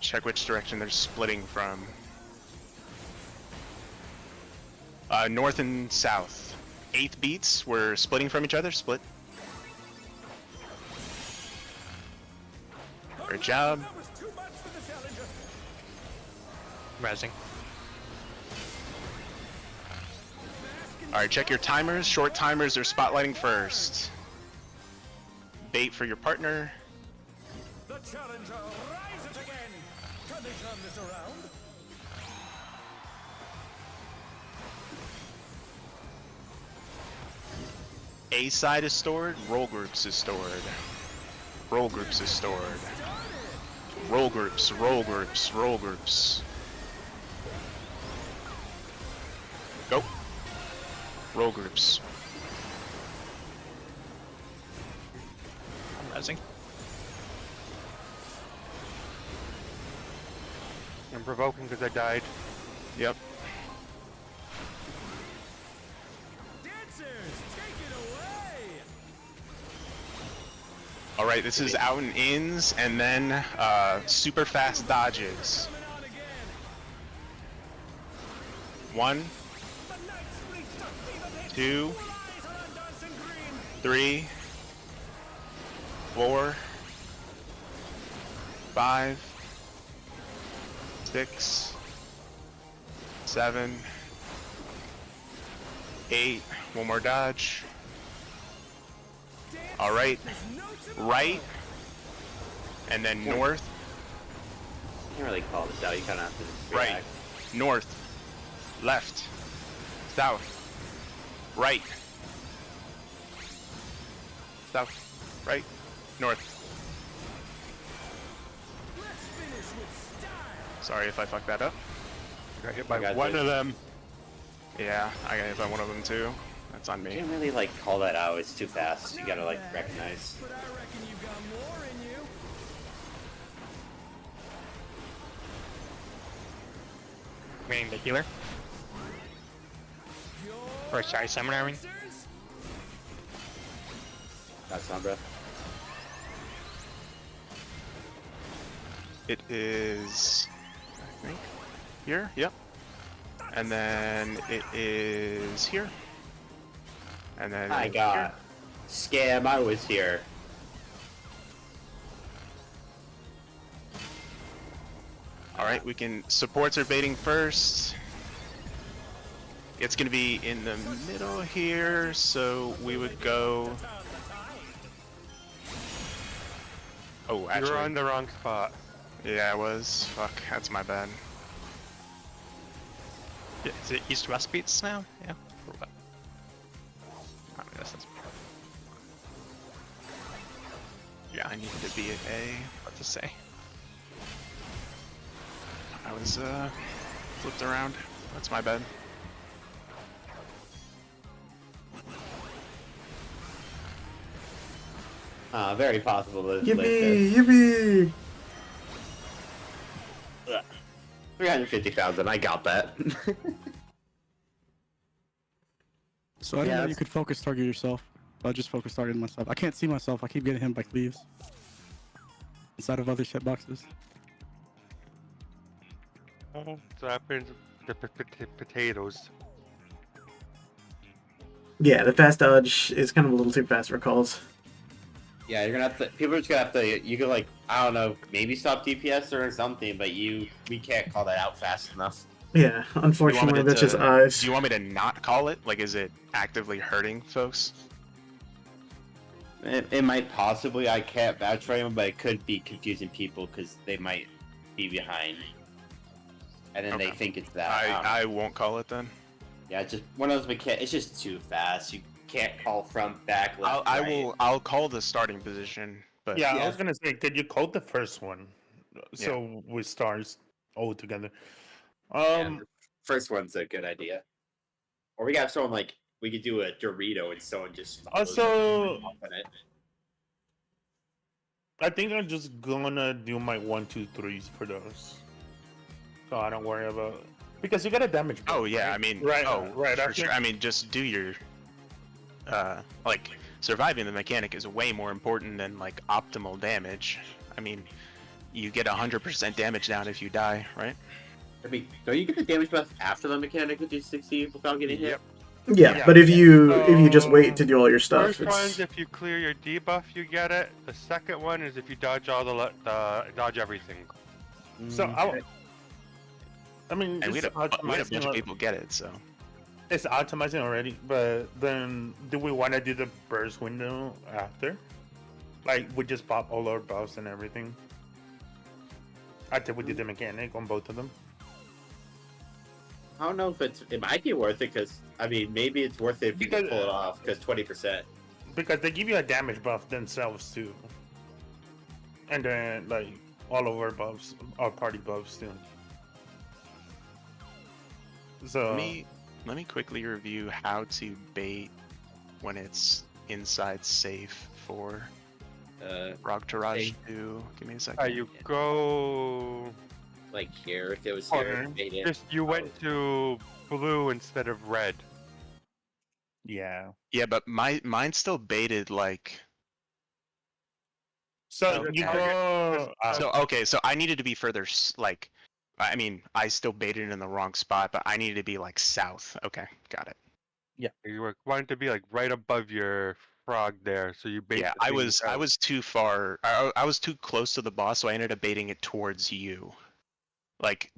Check which direction they're splitting from. North and south. 8th beats. We're splitting from each other. Split. Great job. That was too much for the challenger. Rising. Alright, check your timers. Short timers are spotlighting first. Bait for your partner. The challenger rises again. Can they turn this around? A side is stored. Roll groups is stored. Roll groups is stored. Roll groups, roll groups, roll groups. Go. Roll groups. I'm rising. I'm provoking because I died. Yep. Dancers, take it away. Alright, this is out and ins, and then super fast dodges. Coming on again. 1, The Knights reached a fever pitch. 2, All eyes are on Dancing Green. 3, 4, 5, 6, 7, 8. One more dodge. Alright. Right. And then north. Can't really call this out. You kind of have to just Right. react. North. Left. South. Right. South. Right. North. Let's finish with style. Sorry if I fucked that up. I got hit by got one this. of them. Yeah, I got hit by one of them too. That's on You me. can't really like call that out. It's too fast. You gotta like recognize. But I reckon you got more in you. Meaning the healer? Or sorry, summoner, I mean. Dancers? That's Sombra. It is, I think, here. Yep. And then it is here. And then I got scam. I was here. All right, we can supports are baiting first. It's gonna be in the middle here, so we would go. Oh, actually, You're on the wrong spot. yeah, I was. Fuck, that's my bad. Yeah, is it east-west beats now? Yeah. Or what? I mean, that's Yeah, I needed to be at A. what to say. I was flipped around. That's my bad. Very possible. To Yippee! Yippee! 350,000. I got that. So I don't Yeah, know. You that's- could focus target yourself. I'll just focus target myself. I can't see myself. I keep getting hit by cleaves inside of other set boxes. So happens the potatoes. Yeah, the fast dodge is kind of a little too fast for calls. Yeah, you're gonna have to. People are just gonna have to. You could like, I don't know, maybe stop DPS or something, but we can't call that out fast enough. Yeah, unfortunately, that's just eyes. Do you want me to not call it? Like, is it actively hurting folks? It might possibly. I can't vouch for him, but it could be confusing people because they might be behind, and then they Okay. think it's that. I won't call it then. Yeah, just one of those mechanics. It's just too fast. You can't call front, back, left, right. I'll call the starting position, but Yeah, Yeah. I was gonna say, could you code the first one so we start all together? Yeah, the first one's a good idea. Or we got someone like we could do a Dorito and someone just follows Also, up on it. I think I'm just gonna do my 1, 2, 3s for those, so I don't worry about because you got a damage. oh buff, yeah, right? I mean, right, oh right. for After, sure. I mean, just do your like surviving the mechanic is way more important than like optimal damage. I mean, you get 100% damage down if you die, right? I mean, don't you get the damage buff after the mechanic if you succeed without getting hit? Yeah, Yeah. but if you just wait to do all your stuff, First one's if you clear your debuff, you get it. The second one is if you dodge all the dodge everything. So I mean, And we it's had a bunch optimizing. of people get it, so. It's optimizing already, but then do we want to do the burst window after? Like we just pop all our buffs and everything after we do the mechanic on both of them. I don't know if it might be worth it because I mean maybe it's worth it if you can Because- pull it off because 20%. Because they give you a damage buff themselves too, and then like all of our buffs, our party buffs too. So Let me quickly review how to bait when it's inside safe for Rock Taraj safe. 2. Give me a second. You go. Like here, if it was Corner. here, made it. Just you went to blue instead of red. yeah. Yeah, but mine's still baited like. So Okay. you go. So okay, so I needed to be further like. I mean, I still baited in the wrong spot, but I needed to be like south. Okay, got it. You wanted to be like right above your frog there, so you bait. Yeah, the I thing was out. too far. I was too close to the boss, so I ended up baiting it towards you. Like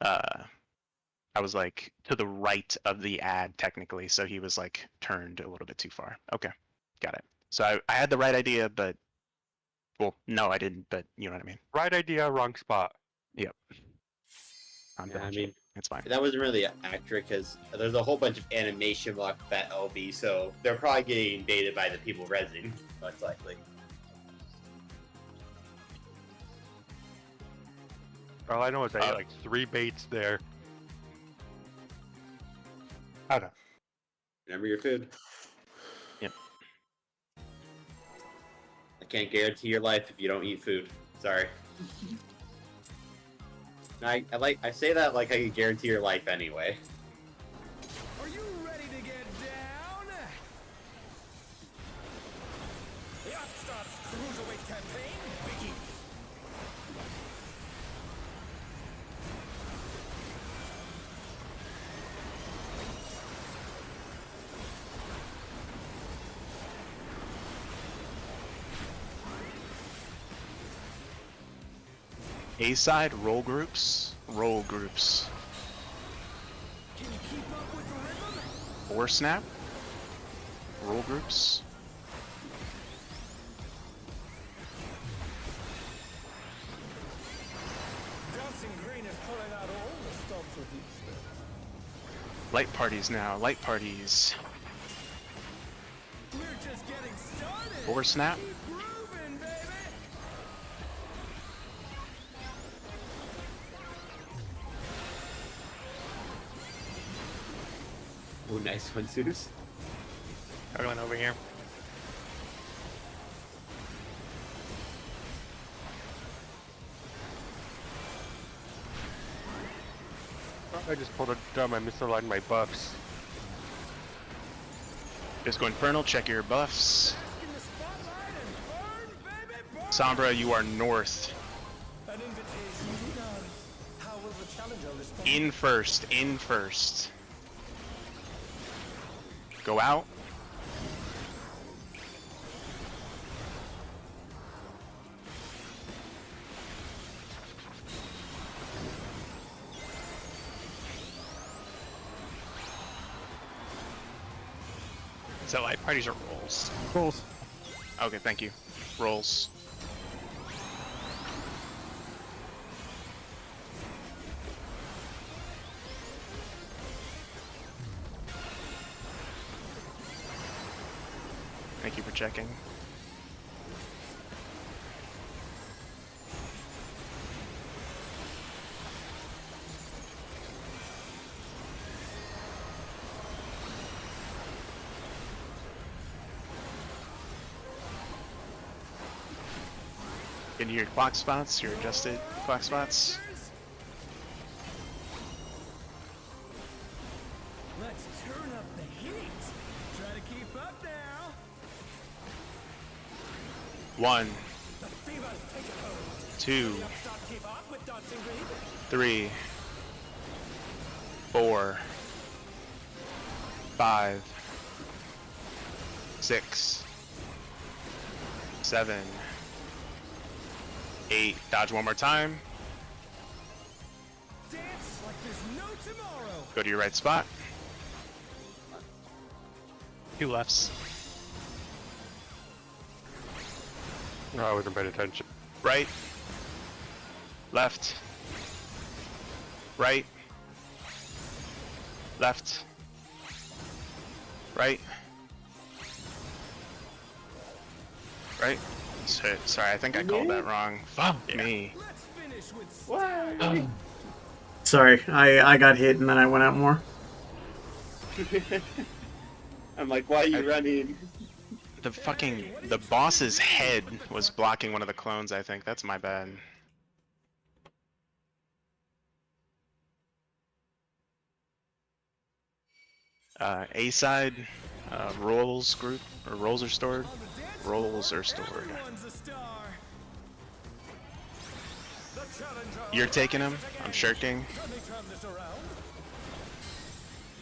I was like to the right of the ad technically, so he was like turned a little bit too far. Okay, got it. So I had the right idea, but well, no, I didn't. But you know what I mean. Right idea, wrong spot. Yep. I'm Yeah, done. I mean, It's fine. that wasn't really accurate because there's a whole bunch of animation lock that LB, so they're probably getting baited by the people resin, most likely. All I know is I ate like 3 baits there. Okay. Remember your food. Yep. I can't guarantee your life if you don't eat food. Sorry. I say that like I can guarantee your life anyway. Are you ready to get down? The Upstart's Cruiserweight campaign begins. A side roll groups. Roll groups. Can you keep up with the rhythm? Four snap. Roll groups. Dancing Green is pulling out all the stops with these. Light parties now. Light parties. We're just getting started. Four snap. Keep grooving, baby. Oh, nice one, Suitors. Everyone over here. I just pulled a dumb. I misaligned my buffs. Disco Infernal, check your buffs. In the spotlight and burn, baby, burn. Sombra, you are north. An invitation done. How will the challenger respond? In first. In first. Go out. So light parties are rolls. Rolls. Okay, thank you. Rolls. Thank you for checking. Into your clock spots, your adjusted clock spots. Let's turn up the heat. Try to keep up now. 1, The fever's taking hold. 2, The Upstart keep up with Dancing Green. 3, 4, 5, 6, 7, 8. Dodge one more time. Dance like there's no tomorrow. Go to your right spot. 2 lefts. No, I wasn't paying attention. Right. Left. Right. Left. Right. Right. Sorry, I think I called that wrong. Fuck me. Let's finish with style. Sorry, I got hit and then I went out more. I'm like, why are you running? The boss's head was blocking one of the clones, I think. That's my bad. A side, rolls group, or rolls are stored. Rolls are stored. Everyone's a star. The challenger You're taking him. I'm shirking. Can they turn this around?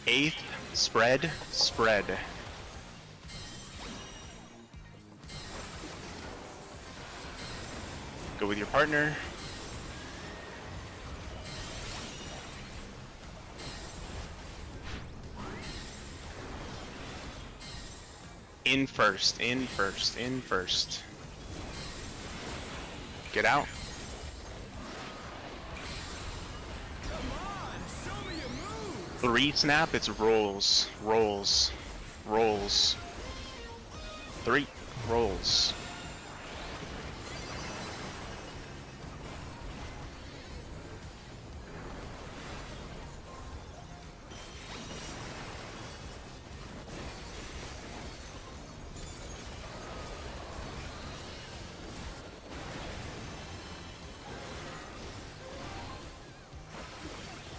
8th, spread, spread. Go with your partner. In first, in first, in first. Get out. Come on, show me your moves. 3 snap, it's rolls, rolls, rolls. 3 rolls.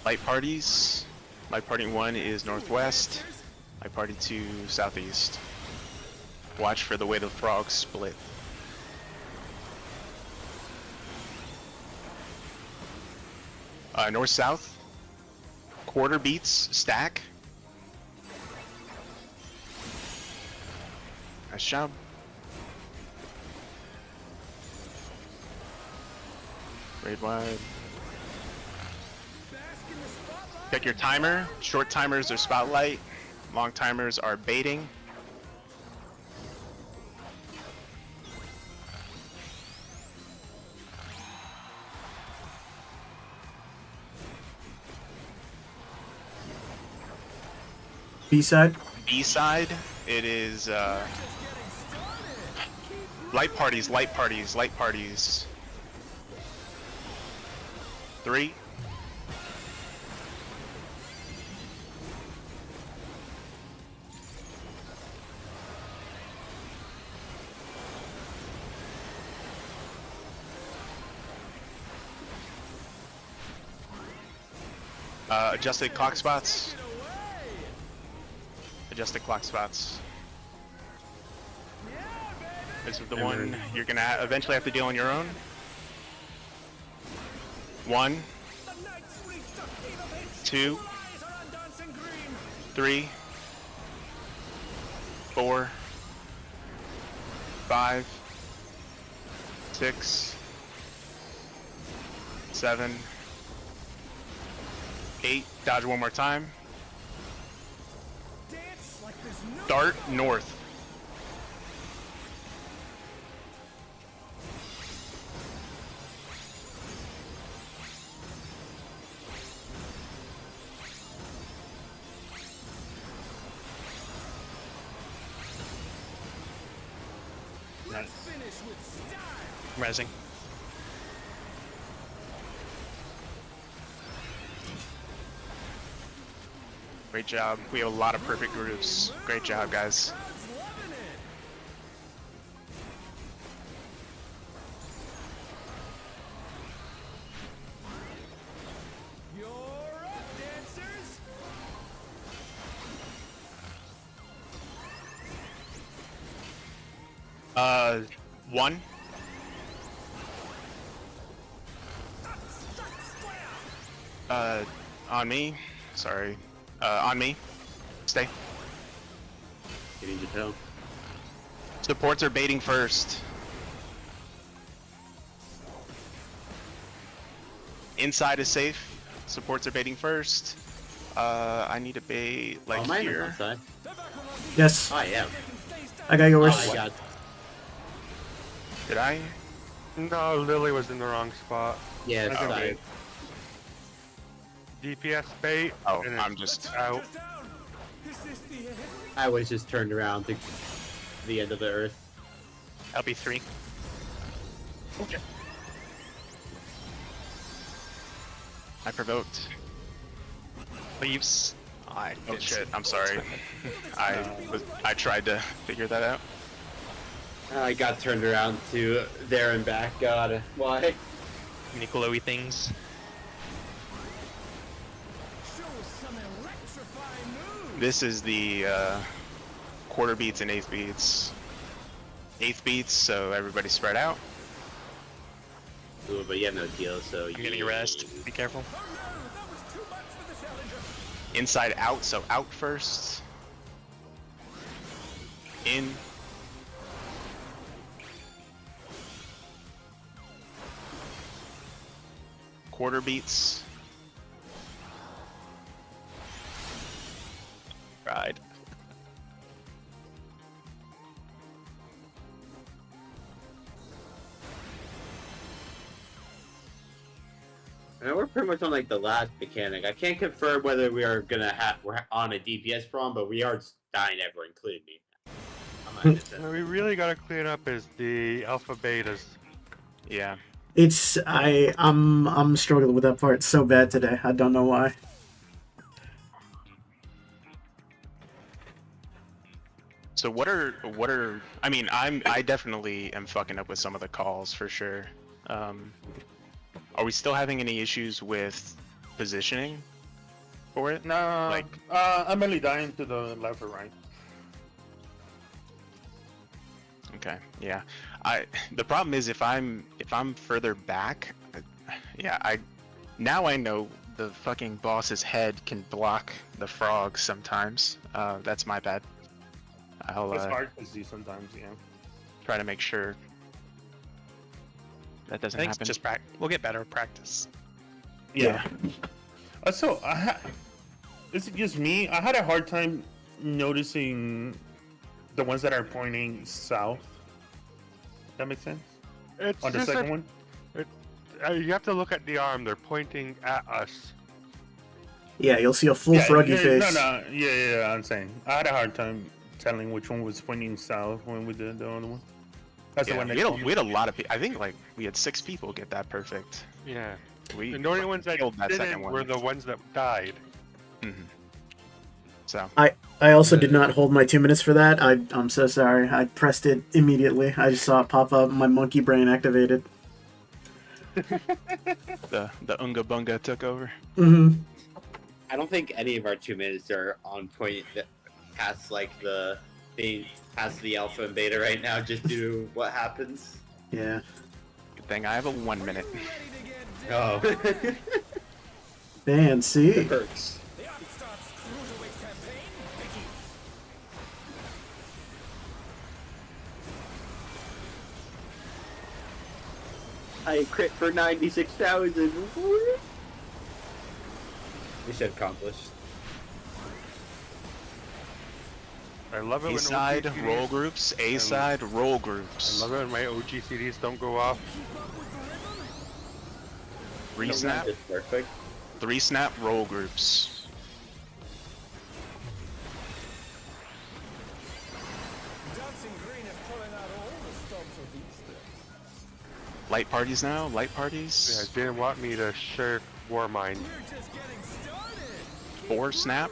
Light parties. Light party 1 is northwest. Light party 2 southeast. Watch for the way the frogs split. North south. Quarter beats stack. Nice job. Raid wide. Check your timer. Short timers are spotlight. Long timers are baiting. B side. B side, it is light parties, light parties, light parties. 3. Adjusted clock spots. Adjusted clock spots. This is the one you're gonna eventually have to deal on your own. 1, 2, 3, 4, 5, 6, 7, 8. Dodge one more time. Dart north. Let's finish with style. Rising. Great job. We have a lot of perfect groups. Great job, guys. Crowd's loving it. You're up, dancers. 1. On me. Sorry. On me. Stay. Getting to tell. Supports are baiting first. Inside is safe. Supports are baiting first. I need to bait like mine is here. outside. Yes, I am. I got yours. Oh, I got. Did I? No, Lily was in the wrong spot. Yeah, I can side. DPS bait. Oh, and I'm it's just. out. I was just turned around to the end of the earth. LB3. Okay. I provoked. Leaves. Oh shit! I'm sorry. I tried to figure that out. I got turned around to there and back. God, why? Mini glowy things. This is the quarter beats and eighth beats. Eighth beats, so everybody spread out. Ooh, but you have no deal, so I'm getting rest. Be careful. Inside out, so out first. In. Quarter beats. Ride. And we're pretty much on like the last mechanic. I can't confirm whether we're on a DPS problem, but we are dying everyone, including me. What we really gotta clean up is the alpha betas. Yeah. I'm struggling with that part so bad today. I don't know why. So what are I mean, I definitely am fucking up with some of the calls for sure. Are we still having any issues with positioning for it? No, Like, I'm only dying to the left or right. okay, yeah. The problem is if I'm further back, now I know the fucking boss's head can block the frogs sometimes. That's my bad. I'll It's hard to see sometimes, yeah. try to make sure that doesn't I think happen. it's just we'll get better at practice. Yeah. Also, is it just me? I had a hard time noticing the ones that are pointing south. That makes sense? It's On the just second one? you have to look at the arm. They're pointing at us. Yeah, you'll see a full froggy face. No, yeah, I'm saying. I had a hard time telling which one was pointing south when we did the other one. That's Yeah, the one we had a lot of people. I think like we had 6 people get that perfect. Yeah. We And the only ones that killed that second didn't one. were the ones that died. Mm-hmm. So I also did not hold my 2 minutes for that. I'm so sorry. I pressed it immediately. I just saw it pop up. My monkey brain activated. the Unga Bunga took over. Mm-hmm. I don't think any of our 2 minutes are on point past like the thing past the alpha and beta right now, just due to what happens. Yeah. Good thing I have a 1 minute. Oh. Fancy. It hurts. I crit for 96,000. Mission accomplished. I love it A when side OG roll CDs groups. A side roll I groups. love it when my OG CDs don't go off. 3 snap. It's perfect. 3 snap roll groups. Light parties now. Light Yeah, parties. didn't want me to shirk Warmind. 4 snap.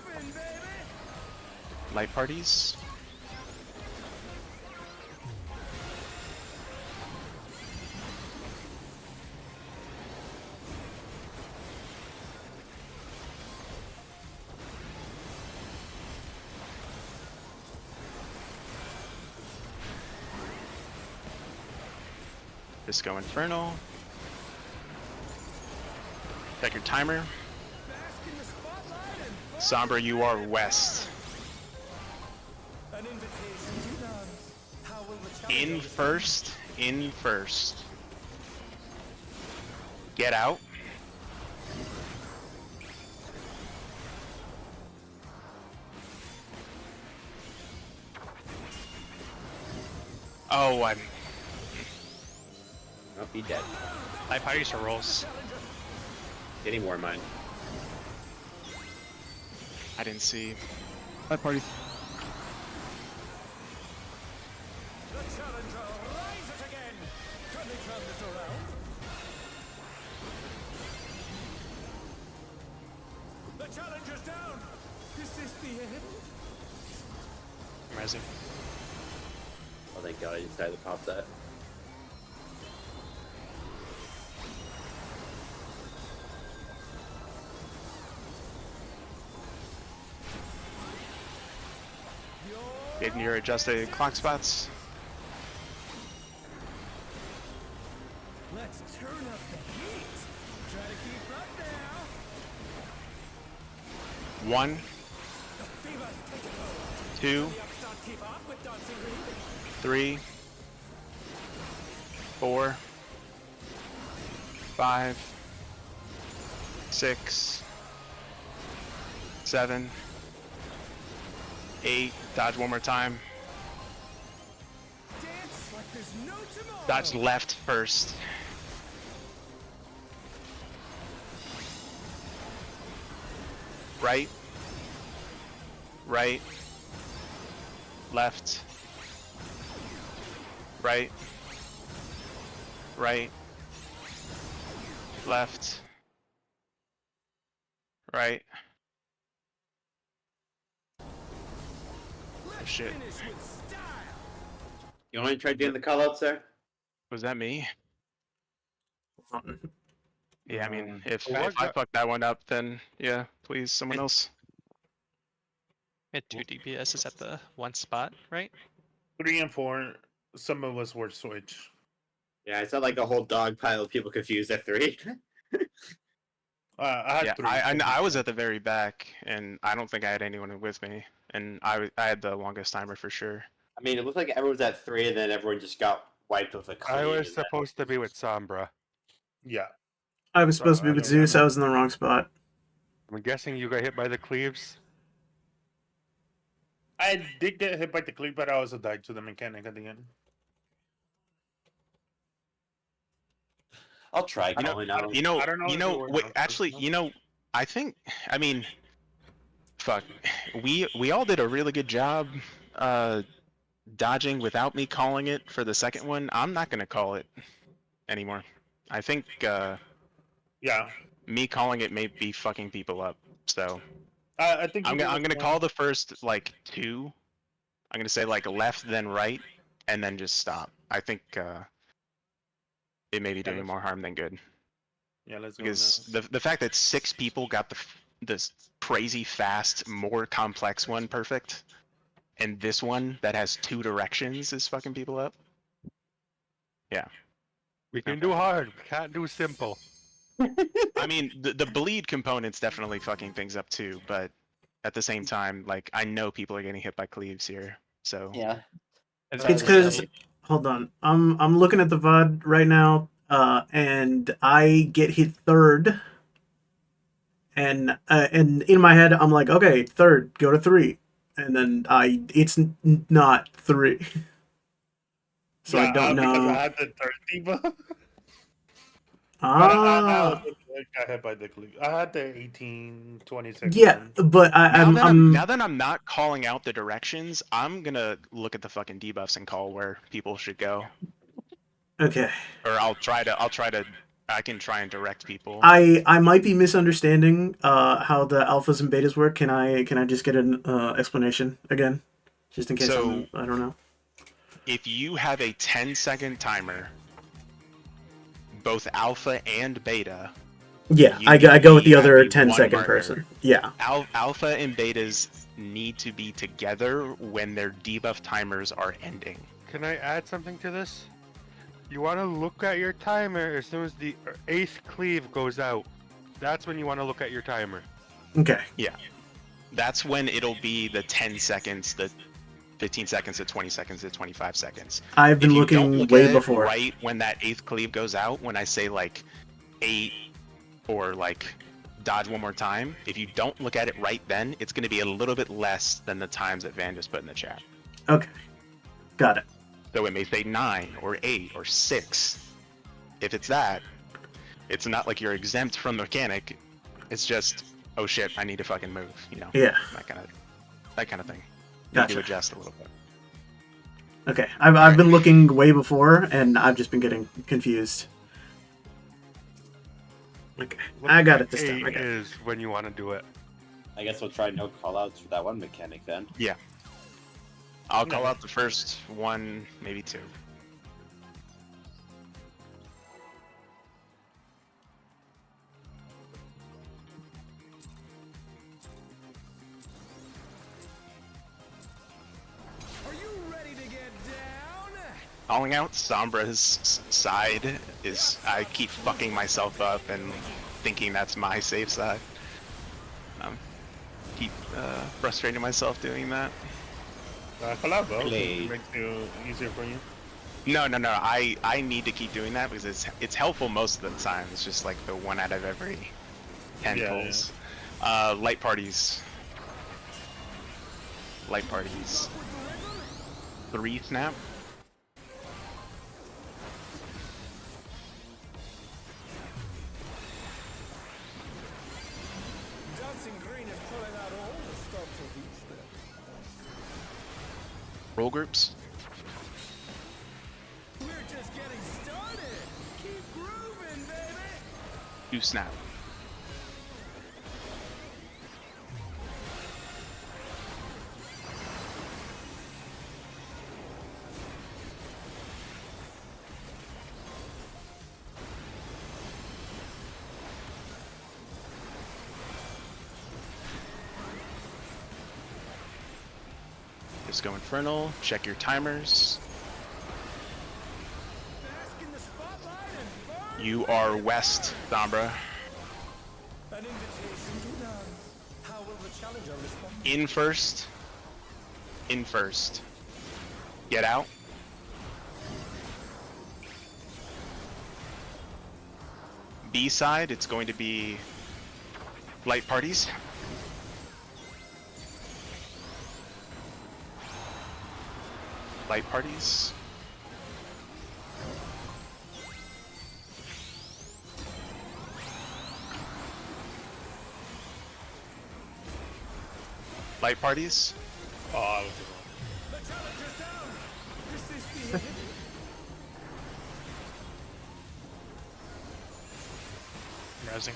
Light parties. Disco Inferno. Check your timer. Sombra, you are west. An invitation to dance. How will the In challenger first. In first. Get out. Oh, I'm. I'll be dead. I probably use rolls. Getting more mine. I didn't see. Hi, party. The challenger rise it again. Can they turn this around? The challenger's down. Is this the end? I'm rising. Oh, thank God, I decided to pop that. Getting your adjusted clock spots. Let's turn up the heat. Try to keep up now. 1, The fever's taking hold. 2, The upstart keep up with dancing Green. 3, 4, 5, 6, 7, 8. Dodge one more time. Dance like there's no tomorrow. Dodge left first. Right. Right. Left. Right. Right. Left. Right. Oh shit. Finish with style. You want to try doing the call out, sir? Was that me? Yeah, I mean, if Well, I fucked that one up, then yeah, please, someone else. We had 2 DPSs at the one spot, right? 3 and 4, some of us were switch. Yeah, it's not like a whole dog pile of people confused at 3. I had Yeah, 3. I was at the very back, and I don't think I had anyone with me, and I had the longest timer for sure. I mean, it looked like everyone was at 3, and then everyone just got wiped with a clean. I was and then- supposed to be with Sombra. Yeah. I was supposed to be I with don't Zeus. know. I was in the wrong spot. I'm guessing you got hit by the cleaves. I did get hit by the cleat, but I also died to the mechanic at the end. I'll try You know- calling out. You know, I don't know if it worked wait, out. actually, I think, I mean, fuck, we all did a really good job, dodging without me calling it for the second one. I'm not gonna call it anymore. I think, Yeah. me calling it may be fucking people up, so. I think I'm you did gonna it call well. the first, like, 2. I'm gonna say, like, left, then right, and then just stop. I think, it may be doing let's- more harm than good. Yeah, let's go Because now. the fact that 6 people got this crazy fast, more complex one perfect, and this one that has 2 directions is fucking people up. Yeah. We can do hard. We can't do simple. I mean, the bleed component's definitely fucking things up too, but at the same time, like, I know people are getting hit by cleaves here, so. Yeah. It's because hold on, I'm looking at the VOD right now, and I get hit third, and in my head I'm like, okay, third, go to 3, and then it's not 3, so I don't Because know. I had the third debuff. Ah, I got hit by the cleat. I had the 18, 26. yeah, but Now that I'm not calling out the directions, I'm gonna look at the fucking debuffs and call where people should go. okay. Or I can try and direct people. I might be misunderstanding how the alphas and betas work. Can I just get an explanation again, just in case So- I don't know. If you have a 10-second timer, both alpha and beta, Yeah, you I need go with to the other be 10-second one partner. person. Yeah. alpha and betas need to be together when their debuff timers are ending. Can I add something to this? You want to look at your timer as soon as the 8th cleave goes out. That's when you want to look at your timer. Okay. That's when it'll be the 10 seconds, the 15 seconds, the 20 seconds, the 25 seconds. I've been If you don't looking look way at it before. right when that 8th cleave goes out, when I say like 8 or like dodge one more time, if you don't look at it right then, it's going to be a little bit less than the times that Van just put in the chat. Okay, got it. So it may say 9 or 8 or 6. If it's that, it's not like you're exempt from the mechanic. It's just, oh shit, I need to fucking move, you know? Yeah. That kind of thing. You need Gotcha. to adjust a little bit. Okay, I've been looking way before, and I've just been getting confused. Okay, I got it this time. I got it. Is when you want to do it. I guess we'll try no callouts for that one mechanic then. Yeah. I'll call out the first one, maybe 2. Are you ready to get down? Calling out Sombra's side is, I keep fucking myself up and thinking that's my safe side. Keep frustrating myself doing that. Call out both. Really? Makes it easier for you. No, I need to keep doing that because it's helpful most of the time. It's just like the 1 out of every 10 Yeah, pulls. Light parties. Light parties. 3 snap. Dancing green is pulling out all the stops of each step. Roll groups. We're just getting started. Keep grooving, baby. 2 snap. Just go Infernal, check your timers. Bask in the spotlight and burn. You are west, Sombra. An invitation to dance. How will the challenger respond? In first. In first. Get out. B side, it's going to be light parties. Light parties. Light parties. Oh, I was The challenger's down. Is this the end? Rousing.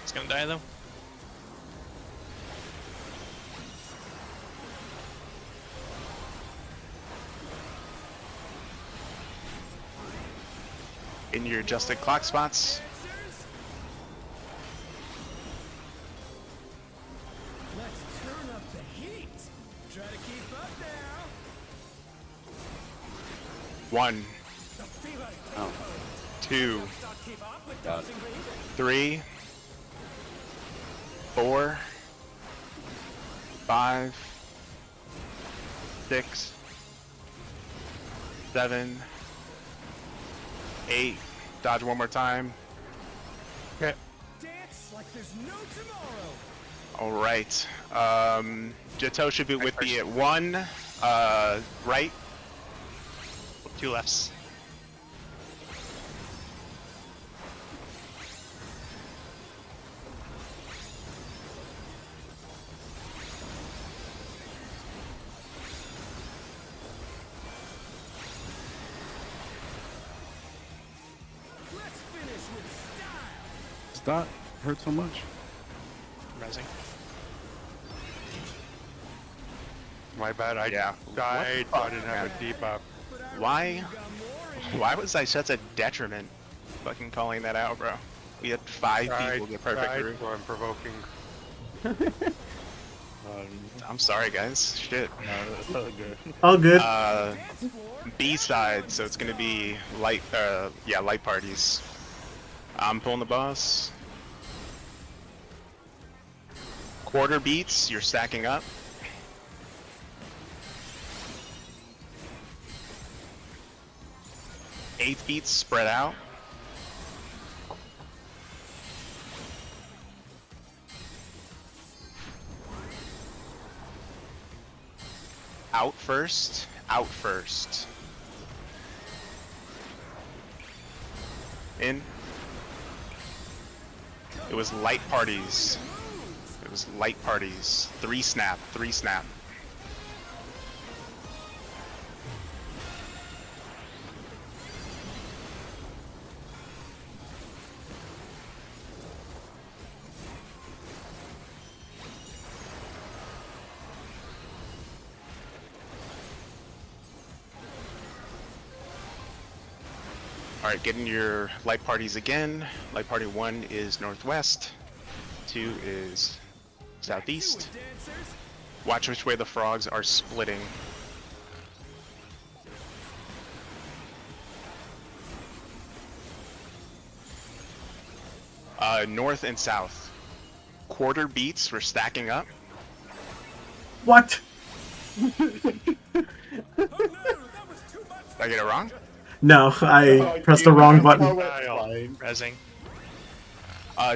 It's gonna die though. In your adjusted clock spots. Let's turn up the heat. Try to keep up now. 1, The fever. Oh, 2, Start keep up with God. dancing green. 3, 4, 5, 6, 7, 8. Dodge one more time. Okay. Dance like there's no tomorrow. All right. Jito should be with me at 1. Right. 2 lefts. Let's finish with style. Does that hurt so much? Rising. My bad, I Yeah. died, What so the I didn't fuck, have man? a deep up. Why? Why was I such a detriment? Fucking calling that out, bro. We had 5 people get perfect Died, route. so I'm provoking. I'm sorry, guys. Shit. No, that's not good. All good. B side, so it's gonna be light. Yeah, light parties. I'm pulling the boss. Quarter beats, you're stacking up. Eighth beats, spread out. Out first, out first. In. It was light parties. It was light parties. 3 snap, 3 snap. Alright, getting your light parties again. Light party 1 is northwest, 2 is southeast. Watch which way the frogs are splitting. North and south. Quarter beats, we're stacking up. What? Did I get it wrong? No, I pressed the wrong button. Resing.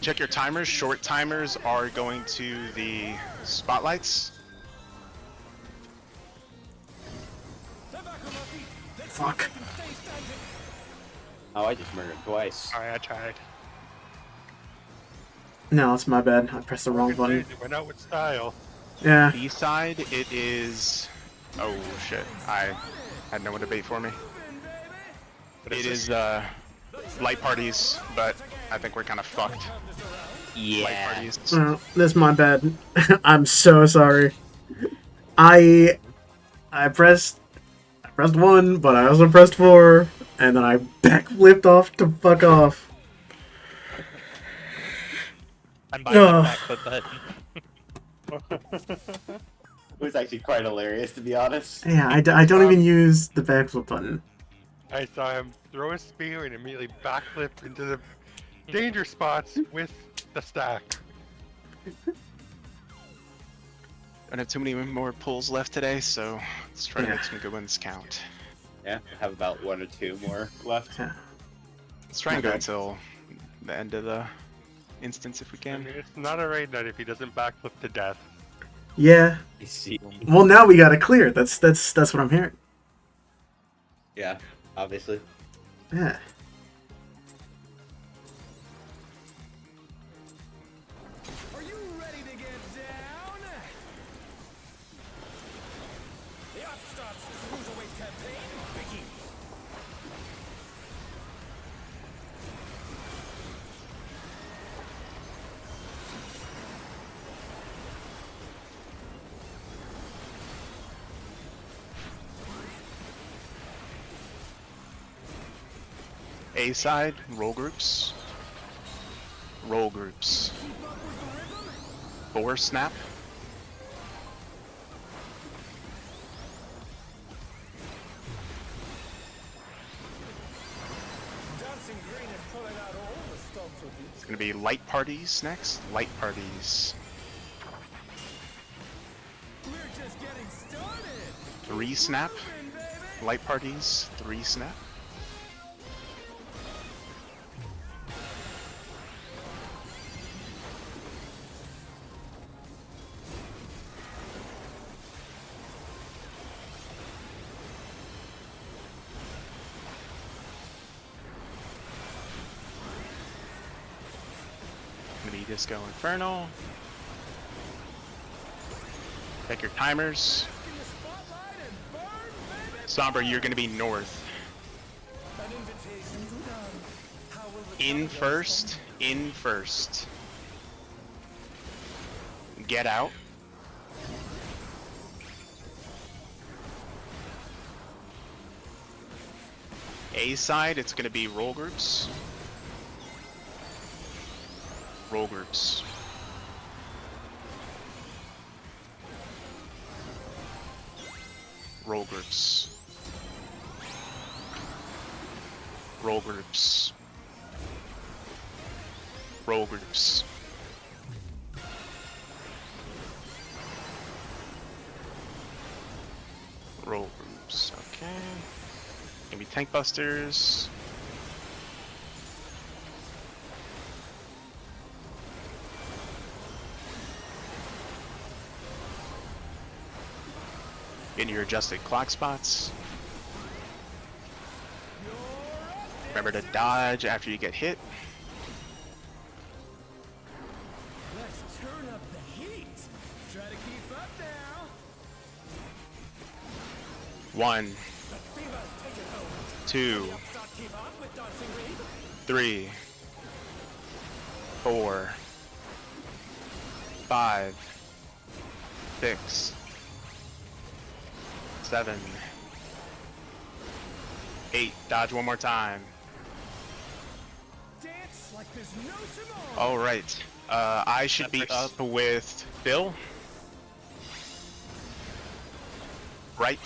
Check your timers. Short timers are going to the spotlights. Fuck. Oh, I just murdered twice. Alright, I tried. No, it's my bad. I pressed the wrong button. It went out with style. Yeah. B side, it is. Oh shit! I had no one to bait for me. It is light parties, but I think we're kind of fucked. Yeah. Light parties. That's my bad. I'm so sorry. I pressed 1, but I also pressed 4, and then I backflipped off to fuck off. I'm buying the backflip button. It was actually quite hilarious, to be honest. Yeah, I don't even use the backflip button. I saw him throw a spear and immediately backflip into the danger spots with the stack. Don't have too many more pulls left today, so let's try to Yeah. make some good ones count. Yeah, I have about 1 or 2 more left. Yeah. Let's try and go Okay. until the end of the instance if we I can. mean, it's not a raid night if he doesn't backflip to death. Yeah. I see. Well, now we got it clear. That's what I'm hearing. Yeah, obviously. Yeah. Are you ready to get down? The Upstarts Cruiserweight campaign begins. A side, roll groups. Roll groups. 4 snap. Dancing Green is pulling out all the stops of these. It's gonna be light parties next. Light parties. We're just getting started. 3 snap. Moving, baby. Light parties, 3 snap. Gonna be Disco Inferno. Check your timers. In the spotlight and burn, baby. Somber, you're gonna be north. An invitation to none. How will the In champions first, in first. Get out. A side, it's gonna be roll groups. Roll groups. Roll groups. Roll groups. Roll groups. tank busters. Get your adjusted clock spots. Remember to dodge after you get hit. Let's turn up the heat. Try to keep up now. 1, The fever's taking hold. 2, Start keep up with dancing green. 3, 4, 5, 6, 7, 8. Dodge one more time. Dance like there's no tomorrow. All right. I should be up with Bill. Right.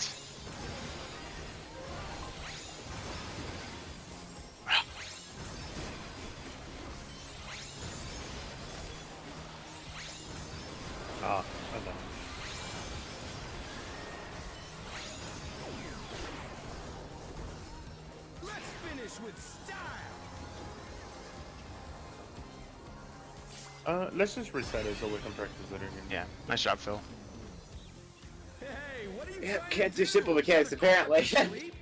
Oh, okay. Let's finish with style. Let's just reset it so we can practice it again. Yeah. Nice job, Phil. Hey, what are you Yeah, trying can't to do simple mechanics apparently. Sleep?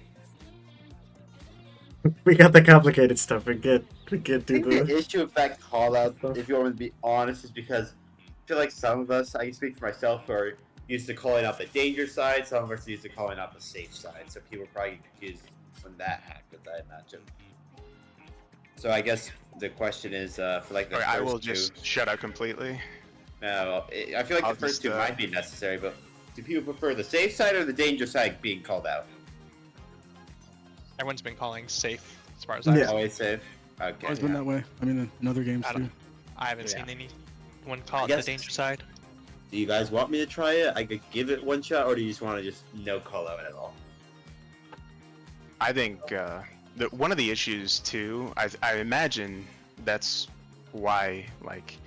We got the complicated stuff. We can't I do think the the. issue with that call out, if you want me to be honest, is because I feel like some of us, I can speak for myself, are used to calling out the danger side, some of us are used to calling out the safe side. So people probably get confused when that happens, I imagine. So I guess the question is, for like the Alright, first I will two, just shut out completely. no, I feel like I'll the first just, two might be necessary, but do people prefer the safe side or the danger side being called out? Everyone's been calling safe as far as I Yeah. know. Always safe? Okay. Always been that way. I mean, in other games I too. don't- I haven't Yeah. seen anyone call it guess- the danger side. Do you guys want me to try it? I could give it one shot, or do you just want to just no call out at all? I think one of the issues too, I imagine that's why like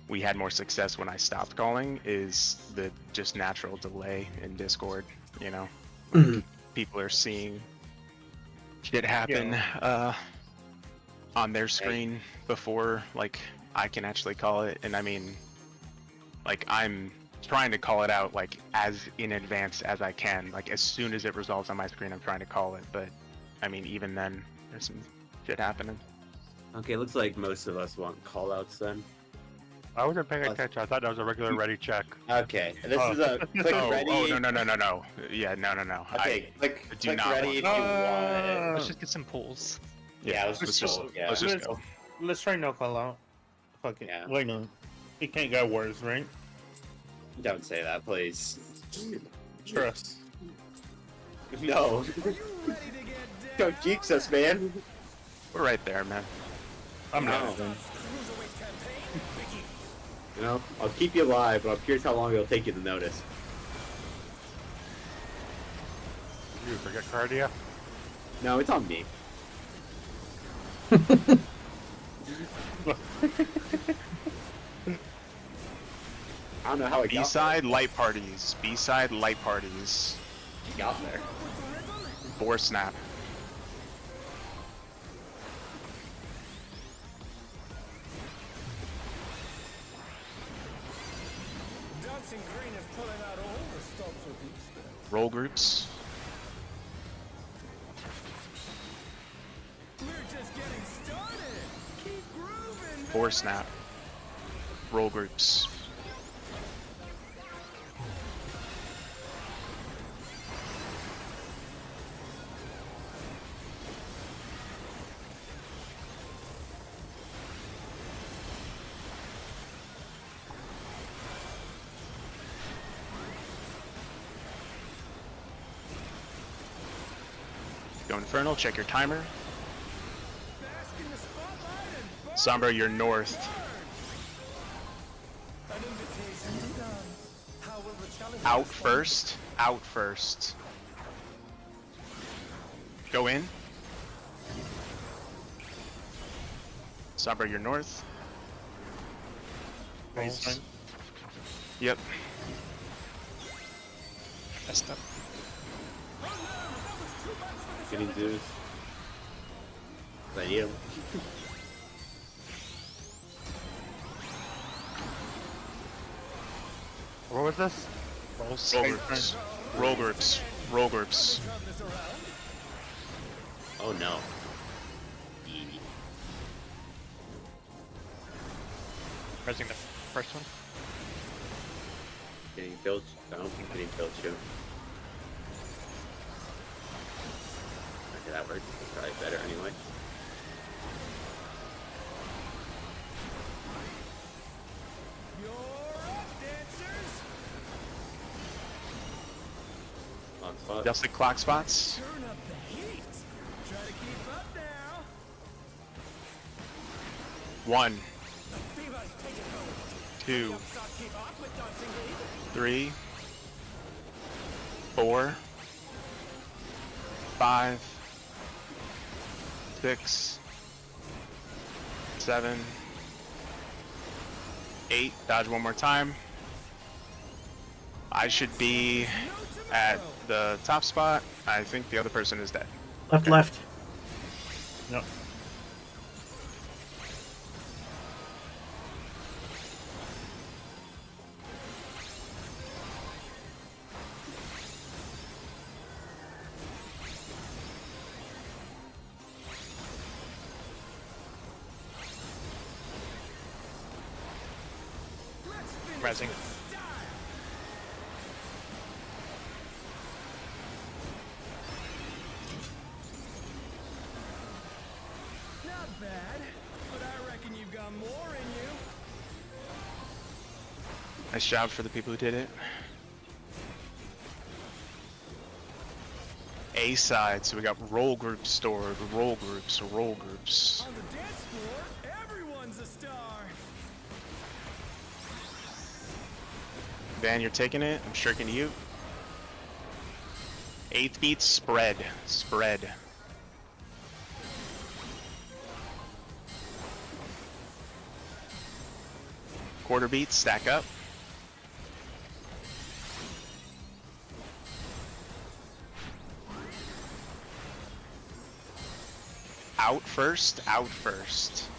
we had more success when I stopped calling, is the just natural delay in Discord. You know, like, Mhm. people are seeing shit happen on their screen before like I can actually call it, and I mean, like I'm trying to call it out like as in advance as I can. Like as soon as it resolves on my screen, I'm trying to call it, but I mean, even then, there's some shit happening. Okay, looks like most of us want call outs then. I wasn't paying attention. I thought that was a regular ready check. Okay, and this Oh. is a click ready. No. Yeah, no. Okay, click do not ready if you want. Let's just get some pulls. Yeah, let's let's just just go, yeah. let's just go. Let's try no call out. Fuck it. Yeah. Wait, no. It can't get worse, right? Don't say that, please. Trust. No. Are you ready to get Don't jinx us, man. We're right there, man. I'm No. not. Then. Cruiserweight campaign? Begin. You know, I'll keep you alive, but I'm curious how long it'll take you to notice. You forget cardia? No, it's on me. I don't know how it got B-side light parties. B-side light parties. there. Got there. Boar snap. Dancing green is pulling out all the stops with these steps. Roll groups. We're just getting started. Keep grooving. Boar snap. Roll groups. Go Infernal, check your timer. Bask in the spotlight and burn. Sombra, you're north. An invitation to dance. How will the challenge Out first. Out first. Go in. Sombra, you're north. Baseline. Yep. Messed up. Oh no, that was too much for the getting Zeus. I need him. What was this? Roll groups. Roll groups. Roll groups. Oh no. Pressing the first one. Getting killed? I don't think getting killed too. Okay, that worked. That's probably better anyway. On spot. Just the clock spots. Turn up the heat. Try to keep up now. 1, Fever's taking hold. 2, Start keep up with dancing lead. 3, 4, 5, 6, 7, 8. Dodge one more time. I should be at the top spot. I think the other person is dead. Left, left. Yep. Resing. Not bad, but I reckon you've got more in you. Nice job for the people who did it. A side, so we got roll groups stored, roll groups, roll groups. On the dance floor, everyone's a star. Van, you're taking it. I'm shirking to you. 8th beat, spread. Spread. Quarter beat, stack up. Out first, out first.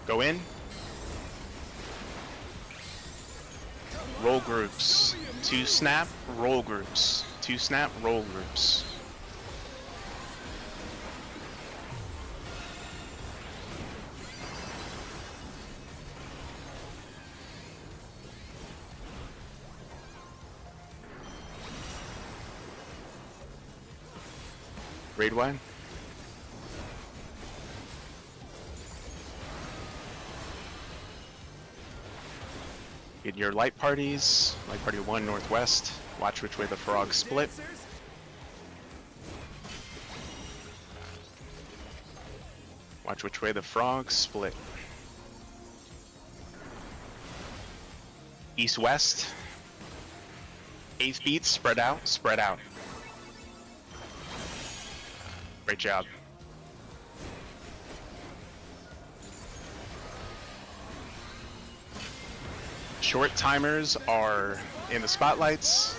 Go in. Roll groups. 2 snap, roll groups. 2 snap, roll groups. Raid one. Get your light parties. Light party 1 northwest. Watch which way the frogs split. Watch which way the frogs split. East-west. 8th beat, spread out, spread out. Great job. Short timers are in the spotlights.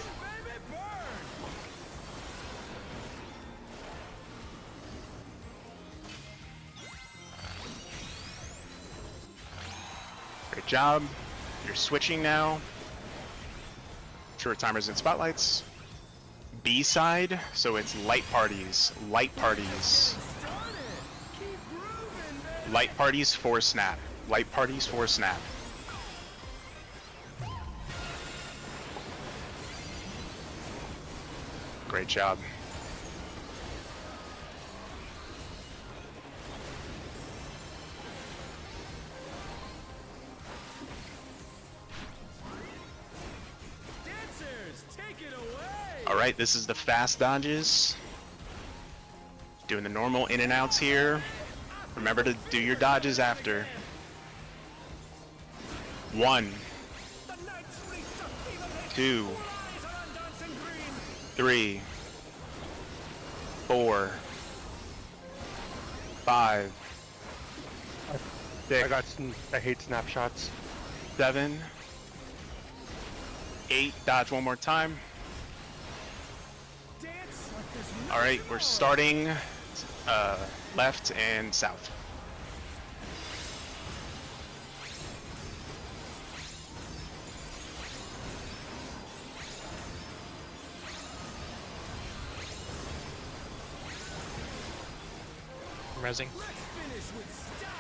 Great job. You're switching now. Short timers in spotlights. B side, so it's light parties. Light parties. Light parties for snap. Light parties for snap. Great job. Dancers, take it away. All right, this is the fast dodges. Doing the normal in and outs here. Remember to do your dodges after. 1, 2, 3, 4, 5, 6. I hate snapshots. 7, 8. Dodge one more time. Dance All right, we're starting left and south. I'm resing. Let's finish with style.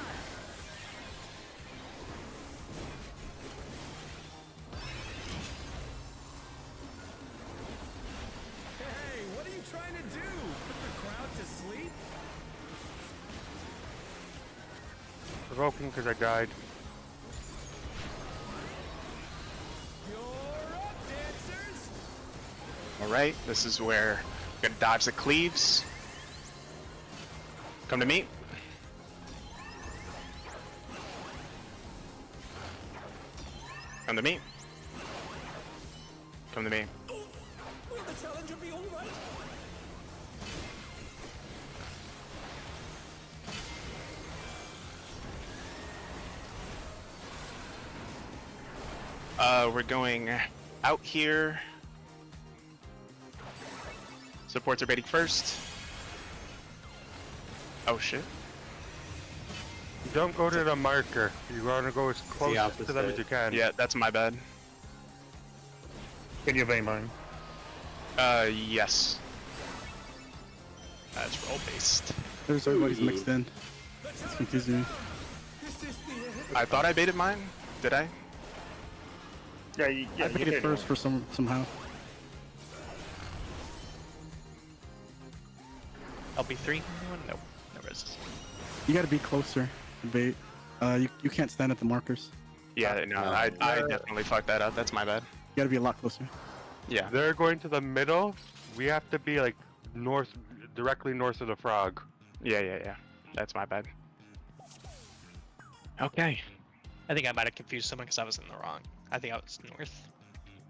Hey, what are you trying to do? Put the crowd to sleep? Broken because I died. You're up, dancers. All right, this is where we're gonna dodge the cleaves. Come to me. Come to me. Come to me. Will the challenger be all right? We're going out here. Supports are baiting first. Oh shit. Don't go to the marker. You want to go as close to them as opposite. you can. Yeah, that's my bad. Can you obey mine? Yes. That's roll based. There's everybody's mixed in. It's confusing me. Is this the end? I thought I baited mine. Did I? Yeah, I you picked it did. first for somehow. LB3? Anyone? No. No res. You gotta be closer to bait. You can't stand at the markers. Yeah, no, no. I definitely fucked that up. That's my bad. You gotta be a lot closer. Yeah. They're going to the middle. We have to be like north, directly north of the frog. Yeah. That's my bad. Okay. I think I might have confused someone because I was in the wrong. I think I was north.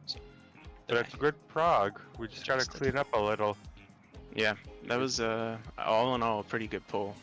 So, But it's a good prog. We just try to clean up a little. Yeah, that was all in all a pretty good pull.